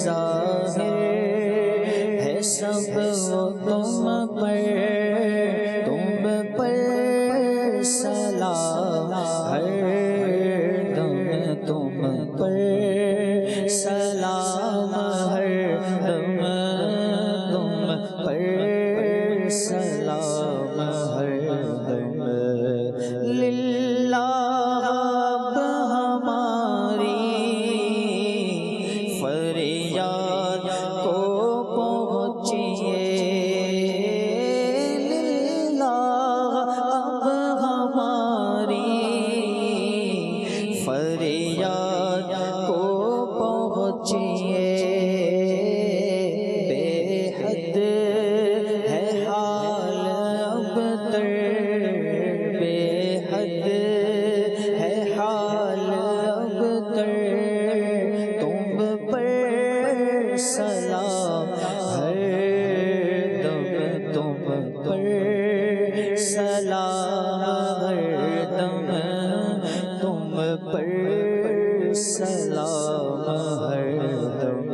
Speaker 4: ظاہر ہے سب وہ تم پر، تم پر سلام ہر دم، تم پر سلام ہر دم، تم پر سلام ہر دم، للہ اب ہماری فریاد کو پہنچیے، للہ اب ہماری فریاد کو پہنچیے، بے حد ہے حال اب تر، بے حد ہے حال اب تر، تم پر سلام ہر دم، تم پر سلام ہر دم، تم پر سلام ہر دم،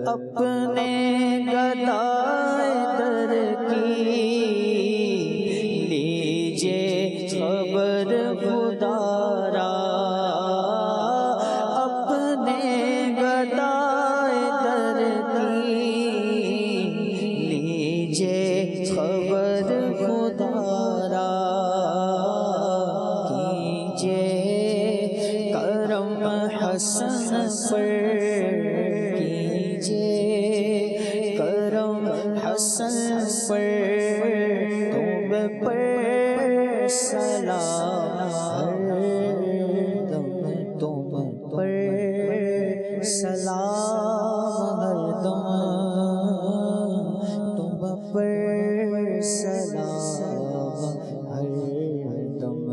Speaker 4: اپنے گدائے در کی لیجے خبر خدارا، اپنے گدائے در کی لیجے خبر خدارا، کیجے کرم حسن پر، کیجے کرم حسن پر، تم پر سلام ہر دم، تم پر سلام ہر دم، تم پر سلام ہر دم۔